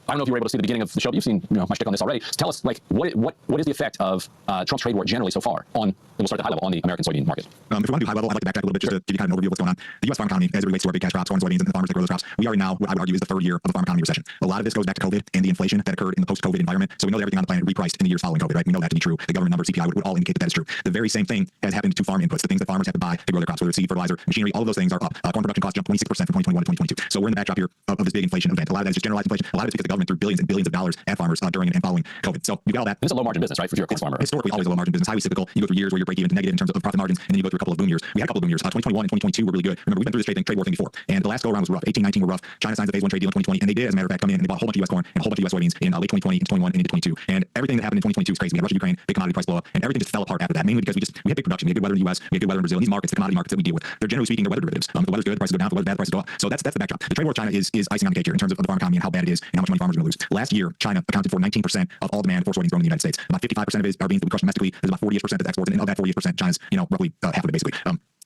don't know if you were able to see the beginning of the show, but you've seen my shtick on this already. So tell us, like, what is the effect of Trump's trade war generally so far on? We'll start at the high level on the American soybean market. If we want to do high level, I'd like to backtrack a little bit just to give you kind of an overview of what's going on. The U.S. farm economy, as it relates to our big cash crops, corn, soybeans, and the farmers that grow those crops, we are in now what I would argue is the third year of the farm economy recession. A lot of this goes back to COVID and the inflation that occurred in the post-COVID environment. So we know that everything on the planet repriced in the years following COVID, right? We know that to be true. The government numbers, CPI, would all indicate that is true. The very same thing has happened to farm inputs, the things that farmers have to buy to grow their crops, whether it's seed, fertilizer, machinery, all of those things are up. Corn production costs jumped 26% from 2021 to 2022. So we're in the backdrop here of this big inflation event. A lot of that is just generalized inflation. A lot of it's because the government threw billions and billions of dollars at farmers during and following COVID. So you got all that. It's a low margin business, right? For your farmer. Historically, always a low margin business, highly cyclical. You go through years where you're break even to negative in terms of profit margins, and then you go through a couple of boom years. We had a couple of boom years. 2021 and 2022 were really good. Remember, we've been through this trade war thing before, and the last go around was rough. 18, 19 were rough. China signs the phase 1 trade deal in 2020, and they did, as a matter of fact, come in and they bought a whole bunch of U.S. corn and a whole bunch of U.S. soybeans in late 2020, into 21, and into 22. And everything that happened in 2022 is crazy. We had Russia, Ukraine, big commodity price blow up, and everything just fell apart after that. Mainly because we had big production, we had good weather in the U.S., we had good weather in Brazil. And these markets, the commodity markets that we deal with, they're generally speaking, they're weather derivatives. If the weather's good, prices go down. If the weather's bad, prices go up. So that's the backdrop. The trade war with China is icing on the cake here in terms of the farm economy and how bad it is and how much money farmers are going to lose. Last year, China accounted for 19% of all demand for soybeans grown in the United States. About 55% of it are beans that we crush domestically. There's about 48% that's exported, and of that 48%, China's roughly half of it basically.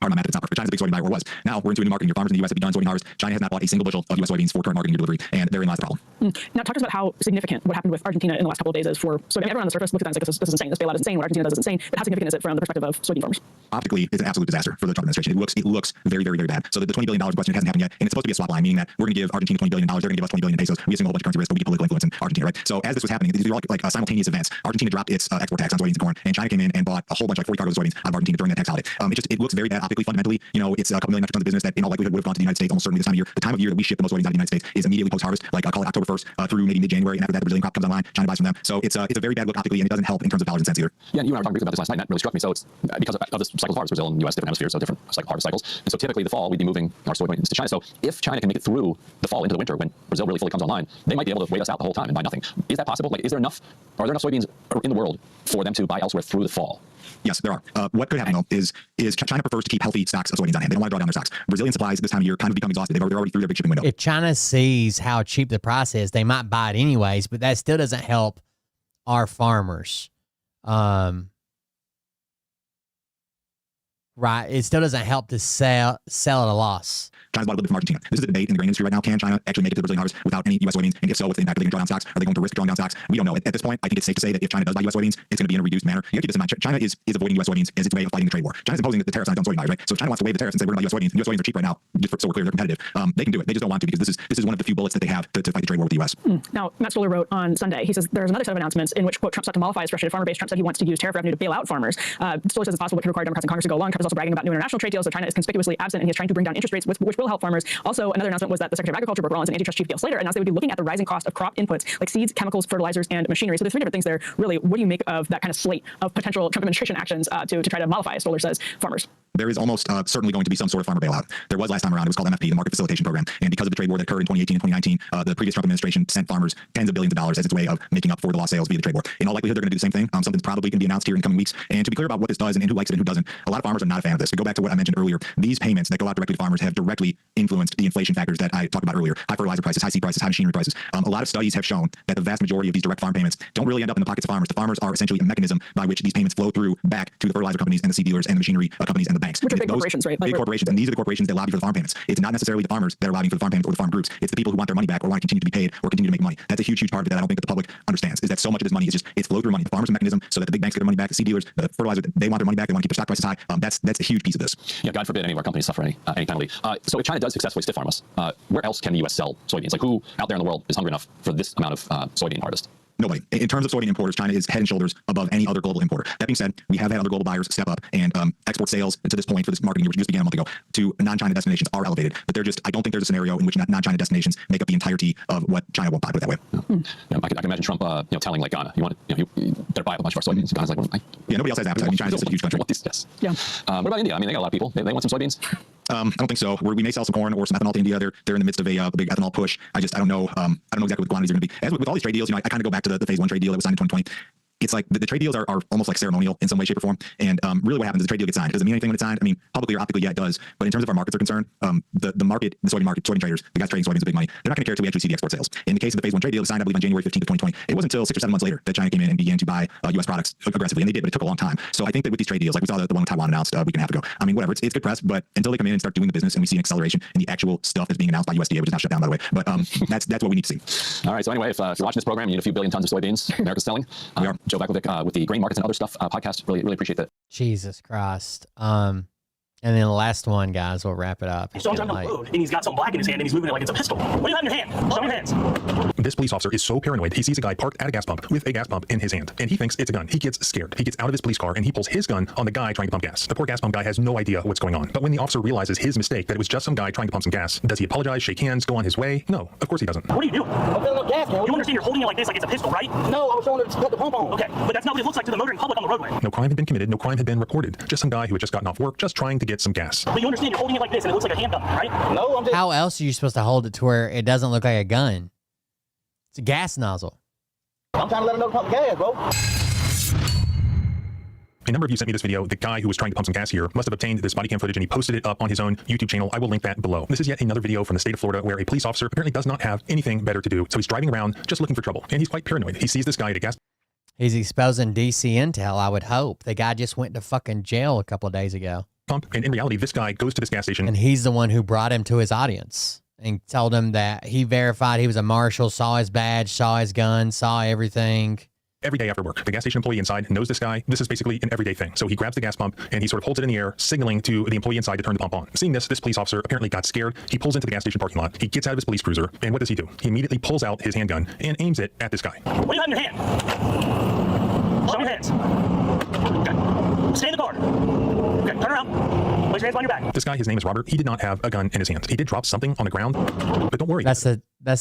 Or my math, it's not perfect. China's a big soybean buyer, or was. Now we're into a new marketing year. Farmers in the U.S. have begun soybean harvest. China has not bought a single bushel of U.S. soybeans for current marketing year delivery, and therein lies the problem. Now, talk to us about how significant what happened with Argentina in the last couple of days is for soybean. Everyone on the surface looks at that and says, this is insane. This bailout is insane. What Argentina does is insane. But how significant is it from the perspective of soybean farmers? Optically, it's an absolute disaster for the Trump administration. It looks very, very, very bad. So the $20 billion question hasn't happened yet, and it's supposed to be a swap line, meaning that we're going to give Argentina $20 billion, they're going to give us $20 billion in pesos. We assume a whole bunch of currency risk, but we get political influence in Argentina, right? So as this was happening, these were all like simultaneous events. Argentina dropped its export tax on soybeans and corn, and China came in and bought a whole bunch, like 40 cargoes of soybeans out of Argentina during that tax holiday. It looks very bad optically, fundamentally. You know, it's a couple million metric tons of business that in all likelihood would have gone to the United States almost certainly this time of year. The time of year that we ship the most soybeans out of the United States is immediately post-harvest, like call it October 1st through maybe mid-January, and after that the Brazilian crop comes online, China buys from them. So it's a very bad look optically, and it doesn't help in terms of dollars and cents either. Yeah, and you and I were talking briefly about this last night, and that really struck me. So it's because of this cycle of harvest, Brazil and U.S. different hemispheres, so different harvest cycles. And so typically the fall we'd be moving our soybeans to China. So if China can make it through the fall into the winter when Brazil really fully comes online, they might be able to wait us out the whole time and buy nothing. Is that possible? Like, are there enough soybeans in the world for them to buy elsewhere through the fall? Yes, there are. What could happen, though, is China prefers to keep healthy stocks of soybeans on hand. They don't want to draw down their stocks. Brazilian supplies this time of year kind of become exhausted. They're already through their big shipping window. If China sees how cheap the price is, they might buy it anyways, but that still doesn't help our farmers. Right. It still doesn't help to sell at a loss. China's bought a little bit from Argentina. This is a debate in the grain industry right now. Can China actually make it to the Brazilian harvest without any U.S. soybeans? And if so, what's the impact? Are they going to draw down stocks? Are they going to risk drawing down stocks? We don't know. At this point, I think it's safe to say that if China does buy U.S. soybeans, it's going to be in a reduced manner. You have to keep this in mind. China is avoiding U.S. soybeans as its way of fighting the trade war. China's imposing the tariffs on its own soybean buyers, right? So if China wants to waive the tariffs and say we're going to buy U.S. soybeans, and U.S. soybeans are cheap right now, so we're clear they're competitive. They can do it. They just don't want to because this is one of the few bullets that they have to fight the trade war with the U.S. Now, Matt Stoller wrote on Sunday, he says there's another set of announcements in which, quote, Trump sought to mollify his frustrated farmer base. Trump said he wants to use tariff revenue to bail out farmers. Stoller says it's possible it could require Democrats in Congress to go along. Trump is also bragging about new international trade deals, so China is conspicuously absent, and he is trying to bring down interest rates, which will help farmers. Also, another announcement was that the Secretary of Agriculture, Brooke Rollins, and antitrust chief Gail Slater announced they would be looking at the rising cost of crop inputs like seeds, chemicals, fertilizers, and machinery. So there's three different things there. Really, what do you make of that kind of slate of potential Trump administration actions to try to mollify, as Stoller says, farmers? There is almost certainly going to be some sort of farmer bailout. There was last time around. It was called MFP, the Market Facilitation Program. And because of the trade war that occurred in 2018 and 2019, the previous Trump administration sent farmers tens of billions of dollars as its way of making up for the lost sales via the trade war. In all likelihood, they're going to do the same thing. Something's probably going to be announced here in coming weeks. And to be clear about what this does and who likes it and who doesn't, a lot of farmers are not a fan of this. To go back to what I mentioned earlier, these payments that go out directly to farmers have directly influenced the inflation factors that I talked about earlier. High fertilizer prices, high seed prices, high machinery prices. A lot of studies have shown that the vast majority of these direct farm payments don't really end up in the pockets of farmers. The farmers are essentially a mechanism by which these payments flow through back to the fertilizer companies and the seed dealers and the machinery companies and the banks. Which are big corporations, right? Big corporations, and these are the corporations that lobby for the farm payments. It's not necessarily the farmers that are lobbying for the farm payments or the farm groups. It's the people who want their money back or want to continue to be paid or continue to make money. That's a huge part of it that I don't think that the public understands, is that so much of this money is it's flow through money. The farmers are a mechanism so that the big banks get their money back, the seed dealers, the fertilizer, they want their money back, they want to keep their stock prices high. That's a huge piece of this. Yeah, God forbid any of our companies suffer any penalty. So if China does successfully stiff farm us, where else can the U.S. sell soybeans? Like, who out there in the world is hungry enough for this amount of soybean harvest? Nobody. In terms of soybean importers, China is head and shoulders above any other global importer. That being said, we have had other global buyers step up, and export sales to this point for this marketing year, which just began a month ago, to non-China destinations are elevated. But I don't think there's a scenario in which non-China destinations make up the entirety of what China won't buy, put it that way. Yeah, I can imagine Trump, telling like Ghana, you better buy a bunch of our soybeans. Ghana's like, well, yeah, nobody else has appetite. I mean, China's just a huge country. Yes. Yeah. What about India? I mean, they got a lot of people. They want some soybeans. I don't think so. We may sell some corn or some ethanol to India. They're in the midst of a big ethanol push. I don't know. I don't know exactly what the quantities are going to be. As with all these trade deals, I kind of go back to the phase one trade deal that was signed in 2020. It's like the trade deals are almost like ceremonial in some way, shape, or form. And really what happens is the trade deal gets signed. Does it mean anything when it's signed? I mean, publicly or optically, yeah, it does. But in terms of our markets are concerned, the market, the soybean traders, the guys trading soybeans with big money, they're not going to care until we actually see the export sales. In the case of the phase one trade deal, it was signed, I believe, on January 15th of 2020. It wasn't until 6 or 7 months later that China came in and began to buy U.S. products aggressively. And they did, but it took a long time. So I think that with these trade deals, like we saw the one Taiwan announced a week and a half ago, I mean, whatever, it's good press, but until they come in and start doing the business and we see an acceleration in the actual stuff that's being announced by USDA, which is now shut down, by the way. But that's what we need to see. All right. So anyway, if you're watching this program, you need a few billion tons of soybeans America's selling. We are Joe Bakovic with the grain markets and other stuff podcast. Really appreciate that. Jesus Christ. And then the last one, guys, we'll wrap it up. So I'm driving down the road, and he's got something black in his hand, and he's moving it like it's a pistol. What do you have in your hand? Show me your hands. This police officer is so paranoid, he sees a guy parked at a gas pump with a gas pump in his hand, and he thinks it's a gun. He gets scared. He gets out of his police car, and he pulls his gun on the guy trying to pump gas. The poor gas pump guy has no idea what's going on. But when the officer realizes his mistake, that it was just some guy trying to pump some gas, does he apologize, shake hands, go on his way? No, of course he doesn't. What are you doing? I'm filling up gas, man. You understand you're holding it like this, like it's a pistol, right? No, I was showing her to put the pump on. Okay, but that's not what it looks like to the motoring public on the roadway. No crime had been committed, no crime had been reported. Just some guy who had just gotten off work, just trying to get some gas. But you understand you're holding it like this, and it looks like a handgun, right? No, I'm just... How else are you supposed to hold it to where it doesn't look like a gun? It's a gas nozzle. I'm trying to let another pump gas, bro. A number of you sent me this video. The guy who was trying to pump some gas here must have obtained this body cam footage and he posted it up on his own YouTube channel. I will link that below. This is yet another video from the state of Florida where a police officer apparently does not have anything better to do. So he's driving around just looking for trouble. And he's quite paranoid. He sees this guy at a gas. He's exposing DC intel, I would hope. The guy just went to fucking jail a couple of days ago. pump. And in reality, this guy goes to this gas station. And he's the one who brought him to his audience and told him that he verified he was a marshal, saw his badge, saw his gun, saw everything. Every day after work, the gas station employee inside knows this guy. This is basically an everyday thing. So he grabs the gas pump and he sort of holds it in the air, signaling to the employee inside to turn the pump on. Seeing this police officer apparently got scared. He pulls into the gas station parking lot. He gets out of his police cruiser. And what does he do? He immediately pulls out his handgun and aims it at this guy. What do you have in your hand? Show me your hands. Okay. Stay in the car. Okay, turn around. Place your hands behind your back. This guy, his name is Robert. He did not have a gun in his hand. He did drop something on the ground, but don't worry. That's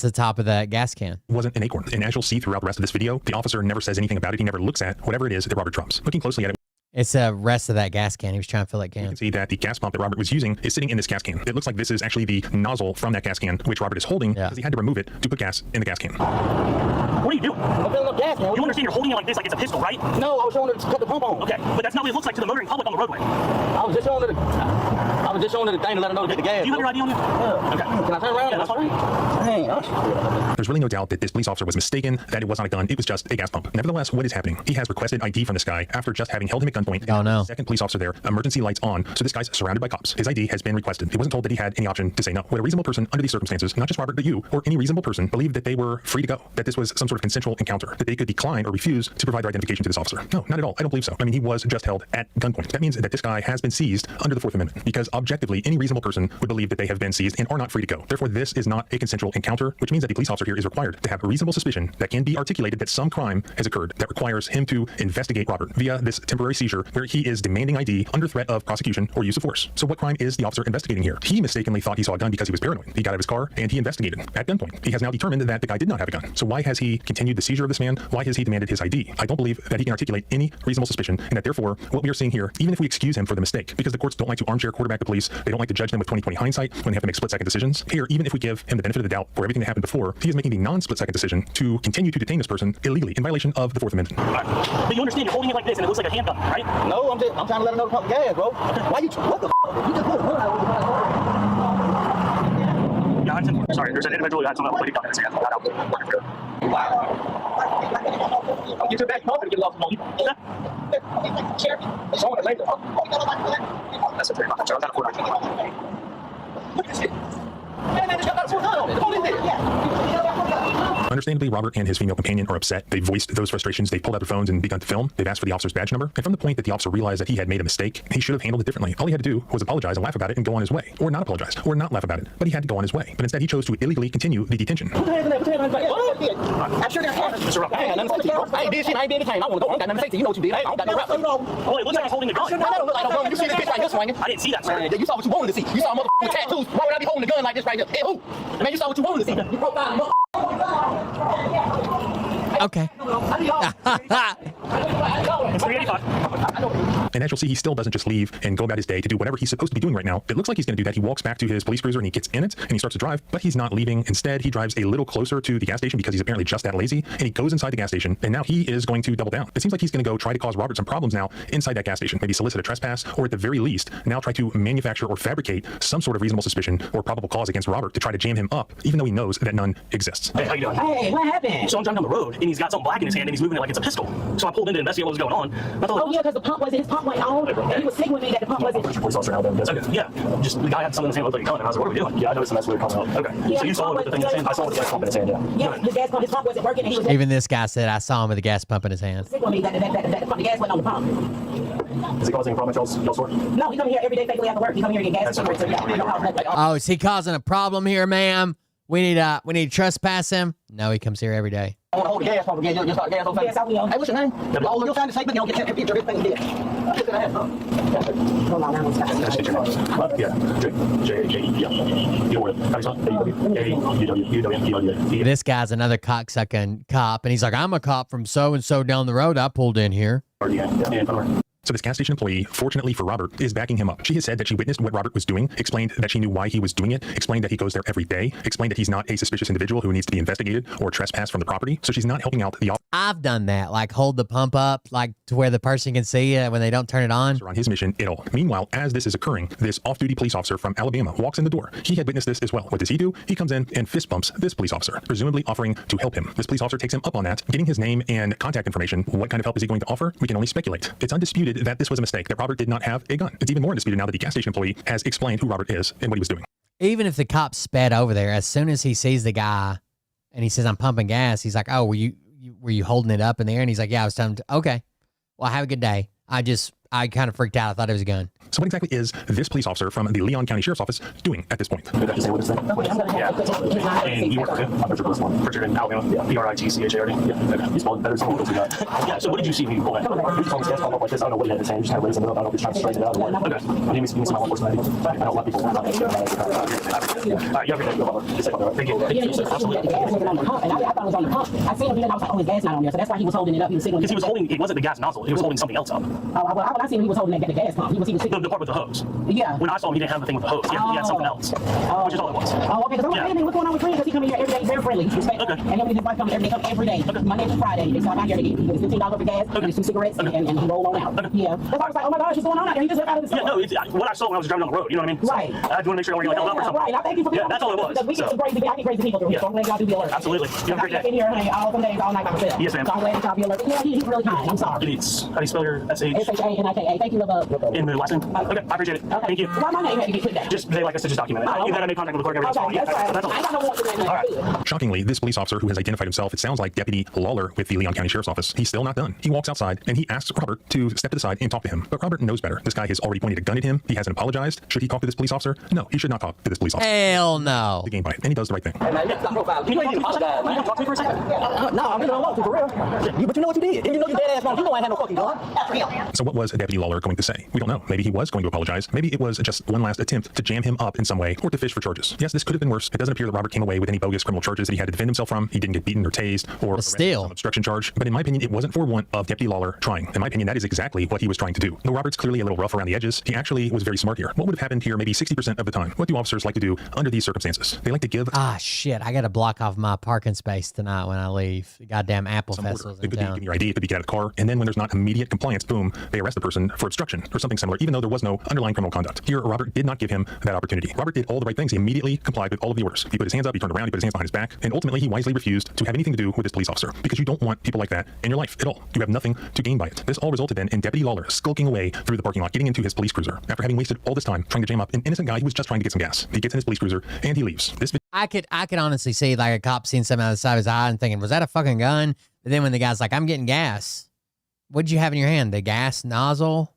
the top of that gas can. It wasn't an acorn. And as you'll see throughout the rest of this video, the officer never says anything about it. He never looks at whatever it is that Robert drops. Looking closely at it, it's the rest of that gas can. He was trying to fill that can. You can see that the gas pump that Robert was using is sitting in this gas can. It looks like this is actually the nozzle from that gas can, which Robert is holding because he had to remove it to put gas in the gas can. What are you doing? I'm filling up gas, man. You understand you're holding it like this, like it's a pistol, right? No, I was showing her to cut the pump on. Okay, but that's not what it looks like to the motoring public on the roadway. I was just showing her the thing to let her know to get the gas. Do you have your ID on you? Yeah. Okay. Can I turn around? Yeah, that's all right. There's really no doubt that this police officer was mistaken, that it was not a gun. It was just a gas pump. Nevertheless, what is happening? He has requested ID from this guy after just having held him at gunpoint. Oh, no. Second police officer there, emergency lights on. So this guy's surrounded by cops. His ID has been requested. He wasn't told that he had any option to say no. Would a reasonable person under these circumstances, not just Robert, but you, or any reasonable person, believe that they were free to go? That this was some sort of consensual encounter? That they could decline or refuse to provide their identification to this officer? No, not at all. I don't believe so. I mean, he was just held at gunpoint. That means that this guy has been seized under the Fourth Amendment, because objectively, any reasonable person would believe that they have been seized and are not free to go. Therefore, this is not a consensual encounter, which means that the police officer here is required to have a reasonable suspicion that can be articulated that some crime has occurred that requires him to investigate Robert via this temporary seizure where he is demanding ID under threat of prosecution or use of force. So what crime is the officer investigating here? He mistakenly thought he saw a gun because he was paranoid. He got out of his car and he investigated at gunpoint. He has now determined that the guy did not have a gun. So why has he continued the seizure of this man? Why has he demanded his ID? I don't believe that he can articulate any reasonable suspicion, and that therefore what we are seeing here, even if we excuse him for the mistake, because the courts don't like to armchair quarterback the police, they don't like to judge them with 20/20 hindsight when they have to make split-second decisions. Here, even if we give him the benefit of the doubt for everything that happened before, he is making the non-split-second decision to continue to detain this person illegally in violation of the Fourth Amendment. But you understand you're holding it like this and it looks like a handgun, right? No, I'm trying to let her know to pump gas, bro. Why you, what the f***? You just put it on. Sorry, there's an individual who had some other gun in his hand. I'll get your back pump and get it off the phone. It's on it later. That's a very much. I'm not going Look at this shit. Understandably, Robert and his female companion are upset. They voiced those frustrations. They pulled out their phones and begun to film. They've asked for the officer's badge number. And from the point that the officer realized that he had made a mistake, he should have handled it differently. All he had to do was apologize and laugh about it and go on his way. Or not apologize. Or not laugh about it. But he had to go on his way. But instead, he chose to illegally continue the detention. I'm sure they're I ain't nothing to say to you. I ain't did shit. I ain't did anything. I want to go. I ain't got nothing to say to you. You know what you did. I ain't got no rap. Oh, it looks like I'm holding a gun. I don't look like I'm holding. You see this bitch right here swinging? I didn't see that, sir. You saw what you wanted to see. You saw a motherfucker with tattoos. Why would I be holding a gun like this right here? Hey, who? Man, you saw what you wanted to see. You broke down. Okay. And as you'll see, he still doesn't just leave and go about his day to do whatever he's supposed to be doing right now. It looks like he's going to do that. He walks back to his police cruiser and he gets in it and he starts to drive, but he's not leaving. Instead, he drives a little closer to the gas station because he's apparently just that lazy, and he goes inside the gas station, and now he is going to double down. It seems like he's going to go try to cause Robert some problems now inside that gas station, maybe solicit a trespass, or at the very least, now try to manufacture or fabricate some sort of reasonable suspicion or probable cause against Robert to try to jam him up, even though he knows that none exists. Hey, how you doing? Hey, what happened? So I'm driving down the road, and he's got something black in his hand, and he's moving it like it's a pistol. So I pulled in to investigate what was going on. I thought, yeah, because the pump wasn't, his pump went on, and he was signaling me that the pump wasn't. Police officer now, then. Okay, yeah. Just the guy had something in his hand that looked like a gun, and I was like, what are we doing? Yeah, I noticed that's what you're talking about. Okay. Yeah, so you saw it with the thing in his hand? I saw it with the gas pump in his hand, yeah. Yeah, his pump wasn't working, and he was Even this guy said, I saw him with a gas pump in his hand. signaling me that the gas went on the pump. Is he causing a problem at y'all's store? No, he come here every day faithfully after work. He come here and get gas. Oh, is he causing a problem here, ma'am? We need to trespass him. No, he comes here every day. I want to hold the gas pump again. You'll start gas on face. Yes, I will. Hey, what's your name? Oh, you'll sign the statement. You don't get your picture of everything you did. Hold on, I'm That's your name. Yeah. J-A-J-E. Yeah. You're with. How do you spell? This guy's another cocksucking cop, and he's like, I'm a cop from so-and-so down the road. I pulled in here. So this gas station employee, fortunately for Robert, is backing him up. She has said that she witnessed what Robert was doing, explained that she knew why he was doing it, explained that he goes there every day, explained that he's not a suspicious individual who needs to be investigated or trespassed from the property. So she's not helping out the officer. I've done that, like hold the pump up, like to where the person can see it when they don't turn it on. On his mission at all. Meanwhile, as this is occurring, this off-duty police officer from Alabama walks in the door. He had witnessed this as well. What does he do? He comes in and fist bumps this police officer, presumably offering to help him. This police officer takes him up on that, getting his name and contact information. What kind of help is he going to offer? We can only speculate. It's undisputed undisputed that this was a mistake, that Robert did not have a gun. It's even more undisputed now that the gas station employee has explained who Robert is and what he was doing. Even if the cop sped over there, as soon as he sees the guy and he says, I'm pumping gas, he's like, oh, were you holding it up in the air? And he's like, yeah, I was telling him, okay, well, have a good day. I kind of freaked out. I thought it was a gun. So what exactly is this police officer from the Leon County Sheriff's Office doing at this point? Did I say what it's saying? Yeah. And you work for him? Pritchard in Alabama? Yeah. P-R-I-T-C-H-A-R-D? Yeah. Okay. You spelled better than what we got. Yeah, so what did you see when you pulled that? He just told this gas pump up like this. I don't know what he had in his hand. He just kind of raised it up. I don't know if he's trying to straighten it out or what. Okay. But he needs some help enforcement. I know a lot of people. All right, you have your day. Thank you. Absolutely. I thought it was on the pump. I seen him and I was like, oh, his gas not on there. So that's why he was holding it up. He was signaling. Because he was holding, it wasn't the gas nozzle. He was holding something else up. When I seen him, he was holding the gas pump. He was the part with the hose. Yeah. When I saw him, he didn't have the thing with the hose. He had something else, which is all it was. Oh, okay. Because I'm like, hey, what's going on with Green? Because he come in here every day. He's very friendly. He's respectful. Okay. And him and his wife come every day. Okay. Monday through Friday. They start out here. He gets $15 for gas, and some cigarettes, and he roll on out. Okay. Yeah. That's why I was like, oh my gosh, what's going on out there? He just left out of the store. Yeah, no, what I saw when I was driving down the road, you know what I mean? Right. So I just want to make sure I don't get held up or something. Right. I thank you for that's all it was. Because we get some crazy people. I get crazy people through here. So I'm glad y'all do be alert. Absolutely. You have a great day. I've been here, honey, all some days, all night by myself. Yes, ma'am. So I'm glad that y'all be alert. Yeah, he's really kind. I'm sorry. How do you spell your S-H? S-H-A-N-I-K-A. Thank you, love. In the last name? Okay, I appreciate it. Okay. Thank you. Why my name had to get put down? Just, like I said, just document it. Oh, okay. You had any contact with the clerk? Okay, that's right. That's all. I ain't got no more to that. All right. Shockingly, this police officer who has identified himself, it sounds like Deputy Lawler with the Leon County Sheriff's Office, he's still not done. He walks outside and he asks Robert to step to the side and talk to him. But Robert knows better. This guy has already pointed a gun at him. He hasn't apologized. Should he talk to this police officer? No, he should not talk to this police officer. Hell no. The game by it. And he does the right thing. Hey, man, stop profiling. You know you apologize. You want to talk to me for a second? No, I'm really don't want to, for real. But you know what you did. And you know you dead ass wrong. You know I had no fucking gun. After him. So what was Deputy Lawler going to say? We don't know. Maybe he was going to apologize. Maybe it was just one last attempt to jam him up in some way or to fish for charges. Yes, this could have been worse. It doesn't appear that Robert came away with any bogus criminal charges that he had to defend himself from. He didn't get beaten or tased or some obstruction charge. But in my opinion, it wasn't for want of Deputy Lawler trying. In my opinion, that is exactly what he was trying to do. Though Robert's clearly a little rough around the edges, he actually was very smart here. What would have happened here maybe 60% of the time? What do officers like to do under these circumstances? They like to give... Ah, shit. I got to block off my parking space tonight when I leave. The goddamn Apple Festival's in town. Give me your ID, it could be get out of the car. And then when there's not immediate compliance, boom, they arrest the person for obstruction or something similar, even though there was no underlying criminal conduct. Here, Robert did not give him that opportunity. Robert did all the right things. He immediately complied with all of the orders. He put his hands up, he turned around, he put his hands behind his back, and ultimately he wisely refused to have anything to do with this police officer because you don't want people like that in your life at all. You have nothing to gain by it. This all resulted then in Deputy Lawler skulking away through the parking lot, getting into his police cruiser after having wasted all this time trying to jam up an innocent guy who was just trying to get some gas. He gets in his police cruiser and he leaves. I could honestly see like a cop seeing something out of the side of his eye and thinking, was that a fucking gun? But then when the guy's like, I'm getting gas. What'd you have in your hand? The gas nozzle?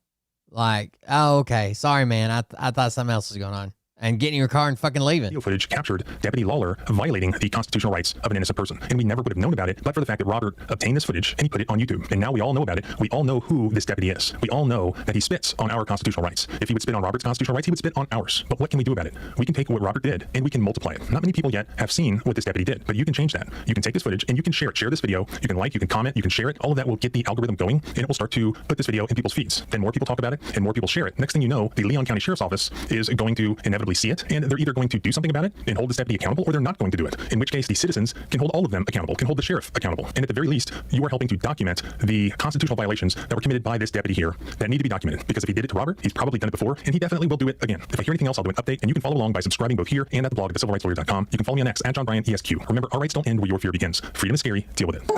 Like, oh, okay. Sorry, man. I thought something else was going on. And getting in your car and fucking leaving. Video footage captured Deputy Lawler violating the constitutional rights of an innocent person. And we never would have known about it, but for the fact that Robert obtained this footage and he put it on YouTube. And now we all know about it. We all know who this deputy is. We all know that he spits on our constitutional rights. If he would spit on Robert's constitutional rights, he would spit on ours. But what can we do about it? We can take what Robert did and we can multiply it. Not many people yet have seen what this deputy did, but you can change that. You can take this footage and you can share it. Share this video. You can like, you can comment, you can share it. All of that will get the algorithm going and it will start to put this video in people's feeds. Then more people talk about it and more people share it. Next thing you know, the Leon County Sheriff's Office is going to inevitably see it and they're either going to do something about it and hold this deputy accountable or they're not going to do it. In which case the citizens can hold all of them accountable, can hold the sheriff accountable. And at the very least, you are helping to document the constitutional violations that were committed by this deputy here that need to be documented. Because if he did it to Robert, he's probably done it before and he definitely will do it again. If I hear anything else, I'll do an update and you can follow along by subscribing both here and at the blog at thecivilrightslawyer.com. You can follow me on X at John Bryan ESQ. Remember, our rights don't end where your fear begins. Freedom is scary. Deal with it.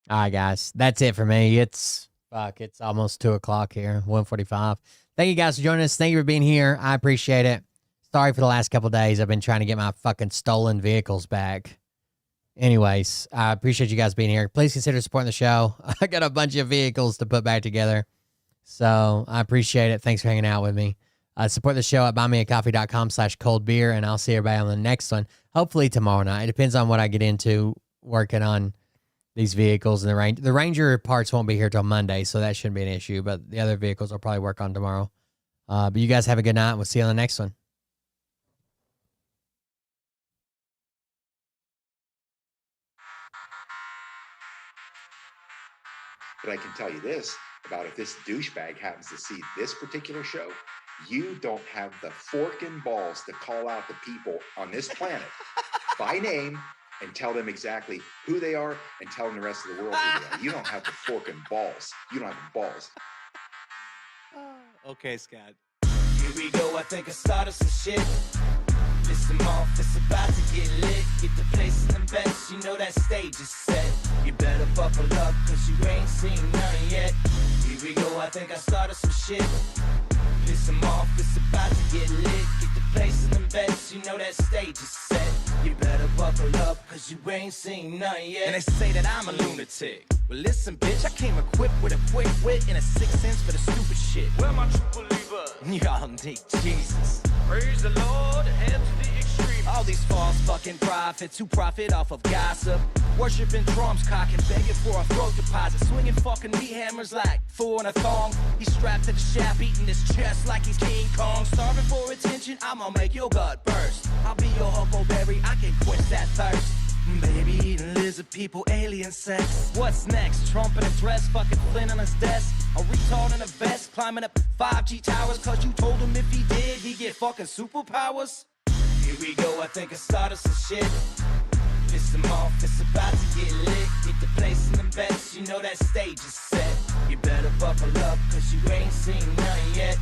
All right, guys. That's it for me. It's almost 2 o'clock here, 1:45. Thank you guys for joining us. Thank you for being here. I appreciate it. Sorry for the last couple of days. I've been trying to get my fucking stolen vehicles back. Anyways, I appreciate you guys being here. Please consider supporting the show. I got a bunch of vehicles to put back together. So I appreciate it. Thanks for hanging out with me. Support the show at buymeacoffee.com/coldbeer, and I'll see everybody on the next one. Hopefully tomorrow night. It depends on what I get into working on these vehicles and the Ranger parts won't be here till Monday, so that shouldn't be an issue. But the other vehicles I'll probably work on tomorrow. But you guys have a good night. We'll see you on the next one. But I can tell you this about if this douchebag happens to see this particular show, you don't have the forking balls to call out the people on this planet by name and tell them exactly who they are and tell them the rest of the world who they are. You don't have the forking balls. You don't have the balls. Okay, Scott. Here we go, I think I started some shit. Listen off, it's about to get lit. Get the place in the best, you know that stage is set. You better buckle up, cause you ain't seen none yet. Here we go, I think I started some shit. Piss them off, it's about to get lit. Get the place in them beds, you know that stage is set. You better buckle up, cause you ain't seen none yet. And they say that I'm a lunatic. Well, listen, bitch, I came equipped with a quick wit and a 6th sense for the stupid shit. Where my true believers? Y'all need Jesus. Praise the Lord, head to the extreme. All these false fucking prophets who profit off of gossip. Worshipping drums, cocking, begging for a throat deposit. Swinging fucking meat hammers like fool in a thong. He's strapped to the shaft, eating his chest like he's King Kong. Starving for attention, I'ma make your gut burst. I'll be your huckleberry, I can quench that thirst. Baby eating lizard people, alien sex. What's next? Trump in a dress, fucking Flynn on his desk. A retard in a vest, climbing up 5G towers. Cause you told him if he did, he'd get fucking superpowers. Here we go, I think I started some shit. Piss them off, it's about to get lit. Get the place in them beds, you know that stage is set. You better buckle up, cause you ain't seen none yet.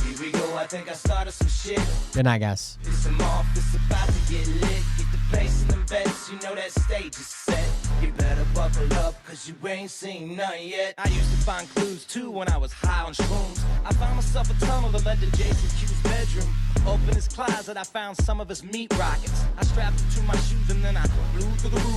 Here we go, I think I started some shit. Good night, guys. Piss them off, it's about to get lit. Get the place in them beds, you know that stage is set. You better buckle up, cause you ain't seen none yet. I used to find clues too when I was high on shrooms. I found myself a tunnel that led to Jason Q's bedroom. Open his closet, I found some of his meat rockets. I strapped it to my shoes and then I blew through the roof.